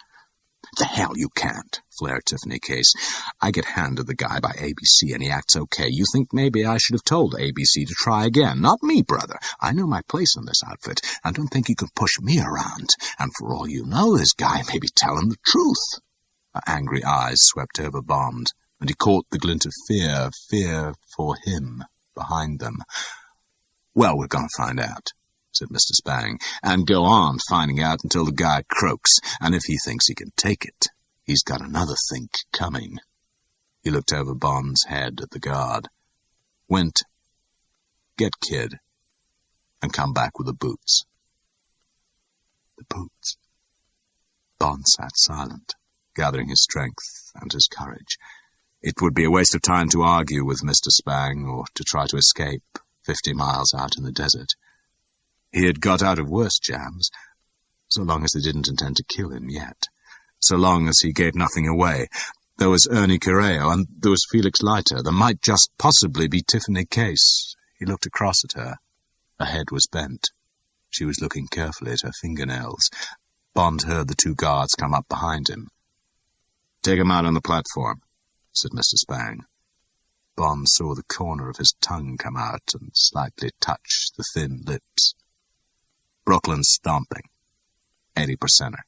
The hell you can't, flared Tiffany Case. I get handed the guy by ABC and he acts okay. You think maybe I should have told ABC to try again? Not me, brother. I know my place in this outfit, and don't think you can push me around. And for all you know, this guy may be telling the truth. Her angry eyes swept over Bond, and he caught the glint of fear for him, behind them. Well, we're going to find out, said Mr. Spang, and go on finding out until the guy croaks, and if he thinks he can take it, he's got another think coming. He looked over Bond's head at the guard. Went, get Kid, and come back with the boots. The boots. Bond sat silent, gathering his strength and his courage. It would be a waste of time to argue with Mr. Spang or to try to escape 50 miles out in the desert. He had got out of worse jams, so long as they didn't intend to kill him yet, so long as he gave nothing away. There was Ernie Correo, and there was Felix Leiter. There might just possibly be Tiffany Case. He looked across at her. Her head was bent. She was looking carefully at her fingernails. Bond heard the two guards come up behind him. "Take him out on the platform," said Mr. Spang. Bond saw the corner of his tongue come out and slightly touch the thin lips. "Brooklyn's stomping. 80%er.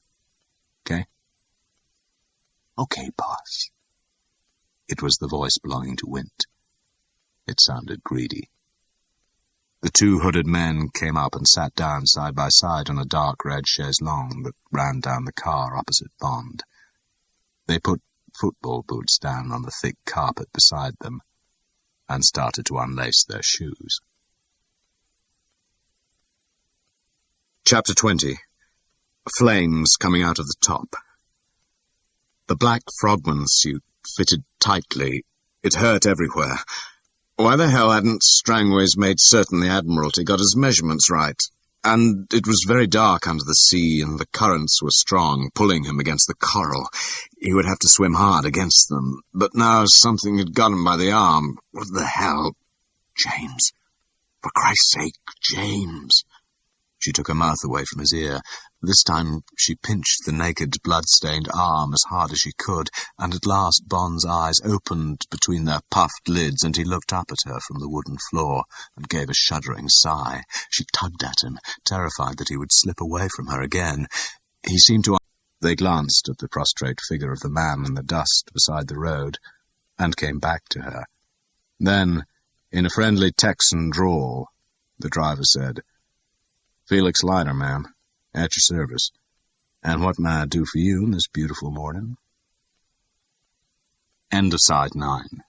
Okay?" "Okay, boss." It was the voice belonging to Wint. It sounded greedy. The two hooded men came up and sat down side by side on a dark red chaise longue that ran down the car opposite Bond. They put football boots down on the thick carpet beside them and started to unlace their shoes. Chapter 20. Flames coming out of the top. The black frogman suit fitted tightly. It hurt everywhere. Why the hell hadn't Strangways made certain the Admiralty got his measurements right? And it was very dark under the sea, and the currents were strong, pulling him against the coral. He would have to swim hard against them. But now something had got him by the arm. What the hell? James. For Christ's sake, James. She took her mouth away from his ear. This time she pinched the naked, blood-stained arm as hard as she could, and at last Bond's eyes opened between their puffed lids, and he looked up at her from the wooden floor and gave a shuddering sigh. She tugged at him, terrified that he would slip away from her again. He seemed to... They glanced at the prostrate figure of the man in the dust beside the road, and came back to her. Then, in a friendly Texan drawl, the driver said, "Felix Leiter, ma'am, at your service. And what may I do for you this beautiful morning?" End of Side 9.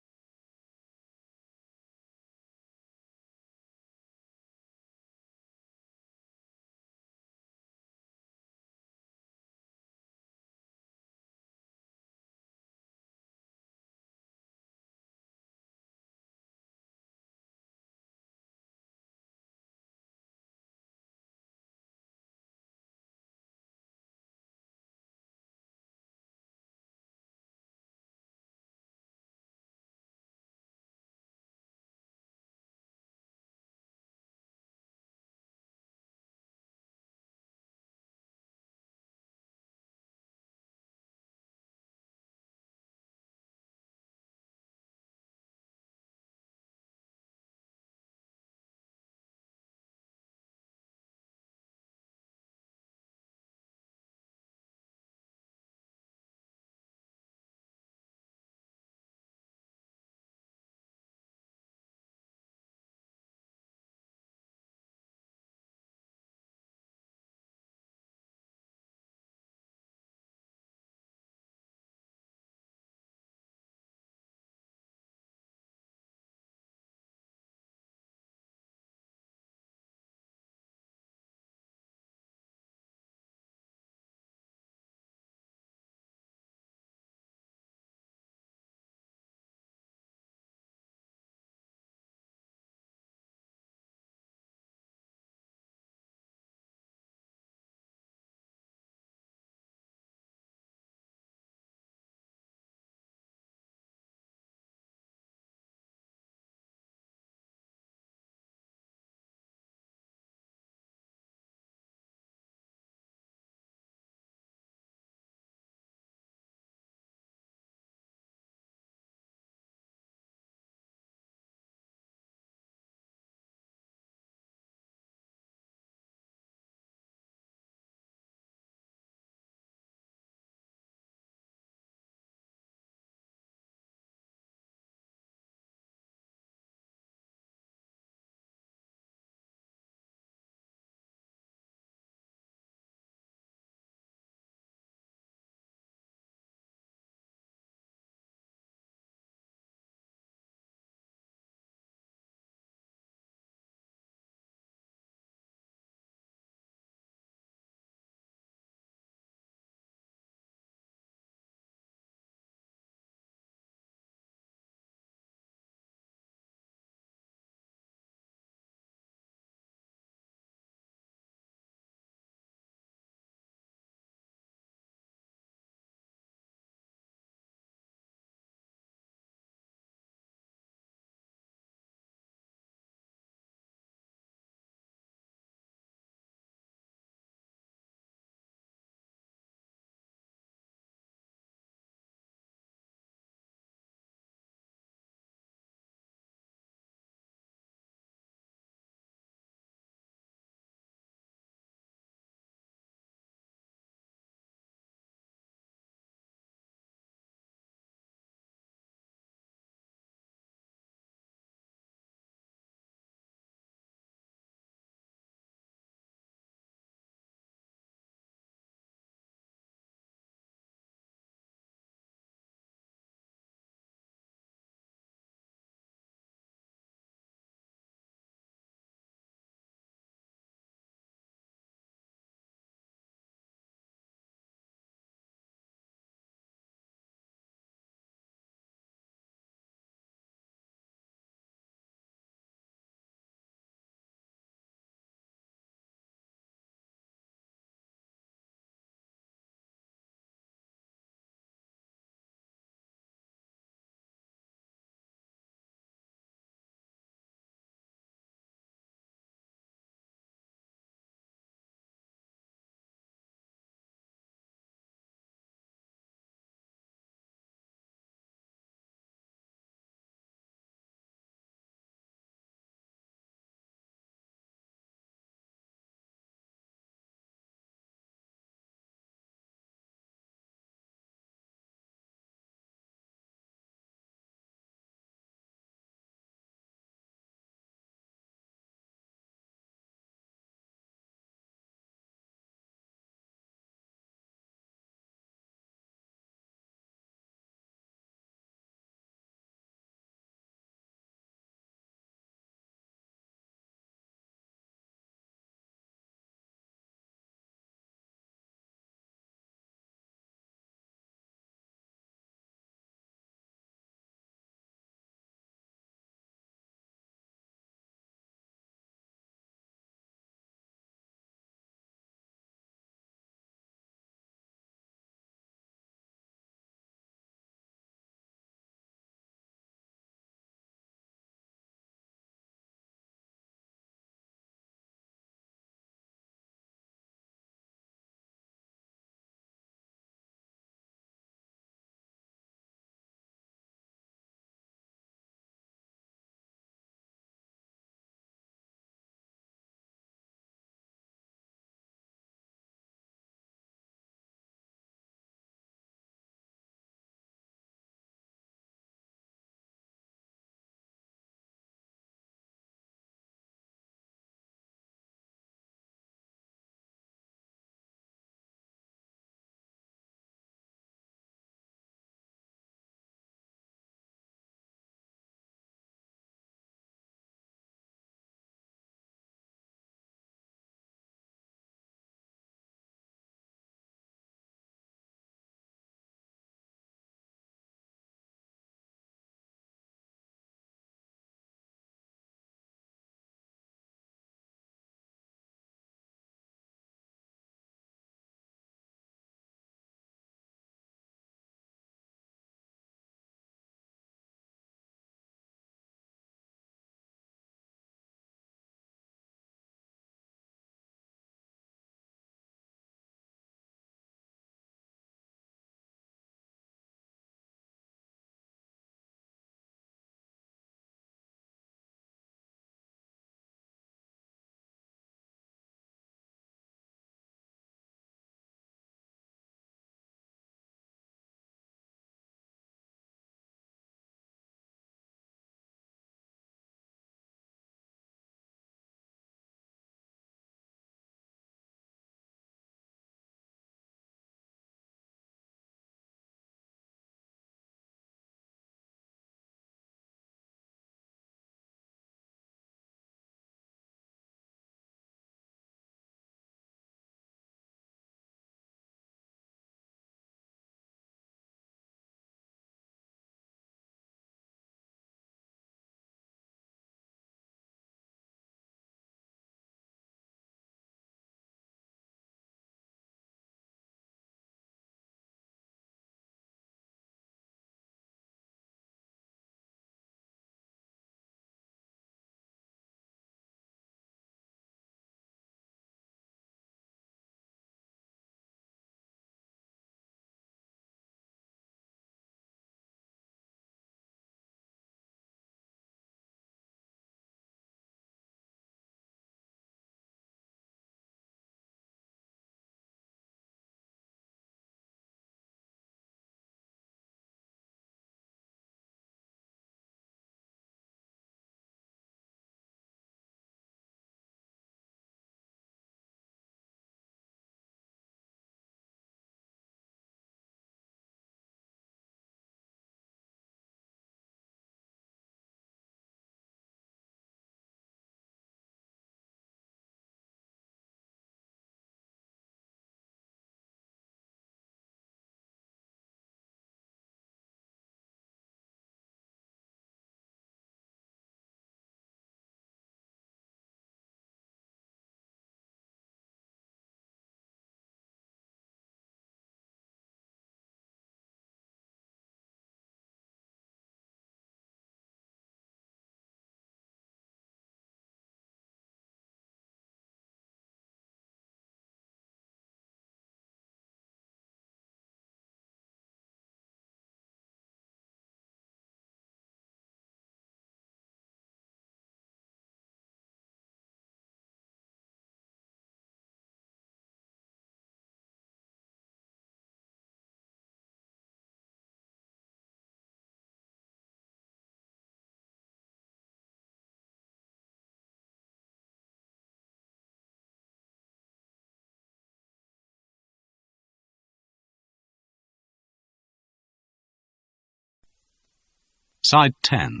Side 10.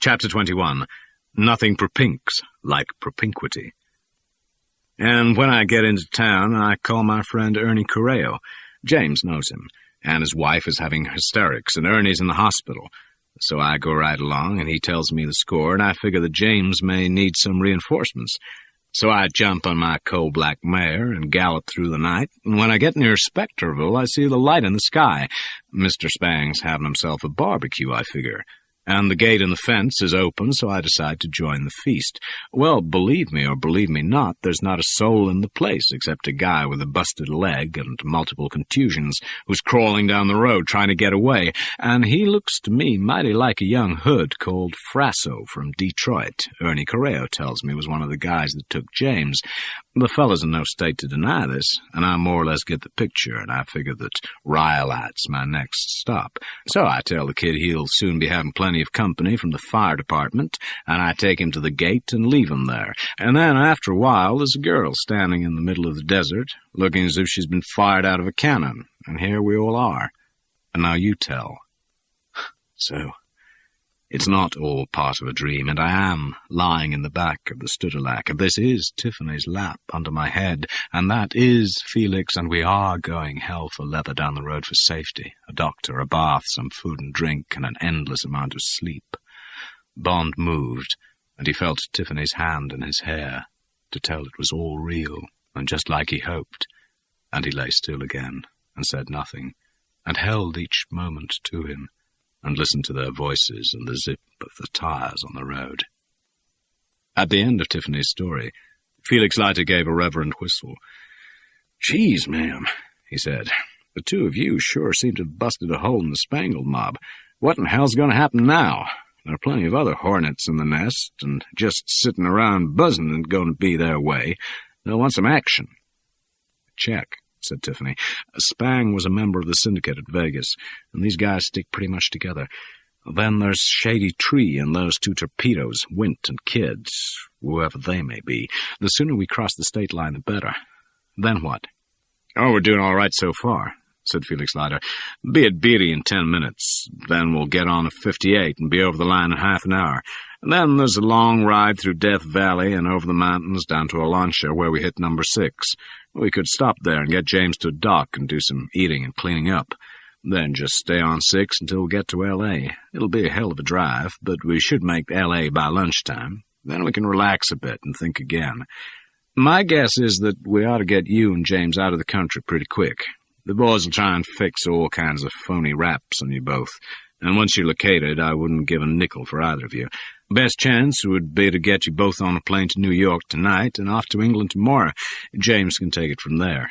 Chapter 21. Nothing propinques like propinquity. And when I get into town, I call my friend Ernie Correo. James knows him, and his wife is having hysterics, and Ernie's in the hospital. So I go right along, and he tells me the score, and I figure that James may need some reinforcements. So I jump on my coal-black mare and gallop through the night, and when I get near Spectreville, I see the light in the sky. Mr. Spang's having himself a barbecue, I figure. And the gate in the fence is open, so I decide to join the feast. Well, believe me or believe me not, there's not a soul in the place except a guy with a busted leg and multiple contusions who's crawling down the road trying to get away, and he looks to me mighty like a young hood called Frasso from Detroit. Ernie Correo tells me was one of the guys that took James. The fellow's in no state to deny this, and I more or less get the picture, and I figure that Ryolat's my next stop. So I tell the kid he'll soon be having plenty of company from the fire department, and I take him to the gate and leave him there. And then, after a while, there's a girl standing in the middle of the desert, looking as if she's been fired out of a cannon, and here we all are. And now you tell. So, it's not all part of a dream, and I am lying in the back of the Studilac, and this is Tiffany's lap under my head, and that is Felix, and we are going hell for leather down the road for safety, a doctor, a bath, some food and drink, and an endless amount of sleep. Bond moved, and he felt Tiffany's hand in his hair, to tell it was all real, and just like he hoped, and he lay still again, and said nothing, and held each moment to him, and listened to their voices and the zip of the tires on the road. At the end of Tiffany's story, Felix Leiter gave a reverent whistle. "Geez, ma'am," he said, "the two of you sure seem to have busted a hole in the Spangled mob. What in hell's going to happen now? There are plenty of other hornets in the nest, and just sitting around buzzing ain't going to be their way. They'll want some action." "Check," said Tiffany. "Spang was a member of the syndicate at Vegas, and these guys stick pretty much together. Then there's Shady Tree and those two torpedoes, Wint and Kids, whoever they may be. The sooner we cross the state line, the better. Then what?" "Oh, we're doing all right so far," said Felix Leiter. "Be at Beatty in 10 minutes. Then we'll get on a 58 and be over the line in half an hour. And then there's a long ride through Death Valley and over the mountains down to Olancha, where we hit number 6. We could stop there and get James to a dock and do some eating and cleaning up. Then just stay on 6 until we get to L.A. It'll be a hell of a drive, but we should make L.A. by lunchtime. Then we can relax a bit and think again. My guess is that we ought to get you and James out of the country pretty quick. The boys will try and fix all kinds of phony raps on you both, and once you're located, I wouldn't give a nickel for either of you. Best chance would be to get you both on a plane to New York tonight and off to England tomorrow. James can take it from there."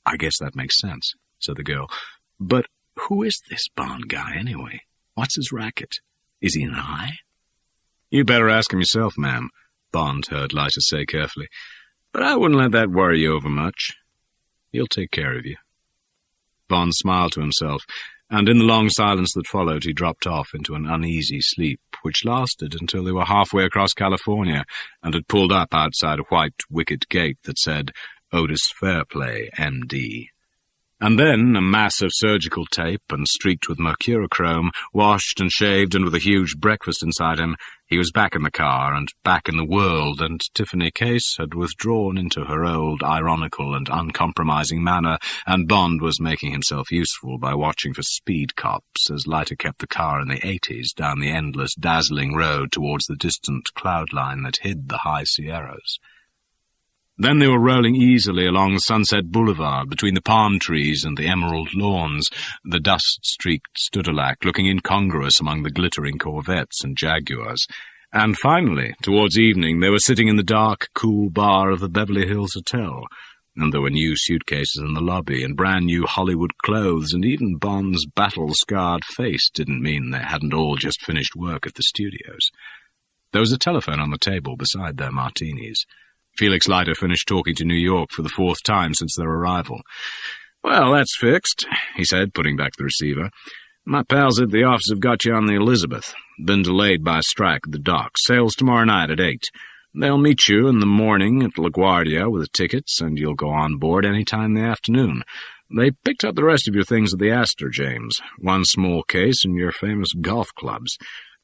"I guess that makes sense," said the girl. "But who is this Bond guy, anyway? What's his racket? Is he an eye?" "You'd better ask him yourself, ma'am," Bond heard Leiter say carefully. "But I wouldn't let that worry you over much. He'll take care of you." Bond smiled to himself, and in the long silence that followed he dropped off into an uneasy sleep, which lasted until they were halfway across California and had pulled up outside a white wicket gate that said, "Otis Fairplay, M.D." And then a mass of surgical tape and streaked with mercurochrome, washed and shaved and with a huge breakfast inside him, he was back in the car and back in the world, and Tiffany Case had withdrawn into her old ironical and uncompromising manner, and Bond was making himself useful by watching for speed cops as Leiter kept the car in the 80s down the endless, dazzling road towards the distant cloud line that hid the high Sierras. Then they were rolling easily along Sunset Boulevard between the palm trees and the emerald lawns, the dust-streaked Studilac looking incongruous among the glittering Corvettes and Jaguars. And finally, towards evening, they were sitting in the dark, cool bar of the Beverly Hills Hotel, and there were new suitcases in the lobby and brand-new Hollywood clothes, and even Bond's battle-scarred face didn't mean they hadn't all just finished work at the studios. There was a telephone on the table beside their martinis. Felix Leiter finished talking to New York for the 4th time since their arrival. "Well, that's fixed," he said, putting back the receiver. "My pals at the office have got you on the Elizabeth. Been delayed by a strike at the dock. Sails tomorrow night at 8. They'll meet you in the morning at LaGuardia with the tickets, and you'll go on board any time in the afternoon. They picked up the rest of your things at the Astor, James. One small case and your famous golf clubs.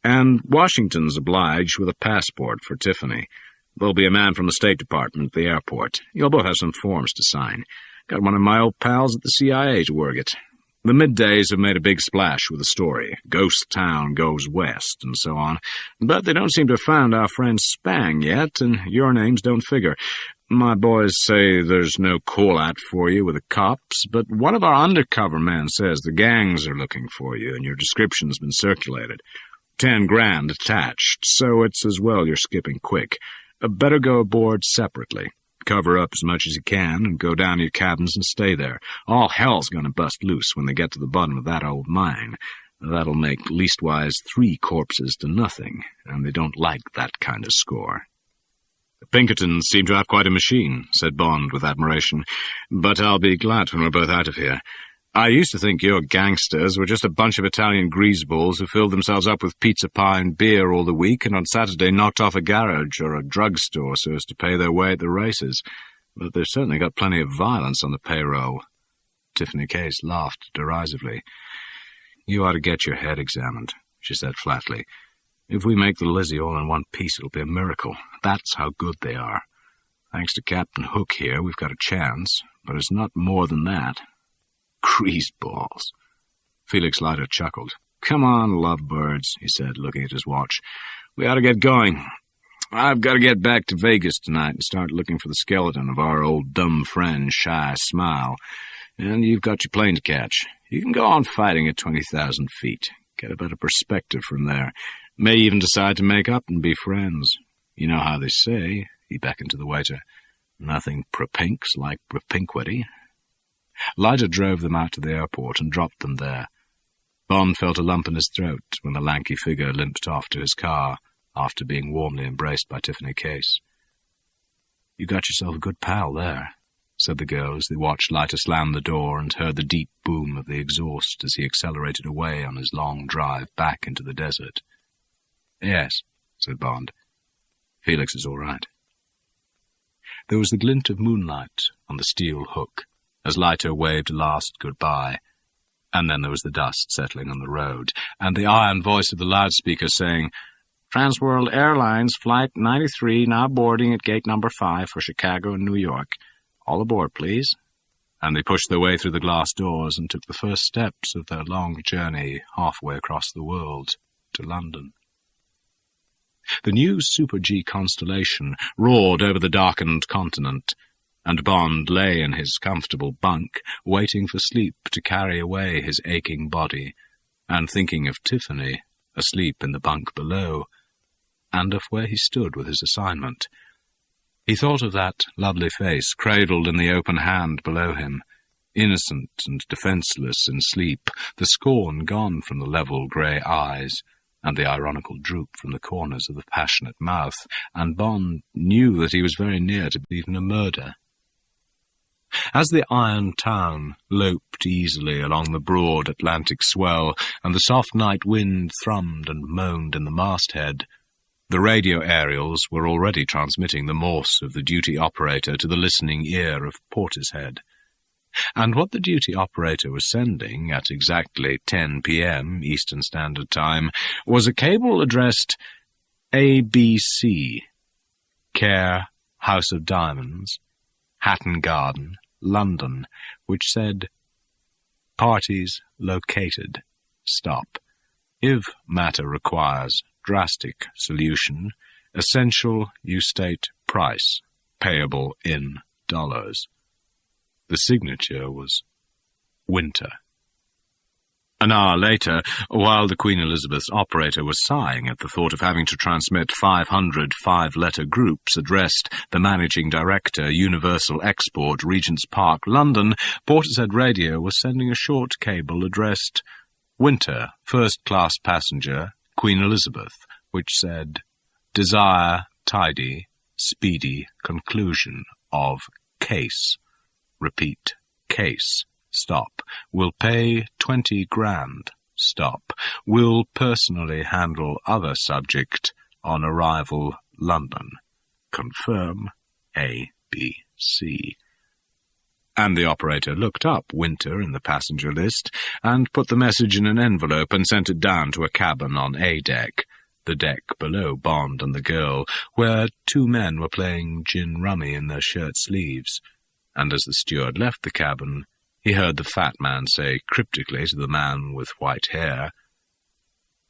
And Washington's obliged with a passport for Tiffany. There'll be a man from the State Department at the airport. You'll both have some forms to sign. Got one of my old pals at the CIA to work it. The middays have made a big splash with the story. Ghost town goes west, and so on. But they don't seem to have found our friend Spang yet, and your names don't figure. My boys say there's no call-out for you with the cops, but one of our undercover men says the gangs are looking for you, and your description's been circulated. 10 grand attached, so it's as well you're skipping quick. Better go aboard separately. Cover up as much as you can and go down to your cabins and stay there. All hell's going to bust loose when they get to the bottom of that old mine. That'll make leastwise 3 corpses to nothing, and they don't like that kind of score. The Pinkertons seem to have quite a machine, said Bond with admiration, but I'll be glad when we're both out of here. I used to think your gangsters were just a bunch of Italian greaseballs who filled themselves up with pizza pie and beer all the week and on Saturday knocked off a garage or a drugstore so as to pay their way at the races. But they've certainly got plenty of violence on the payroll. Tiffany Case laughed derisively. You ought to get your head examined, she said flatly. If we make the Lizzie all in one piece, it'll be a miracle. That's how good they are. Thanks to Captain Hook here, we've got a chance, but it's not more than that. Greaseballs. Felix Leiter chuckled. Come on, lovebirds, he said, looking at his watch. We ought to get going. I've got to get back to Vegas tonight and start looking for the skeleton of our old dumb friend, Shy Smile. And you've got your plane to catch. You can go on fighting at 20,000 feet. Get a better perspective from there. May even decide to make up and be friends. You know how they say, he beckoned to the waiter, nothing propinks like propinquity. Leiter drove them out to the airport and dropped them there. Bond felt a lump in his throat when the lanky figure limped off to his car after being warmly embraced by Tiffany Case. You got yourself a good pal there, said the girl as they watched Leiter slam the door and heard the deep boom of the exhaust as he accelerated away on his long drive back into the desert. Yes, said Bond. Felix is all right. There was the glint of moonlight on the steel hook as Leiter waved a last goodbye, and then there was the dust settling on the road, and the iron voice of the loudspeaker saying, Transworld Airlines Flight 93 now boarding at gate number 5 for Chicago and New York. All aboard, please. And they pushed their way through the glass doors and took the first steps of their long journey halfway across the world to London. The new Super-G constellation roared over the darkened continent, and Bond lay in his comfortable bunk, waiting for sleep to carry away his aching body, and thinking of Tiffany, asleep in the bunk below, and of where he stood with his assignment. He thought of that lovely face cradled in the open hand below him, innocent and defenceless in sleep, the scorn gone from the level grey eyes, and the ironical droop from the corners of the passionate mouth, and Bond knew that he was very near to even a murder. As the iron town loped easily along the broad Atlantic swell, and the soft night wind thrummed and moaned in the masthead, the radio aerials were already transmitting the Morse of the duty operator to the listening ear of Portishead. And what the duty operator was sending at exactly 10 p.m. Eastern Standard Time was a cable addressed ABC, Care, House of Diamonds, Hatton Garden, London, which said, Parties located. Stop. If matter requires drastic solution, essential you state price, payable in dollars. The signature was Winter. An hour later, while the Queen Elizabeth's operator was sighing at the thought of having to transmit 500 five-letter groups addressed the Managing Director, Universal Export, Regent's Park, London, Portishead Radio was sending a short cable addressed Winter, First-Class Passenger, Queen Elizabeth, which said, Desire, tidy, speedy conclusion of case. Repeat, case. Stop. Will pay 20 grand. Stop. Will personally handle other subject on arrival London. Confirm A, B, C. And the operator looked up Winter in the passenger list and put the message in an envelope and sent it down to a cabin on A deck, the deck below Bond and the girl, where 2 men were playing gin rummy in their shirt sleeves. And as the steward left the cabin, he heard the fat man say cryptically to the man with white hair,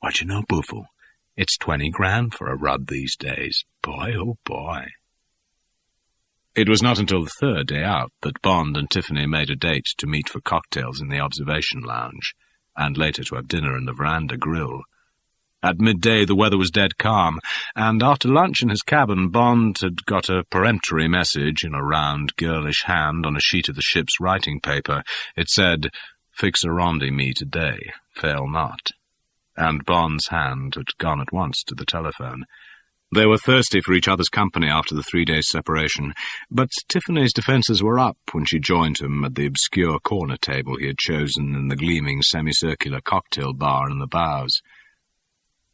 "What you know, Buffle? It's 20 grand for a rub these days. Boy, oh boy." It was not until the 3rd day out that Bond and Tiffany made a date to meet for cocktails in the observation lounge, and later to have dinner in the veranda grill. At midday the weather was dead calm, and after lunch in his cabin Bond had got a peremptory message in a round, girlish hand on a sheet of the ship's writing paper. It said, "Fix a rendezvous today, fail not." And Bond's hand had gone at once to the telephone. They were thirsty for each other's company after the 3 days' separation, but Tiffany's defences were up when she joined him at the obscure corner table he had chosen in the gleaming semicircular cocktail bar in the bows.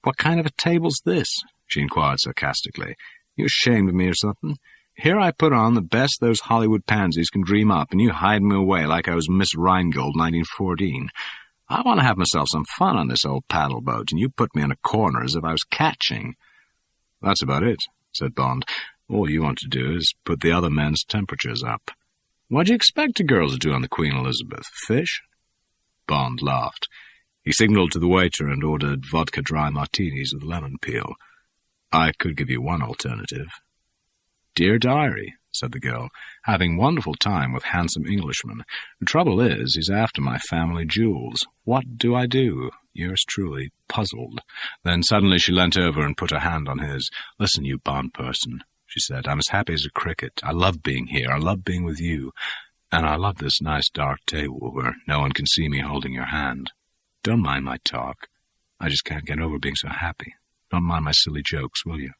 "What kind of a table's this?" she inquired sarcastically. "You ashamed of me or something? Here I put on the best those Hollywood pansies can dream up, and you hide me away like I was Miss Rheingold 1914. I want to have myself some fun on this old paddle boat, and you put me in a corner as if I was catching." "That's about it," said Bond. "All you want to do is put the other men's temperatures up. What do you expect a girl to do on the Queen Elizabeth? Fish?" Bond laughed. He signalled to the waiter and ordered vodka dry martinis with lemon peel. "I could give you one alternative." "Dear diary," said the girl, "having wonderful time with handsome Englishman. The trouble is, he's after my family jewels. What do I do? Yours truly, puzzled." Then suddenly she leant over and put her hand on his. "Listen, you Bond person," she said, "I'm as happy as a cricket. I love being here. I love being with you. And I love this nice dark table where no one can see me holding your hand. Don't mind my talk. I just can't get over being so happy. Don't mind my silly jokes, will you?"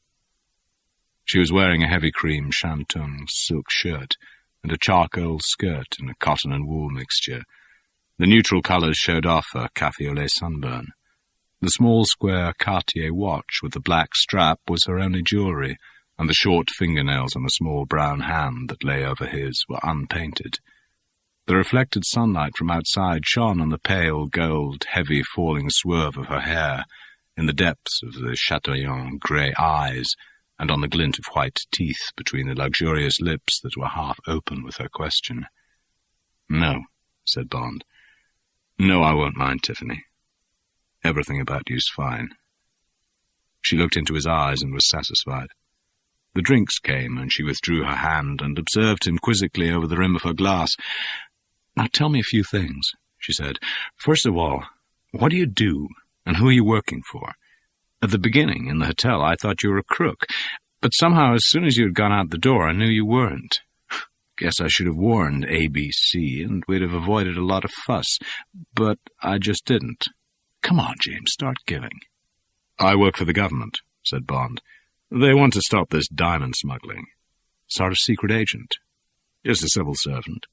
She was wearing a heavy cream shantung silk shirt and a charcoal skirt in a cotton and wool mixture. The neutral colours showed off her café au lait sunburn. The small square Cartier watch with the black strap was her only jewellery, and the short fingernails on the small brown hand that lay over his were unpainted. The reflected sunlight from outside shone on the pale gold, heavy falling swerve of her hair, in the depths of the Chateaubriand grey eyes, and on the glint of white teeth between the luxurious lips that were half open with her question. "No," said Bond. "No, I won't mind, Tiffany. Everything about you's fine." She looked into his eyes and was satisfied. The drinks came, and she withdrew her hand and observed him quizzically over the rim of her glass. "Now tell me a few things," she said. "First of all, what do you do, and who are you working for? At the beginning, in the hotel, I thought you were a crook, but somehow as soon as you had gone out the door, I knew you weren't. Guess I should have warned ABC, and we'd have avoided a lot of fuss, but I just didn't. Come on, James, start giving." "I work for the government," said Bond. "They want to stop this diamond smuggling." "Sort of secret agent?" "Just a civil servant."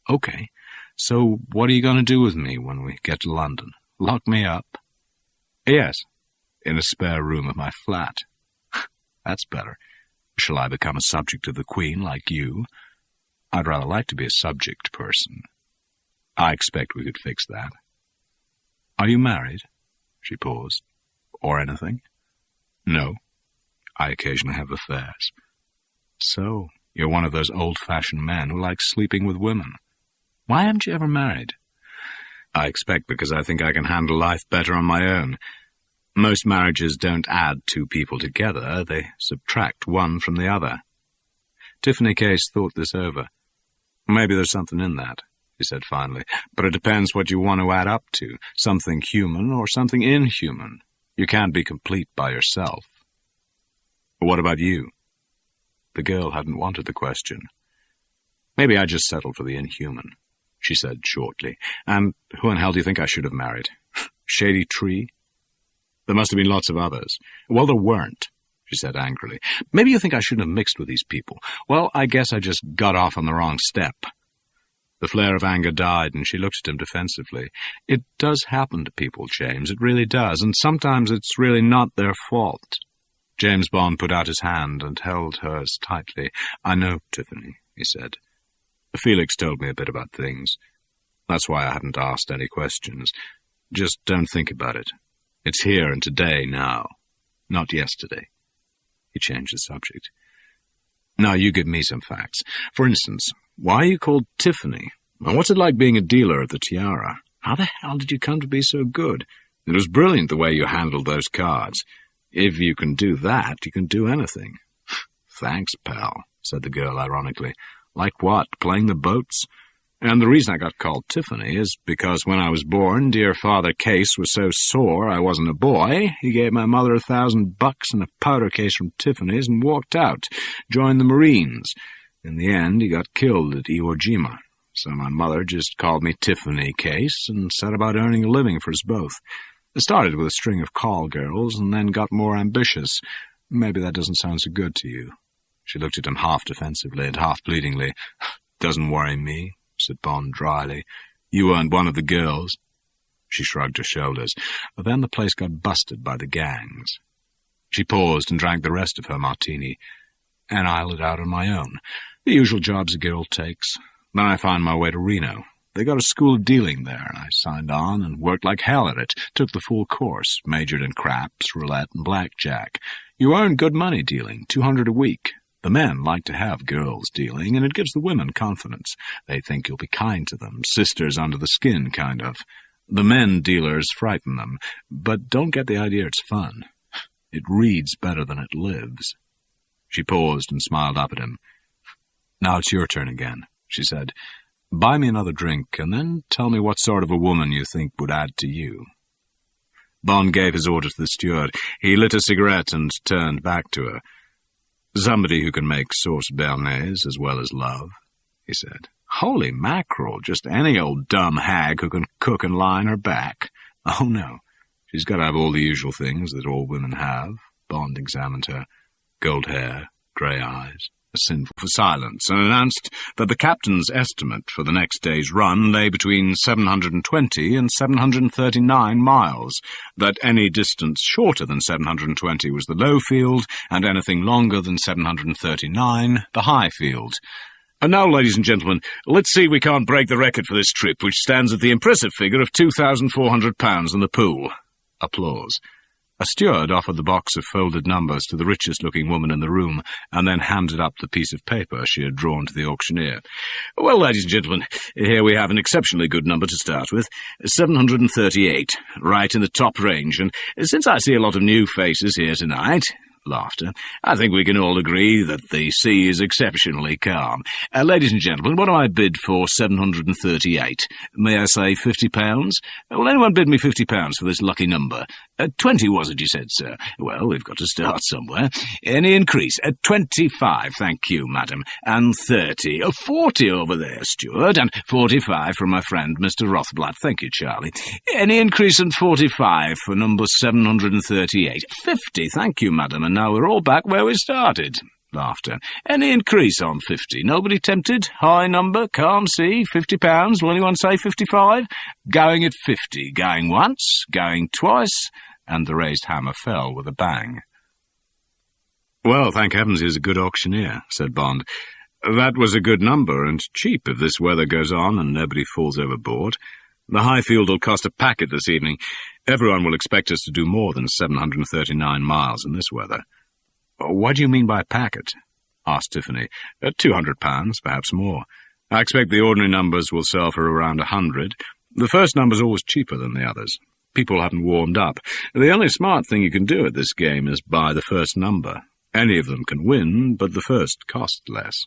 "Okay, so what are you going to do with me when we get to London? Lock me up?" "Yes, in a spare room of my flat." "That's better. Shall I become a subject of the Queen like you?" "I'd rather like to be a subject person." "I expect we could fix that." "Are you married?" She paused. "Or anything?" "No. I occasionally have affairs." "So, you're one of those old-fashioned men who like sleeping with women. Why haven't you ever married?" "I expect because I think I can handle life better on my own. Most marriages don't add 2 people together, they subtract one from the other." Tiffany Case thought this over. "Maybe there's something in that," he said finally, "but it depends what you want to add up to, something human or something inhuman. You can't be complete by yourself." "What about you?" The girl hadn't wanted the question. "Maybe I just settled for the inhuman," she said shortly. "And who in hell do you think I should have married? Shady Tree? There must have been lots of others." "Well, there weren't," she said angrily. "Maybe you think I shouldn't have mixed with these people. Well, I guess I just got off on the wrong step." The flare of anger died, and she looked at him defensively. "It does happen to people, James, it really does, and sometimes it's really not their fault." James Bond put out his hand and held hers tightly. "I know, Tiffany," he said. Felix told me a bit about things. That's why I hadn't asked any questions. Just don't think about it. It's here and today now, not yesterday. He changed the subject. Now you give me some facts. For instance, why are you called Tiffany? And what's it like being a dealer at the Tiara? How the hell did you come to be so good? It was brilliant the way you handled those cards. If you can do that, you can do anything. Thanks, pal, said the girl ironically. Like what, playing the boats? And the reason I got called Tiffany is because when I was born, dear Father Case was so sore I wasn't a boy, he gave my mother $1,000 and a powder case from Tiffany's and walked out, joined the Marines. In the end, he got killed at Iwo Jima. So my mother just called me Tiffany Case and set about earning a living for us both. It started with a string of call girls and then got more ambitious. Maybe that doesn't sound so good to you. She looked at him half defensively and half pleadingly. Doesn't worry me, said Bond dryly. You weren't one of the girls. She shrugged her shoulders. But then the place got busted by the gangs. She paused and drank the rest of her martini, and I lit out on my own. The usual jobs a girl takes. Then I found my way to Reno. They got a school of dealing there, and I signed on and worked like hell at it. Took the full course, majored in craps, roulette, and blackjack. You earn good money dealing, $200 a week. The men like to have girls dealing, and it gives the women confidence. They think you'll be kind to them, sisters under the skin, kind of. The men dealers frighten them, but don't get the idea it's fun. It reads better than it lives. She paused and smiled up at him. Now it's your turn again, she said. Buy me another drink, and then tell me what sort of a woman you think would add to you. Bond gave his order to the steward. He lit a cigarette and turned back to her. Somebody who can make sauce béarnaise as well as love, he said. Holy mackerel, just any old dumb hag who can cook and lie on her back. Oh, no, she's got to have all the usual things that all women have. Bond examined her. Gold hair, grey eyes, a sinful silence, and announced that the captain's estimate for the next day's run lay between 720 and 739 miles, that any distance shorter than 720 was the low field, and anything longer than 739 the high field. And now, ladies and gentlemen, let's see if we can't break the record for this trip, which stands at the impressive figure of £2,400 in the pool. Applause. A steward offered the box of folded numbers to the richest-looking woman in the room, and then handed up the piece of paper she had drawn to the auctioneer. Well, ladies and gentlemen, here we have an exceptionally good number to start with, 738, right in the top range, and since I see a lot of new faces here tonight... Laughter. I think we can all agree that the sea is exceptionally calm. Ladies and gentlemen, what do I bid for 738? May I say £50? Will anyone bid me £50 for this lucky number? 20 was it, you said, sir? Well, we've got to start somewhere. Any increase? 25, thank you, madam. And 30. 40 over there, steward. And 45 from my friend, Mr. Rothblatt. Thank you, Charlie. Any increase in 45 for number 738? 50, thank you, madam. And now we're all back where we started. Laughter. Any increase on 50? Nobody tempted? High number, calm sea, £50. Will anyone say 55? Going at 50. Going once, going twice, and the raised hammer fell with a bang. Well, thank heavens he's a good auctioneer, said Bond. That was a good number, and cheap if this weather goes on and nobody falls overboard. The Highfield will cost a packet this evening. Everyone will expect us to do more than 739 miles in this weather. What do you mean by packet? Asked Tiffany. £200, perhaps more. I expect the ordinary numbers will sell for around 100. The first number's always cheaper than the others. People haven't warmed up. The only smart thing you can do at this game is buy the first number. Any of them can win, but the first costs less.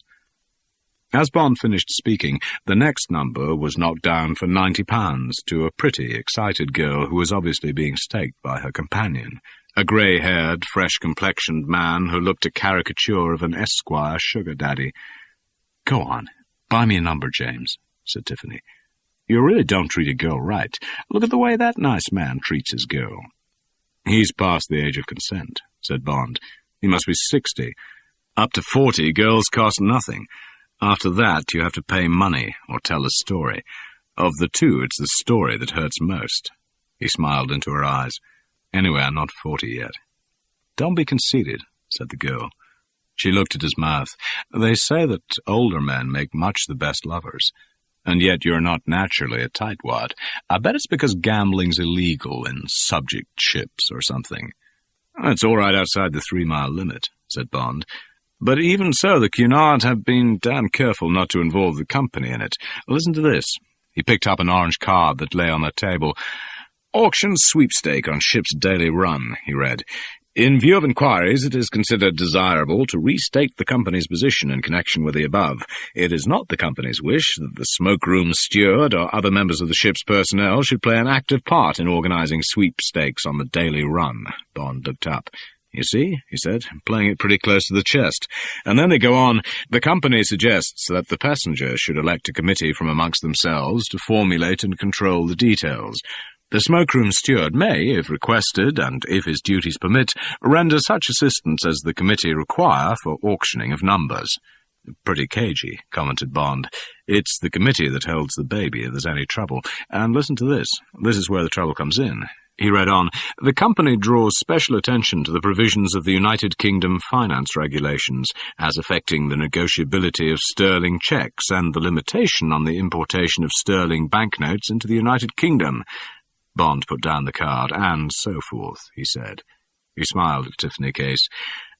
As Bond finished speaking, the next number was knocked down for £90 to a pretty, excited girl who was obviously being staked by her companion, a grey-haired, fresh-complexioned man who looked a caricature of an Esquire sugar daddy. "Go on, buy me a number, James," said Tiffany. "You really don't treat a girl right. Look at the way that nice man treats his girl." "He's past the age of consent," said Bond. "He must be 60. Up to 40, girls cost nothing. After that, you have to pay money or tell a story. Of the two, it's the story that hurts most." He smiled into her eyes. "Anyway, I'm not 40 yet." "Don't be conceited," said the girl. She looked at his mouth. "They say that older men make much the best lovers. And yet you're not naturally a tightwad. I bet it's because gambling's illegal in subject ships or something." "It's all right outside the 3-mile limit," said Bond. "But even so, the Cunard have been damn careful not to involve the company in it. Listen to this." He picked up an orange card that lay on the table. "Auction sweepstake on ship's daily run," he read. "In view of inquiries, it is considered desirable to restate the company's position in connection with the above. It is not the company's wish that the smoke-room steward or other members of the ship's personnel should play an active part in organizing sweepstakes on the daily run." Bond looked up. "You see," he said, playing it pretty close to the chest. And then they go on, "The company suggests that the passengers should elect a committee from amongst themselves to formulate and control the details. The smoke-room steward may, if requested, and if his duties permit, render such assistance as the committee require for auctioning of numbers." "Pretty cagey," commented Bond. "It's the committee that holds the baby if there's any trouble. And listen to this. This is where the trouble comes in." He read on, "The company draws special attention to the provisions of the United Kingdom finance regulations as affecting the negotiability of sterling cheques and the limitation on the importation of sterling banknotes into the United Kingdom." Bond put down the card, "and so forth," he said. He smiled at Tiffany Case.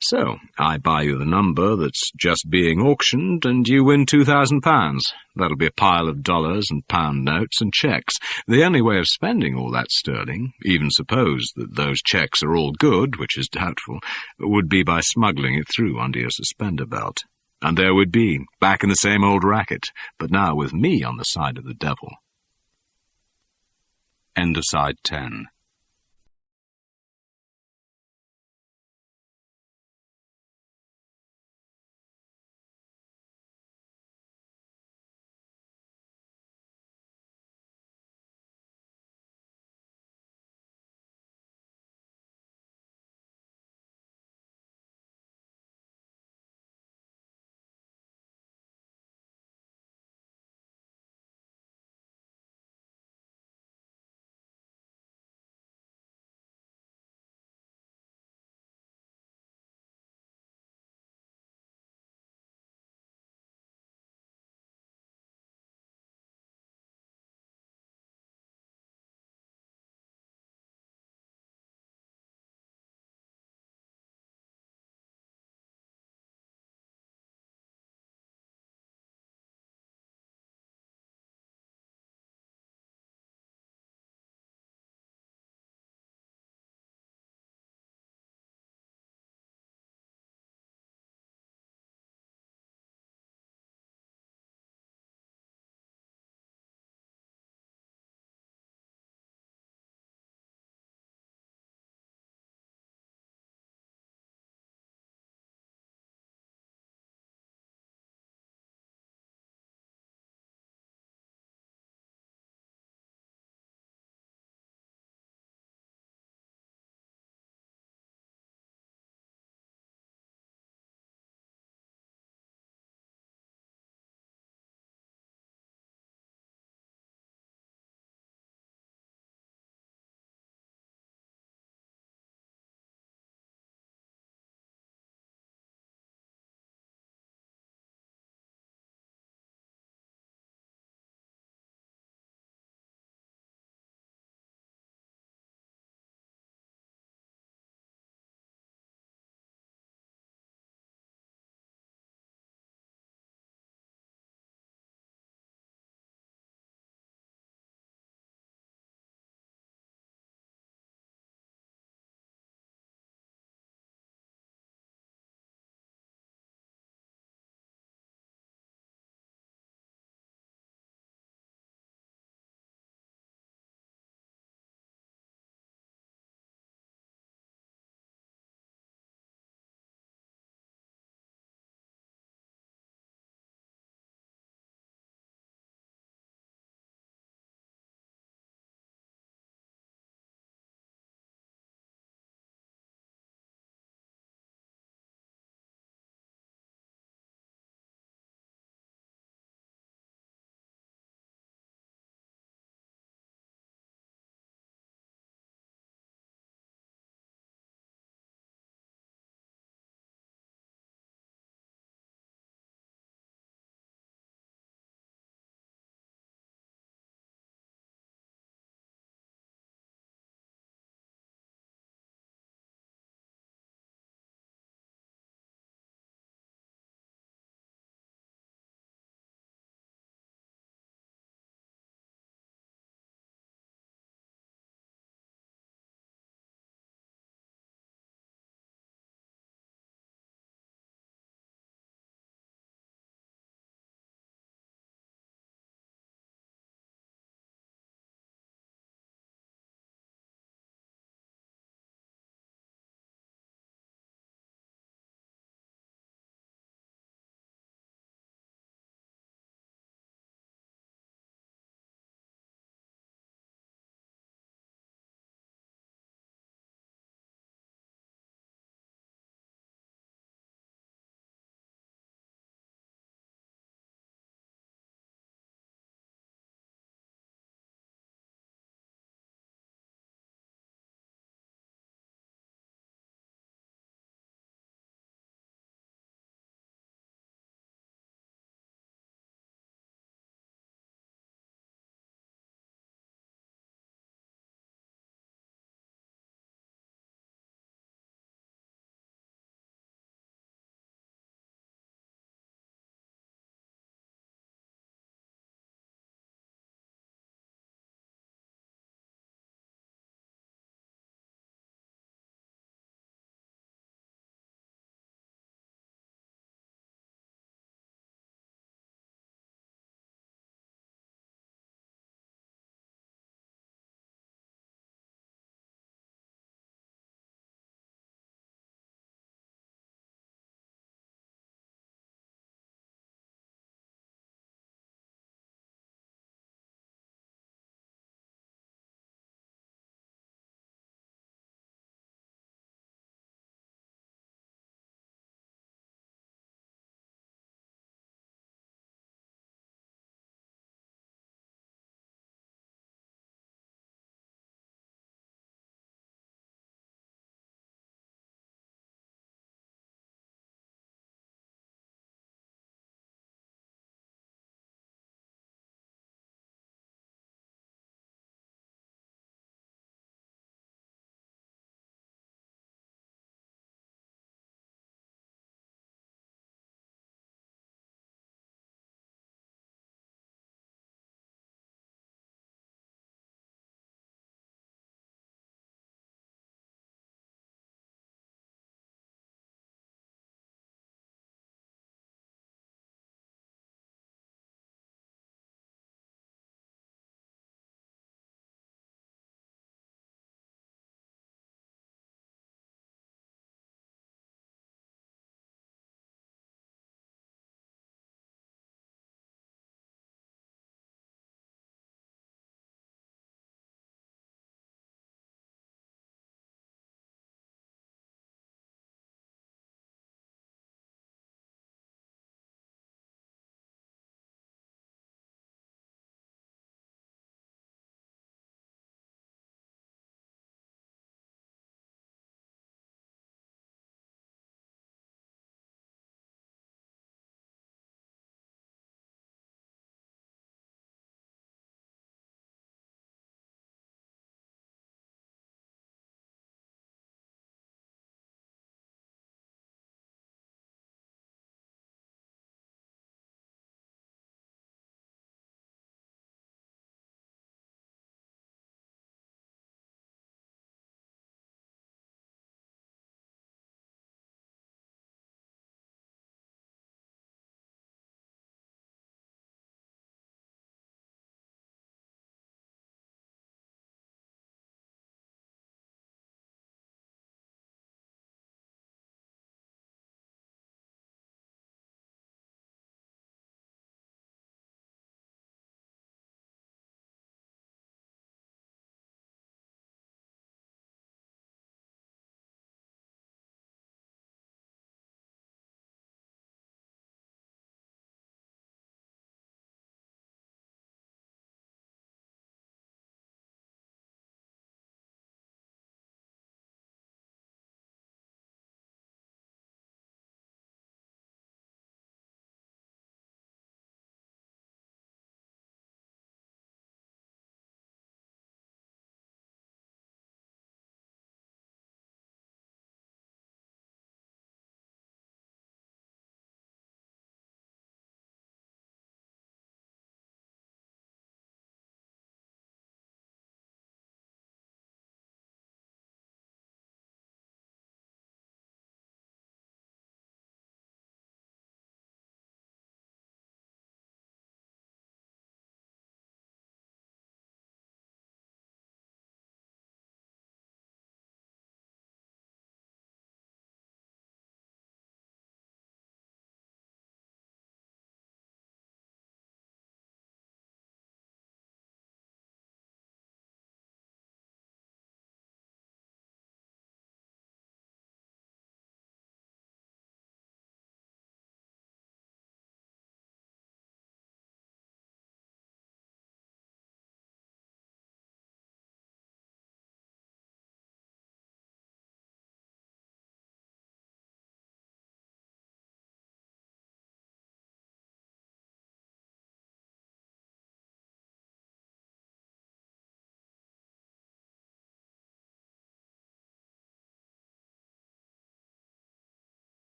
"So, I buy you the number that's just being auctioned, and you win £2,000. That'll be a pile of dollars and pound notes and cheques. The only way of spending all that sterling, even suppose that those cheques are all good, which is doubtful, would be by smuggling it through under your suspender belt. And there we'd be, back in the same old racket, but now with me on the side of the devil." End of side 10.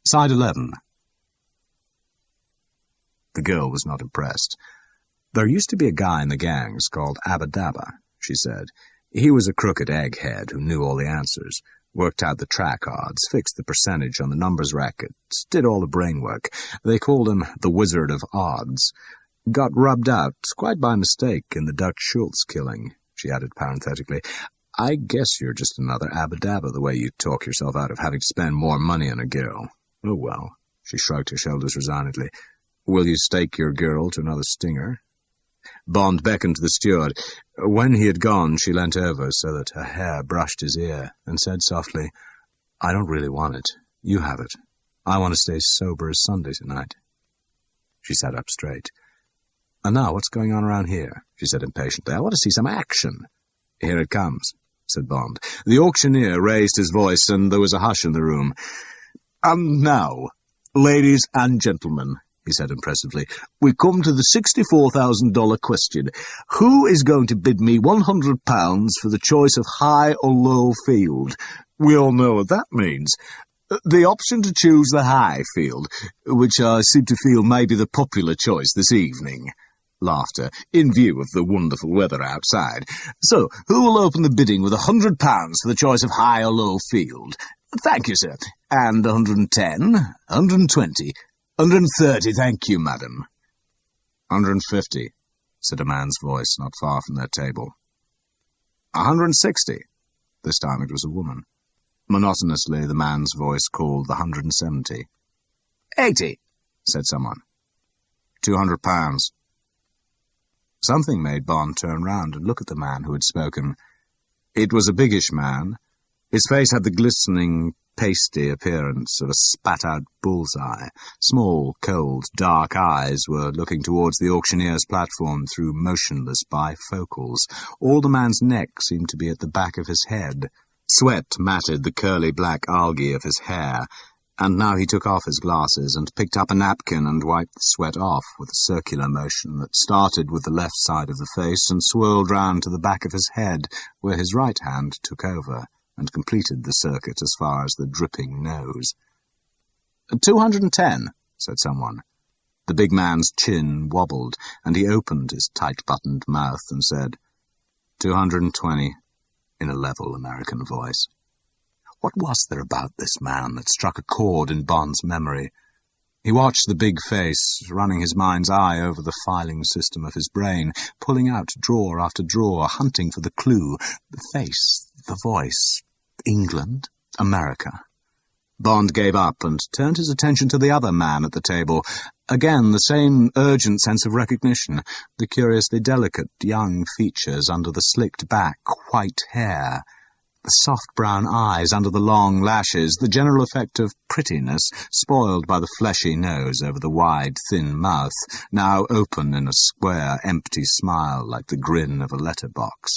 Side 11. The girl was not impressed. There used to be a guy in the gangs called Abadabba, she said. He was a crooked egghead who knew all the answers, worked out the track odds, fixed the percentage on the numbers rackets, did all the brain work. They called him the Wizard of Odds. Got rubbed out, quite by mistake, in the Dutch Schultz killing, she added parenthetically. I guess you're just another Abadabba the way you talk yourself out of having to spend more money on a girl. Oh well, she shrugged her shoulders resignedly. Will you stake your girl to another stinger? Bond beckoned to the steward. When he had gone, she leant over so that her hair brushed his ear, and said softly, I don't really want it. You have it. I want to stay sober as Sunday tonight. She sat up straight. And now, what's going on around here? She said impatiently. I want to see some action. Here it comes, said Bond. The auctioneer raised his voice, and there was a hush in the room. And now, ladies and gentlemen, he said impressively, we come to the $64,000 question. Who is going to bid me £100 for the choice of high or low field? We all know what that means. The option to choose the high field, which I seem to feel may be the popular choice this evening. Laughter, in view of the wonderful weather outside. So, who will open the bidding with £100 for the choice of high or low field? Thank you, sir. And 110, 120... 130, thank you, madam. 150, said a man's voice not far from their table. 160. This time it was a woman. Monotonously, the man's voice called the 170. 80, said someone. £200. Something made Bond turn round and look at the man who had spoken. It was a biggish man. His face had the glistening, pasty appearance of a spat-out bullseye. Small, cold, dark eyes were looking towards the auctioneer's platform through motionless bifocals. All the man's neck seemed to be at the back of his head. Sweat matted the curly black algae of his hair, and now he took off his glasses and picked up a napkin and wiped the sweat off with a circular motion that started with the left side of the face and swirled round to the back of his head, where his right hand took over and completed the circuit as far as the dripping nose. 210, said someone. The big man's chin wobbled, and he opened his tight-buttoned mouth and said, 220, in a level American voice. What was there about this man that struck a chord in Bond's memory? He watched the big face, running his mind's eye over the filing system of his brain, pulling out drawer after drawer, hunting for the clue, the face, the voice. England, America. Bond gave up and turned his attention to the other man at the table. Again, the same urgent sense of recognition, the curiously delicate young features under the slicked-back white hair, the soft brown eyes under the long lashes, the general effect of prettiness, spoiled by the fleshy nose over the wide, thin mouth, now open in a square, empty smile like the grin of a letterbox.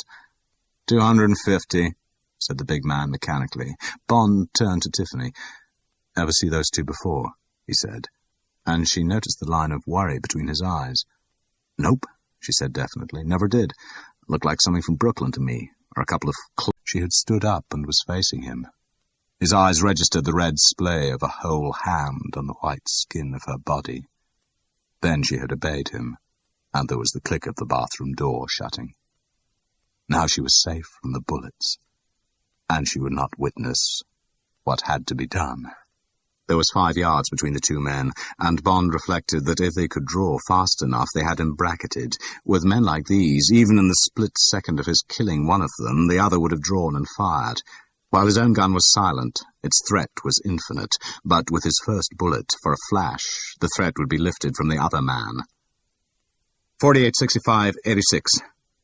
250, said the big man mechanically. Bond turned to Tiffany. Ever see those two before? He said, and she noticed the line of worry between his eyes. Nope, she said definitely. Never did. Looked like something from Brooklyn to me, or a couple of She had stood up and was facing him. His eyes registered the red splay of a whole hand on the white skin of her body. Then she had obeyed him, and there was the click of the bathroom door shutting. Now she was safe from the bullets, and she would not witness what had to be done. There was 5 yards between the two men, and Bond reflected that if they could draw fast enough, they had him bracketed. With men like these, even in the split second of his killing one of them, the other would have drawn and fired. While his own gun was silent, its threat was infinite, but with his first bullet, for a flash, the threat would be lifted from the other man. 48, 65, 86.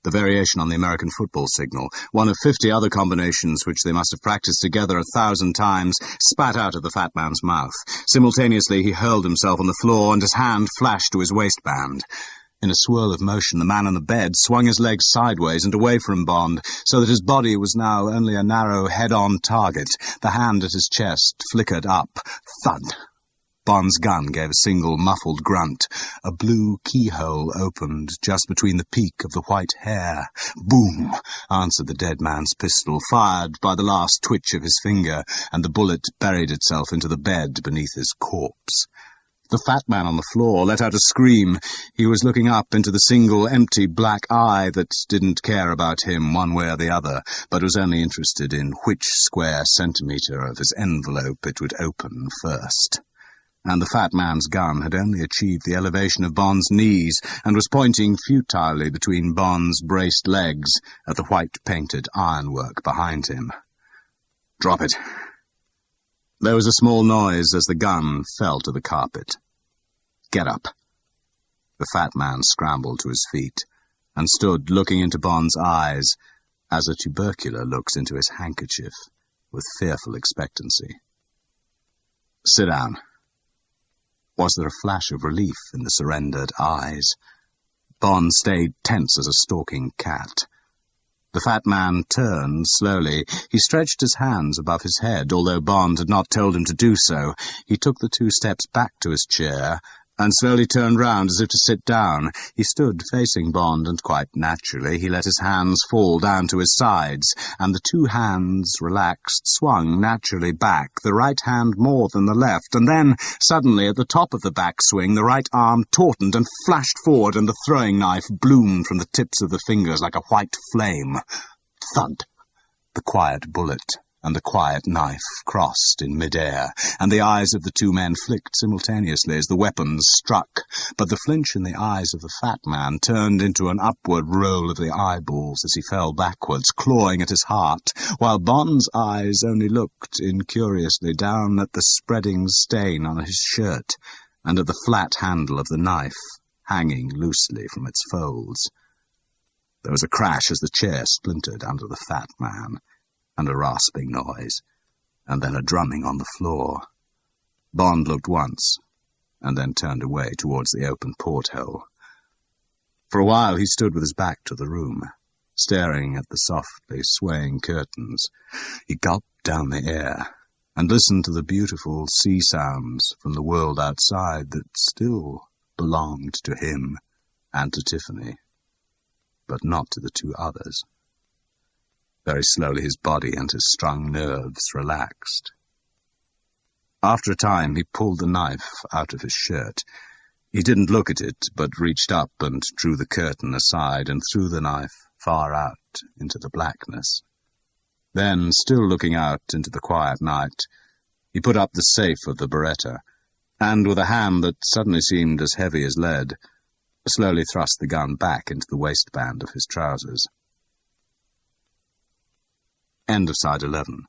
The variation on the American football signal, one of 50 other combinations which they must have practiced together 1,000 times, spat out of the fat man's mouth. Simultaneously he hurled himself on the floor, and his hand flashed to his waistband. In a swirl of motion, the man on the bed swung his legs sideways and away from Bond, so that his body was now only a narrow head-on target. The hand at his chest flickered up. Thud! Bond's gun gave a single muffled grunt. A blue keyhole opened just between the peak of the white hair. Boom! Answered the dead man's pistol, fired by the last twitch of his finger, and the bullet buried itself into the bed beneath his corpse. The fat man on the floor let out a scream. He was looking up into the single empty black eye that didn't care about him one way or the other, but was only interested in which square centimetre of his envelope it would open first. And the fat man's gun had only achieved the elevation of Bond's knees and was pointing futilely between Bond's braced legs at the white-painted ironwork behind him. "Drop it." There was a small noise as the gun fell to the carpet. "Get up." The fat man scrambled to his feet and stood looking into Bond's eyes as a tubercular looks into his handkerchief with fearful expectancy. "Sit down." Was there a flash of relief in the surrendered eyes? Bond stayed tense as a stalking cat. The fat man turned slowly. He stretched his hands above his head, although Bond had not told him to do so. He took the 2 steps back to his chair and slowly turned round as if to sit down. He stood facing Bond, and quite naturally he let his hands fall down to his sides, and the 2 hands, relaxed, swung naturally back, the right hand more than the left, and then, suddenly, at the top of the backswing, the right arm tautened and flashed forward, and the throwing knife bloomed from the tips of the fingers like a white flame. Thud! The quiet bullet and the quiet knife crossed in mid-air, and the eyes of the 2 men flicked simultaneously as the weapons struck, but the flinch in the eyes of the fat man turned into an upward roll of the eyeballs as he fell backwards, clawing at his heart, while Bond's eyes only looked incuriously down at the spreading stain on his shirt and at the flat handle of the knife hanging loosely from its folds. There was a crash as the chair splintered under the fat man, and a rasping noise, and then a drumming on the floor. Bond looked once, and then turned away towards the open porthole. For a while he stood with his back to the room, staring at the softly swaying curtains. He gulped down the air, and listened to the beautiful sea sounds from the world outside that still belonged to him and to Tiffany, but not to the 2 others. Very slowly his body and his strung nerves relaxed. After a time he pulled the knife out of his shirt. He didn't look at it, but reached up and drew the curtain aside and threw the knife far out into the blackness. Then, still looking out into the quiet night, he put up the safe of the Beretta, and with a hand that suddenly seemed as heavy as lead, slowly thrust the gun back into the waistband of his trousers. End of Side 11.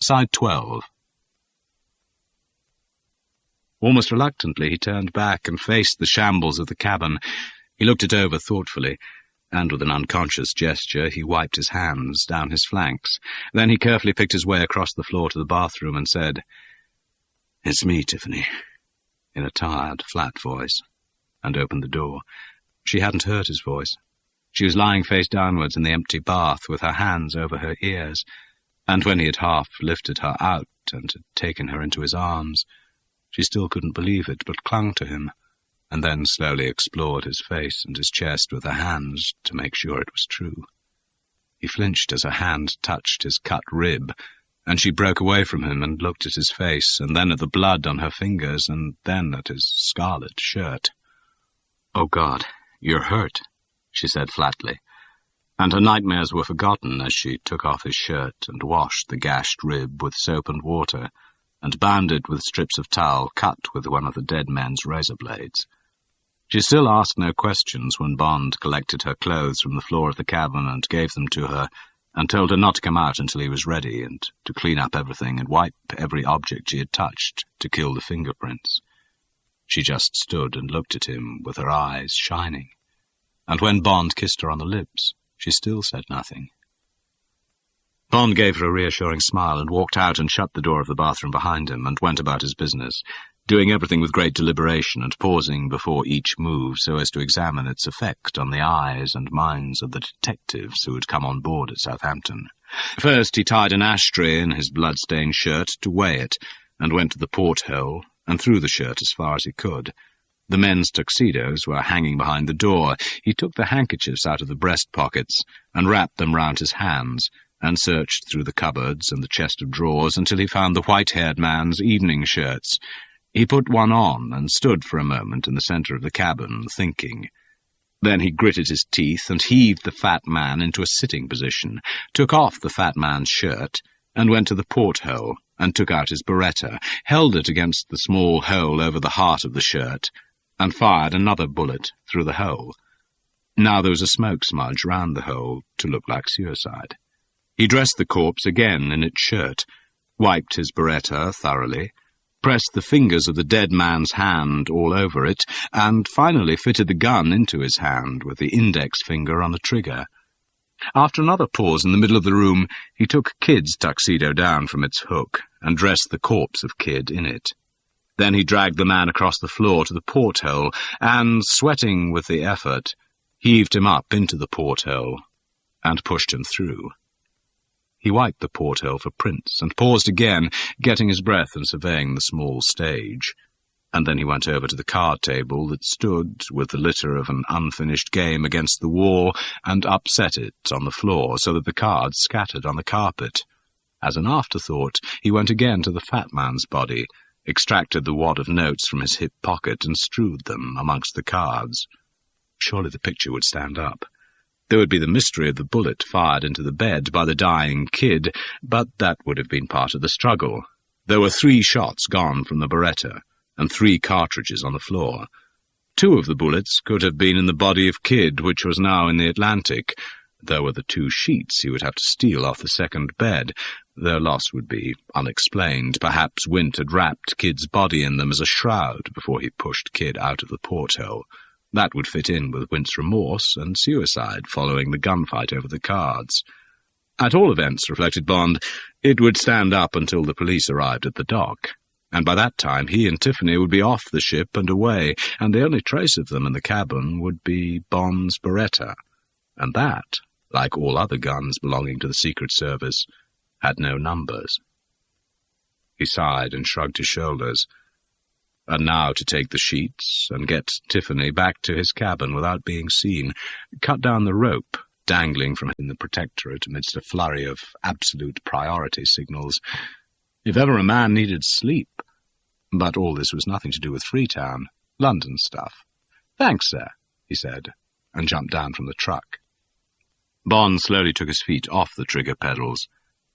Side 12. Almost reluctantly, he turned back and faced the shambles of the cabin. He looked it over thoughtfully, and with an unconscious gesture he wiped his hands down his flanks. Then he carefully picked his way across the floor to the bathroom and said, "It's me, Tiffany," in a tired, flat voice, and opened the door. She hadn't heard his voice. She was lying face downwards in the empty bath with her hands over her ears, and when he had half lifted her out and had taken her into his arms, she still couldn't believe it, but clung to him, and then slowly explored his face and his chest with her hands to make sure it was true. He flinched as her hand touched his cut rib, and she broke away from him and looked at his face, and then at the blood on her fingers, and then at his scarlet shirt. "Oh, God, you're hurt," she said flatly, and her nightmares were forgotten as she took off his shirt and washed the gashed rib with soap and water, and bound it with strips of towel cut with one of the dead men's razor blades. She still asked no questions when Bond collected her clothes from the floor of the cabin and gave them to her, and told her not to come out until he was ready, and to clean up everything and wipe every object she had touched to kill the fingerprints. She just stood and looked at him with her eyes shining, and when Bond kissed her on the lips, she still said nothing. Bond gave her a reassuring smile and walked out and shut the door of the bathroom behind him and went about his business, doing everything with great deliberation and pausing before each move so as to examine its effect on the eyes and minds of the detectives who had come on board at Southampton. First he tied an ashtray in his blood-stained shirt to weigh it, and went to the porthole and threw the shirt as far as he could. The men's tuxedos were hanging behind the door. He took the handkerchiefs out of the breast pockets and wrapped them round his hands, and searched through the cupboards and the chest of drawers until he found the white-haired man's evening shirts. He put one on and stood for a moment in the centre of the cabin, thinking. Then he gritted his teeth and heaved the fat man into a sitting position, took off the fat man's shirt, and went to the porthole and took out his Beretta, held it against the small hole over the heart of the shirt, and fired another bullet through the hole. Now there was a smoke smudge round the hole to look like suicide. He dressed the corpse again in its shirt, wiped his Beretta thoroughly, pressed the fingers of the dead man's hand all over it, and finally fitted the gun into his hand with the index finger on the trigger. After another pause in the middle of the room, he took Kid's tuxedo down from its hook and dressed the corpse of Kid in it. Then he dragged the man across the floor to the porthole and, sweating with the effort, heaved him up into the porthole and pushed him through. He wiped the porthole for prints and paused again, getting his breath and surveying the small stage. And then he went over to the card table that stood, with the litter of an unfinished game against the wall, and upset it on the floor so that the cards scattered on the carpet. As an afterthought, he went again to the fat man's body, extracted the wad of notes from his hip pocket and strewed them amongst the cards. Surely the picture would stand up. There would be the mystery of the bullet fired into the bed by the dying Kid, but that would have been part of the struggle. There were 3 shots gone from the Beretta, and 3 cartridges on the floor. 2 of the bullets could have been in the body of Kid, which was now in the Atlantic. There were the 2 sheets he would have to steal off the second bed. Their loss would be unexplained. Perhaps Wint had wrapped Kid's body in them as a shroud before he pushed Kid out of the porthole. That would fit in with Wint's remorse and suicide following the gunfight over the cards. At all events, reflected Bond, it would stand up until the police arrived at the dock, and by that time he and Tiffany would be off the ship and away, and the only trace of them in the cabin would be Bond's Beretta, and that, like all other guns belonging to the Secret Service, had no numbers. He sighed and shrugged his shoulders. And now to take the sheets and get Tiffany back to his cabin without being seen, cut down the rope dangling from him in the protectorate amidst a flurry of absolute priority signals. If ever a man needed sleep. But all this was nothing to do with Freetown, London stuff. "Thanks, sir," he said, and jumped down from the truck. Bond slowly took his feet off the trigger pedals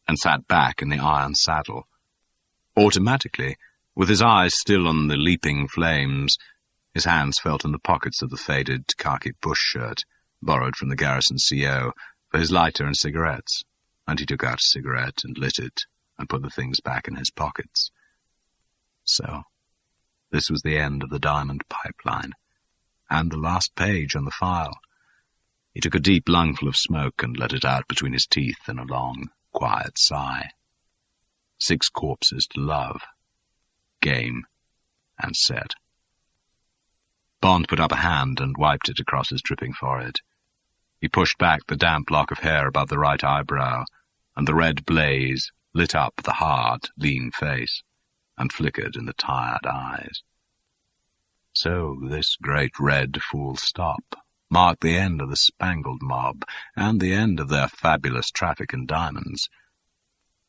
and sat back in the iron saddle. Automatically, with his eyes still on the leaping flames, his hands felt in the pockets of the faded khaki bush shirt, borrowed from the garrison CO, for his lighter and cigarettes, and he took out a cigarette and lit it and put the things back in his pockets. So, this was the end of the diamond pipeline, and the last page on the file. He took a deep lungful of smoke and let it out between his teeth in a long, quiet sigh. 6 corpses to love, game, and set. Bond put up a hand and wiped it across his dripping forehead. He pushed back the damp lock of hair above the right eyebrow, and the red blaze lit up the hard, lean face and flickered in the tired eyes. So this great red full stop marked the end of the Spangled Mob and the end of their fabulous traffic in diamonds,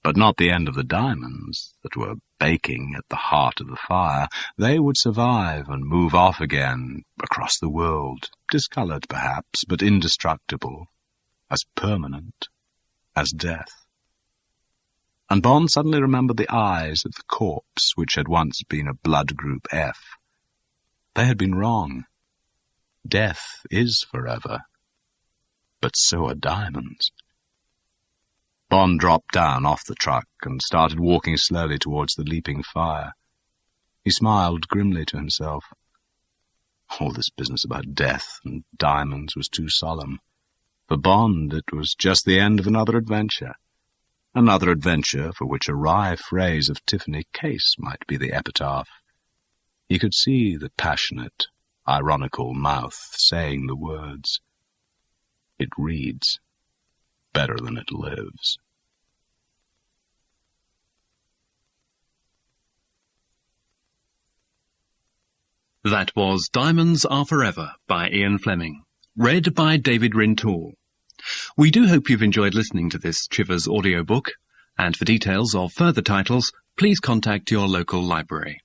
but not the end of the diamonds that were baking at the heart of the fire. They would survive and move off again across the world, discoloured perhaps, but indestructible, as permanent as death. And Bond suddenly remembered the eyes of the corpse which had once been a blood group F. They had been wrong. Death is forever, but so are diamonds. Bond dropped down off the truck and started walking slowly towards the leaping fire. He smiled grimly to himself. All this business about death and diamonds was too solemn. For Bond, it was just the end of another adventure for which a wry phrase of Tiffany Case might be the epitaph. He could see the passionate, ironical mouth saying the words. It reads better than it lives. That was Diamonds Are Forever by Ian Fleming, read by David Rintoul. We do hope you've enjoyed listening to this Chivers audiobook, and for details of further titles, please contact your local library.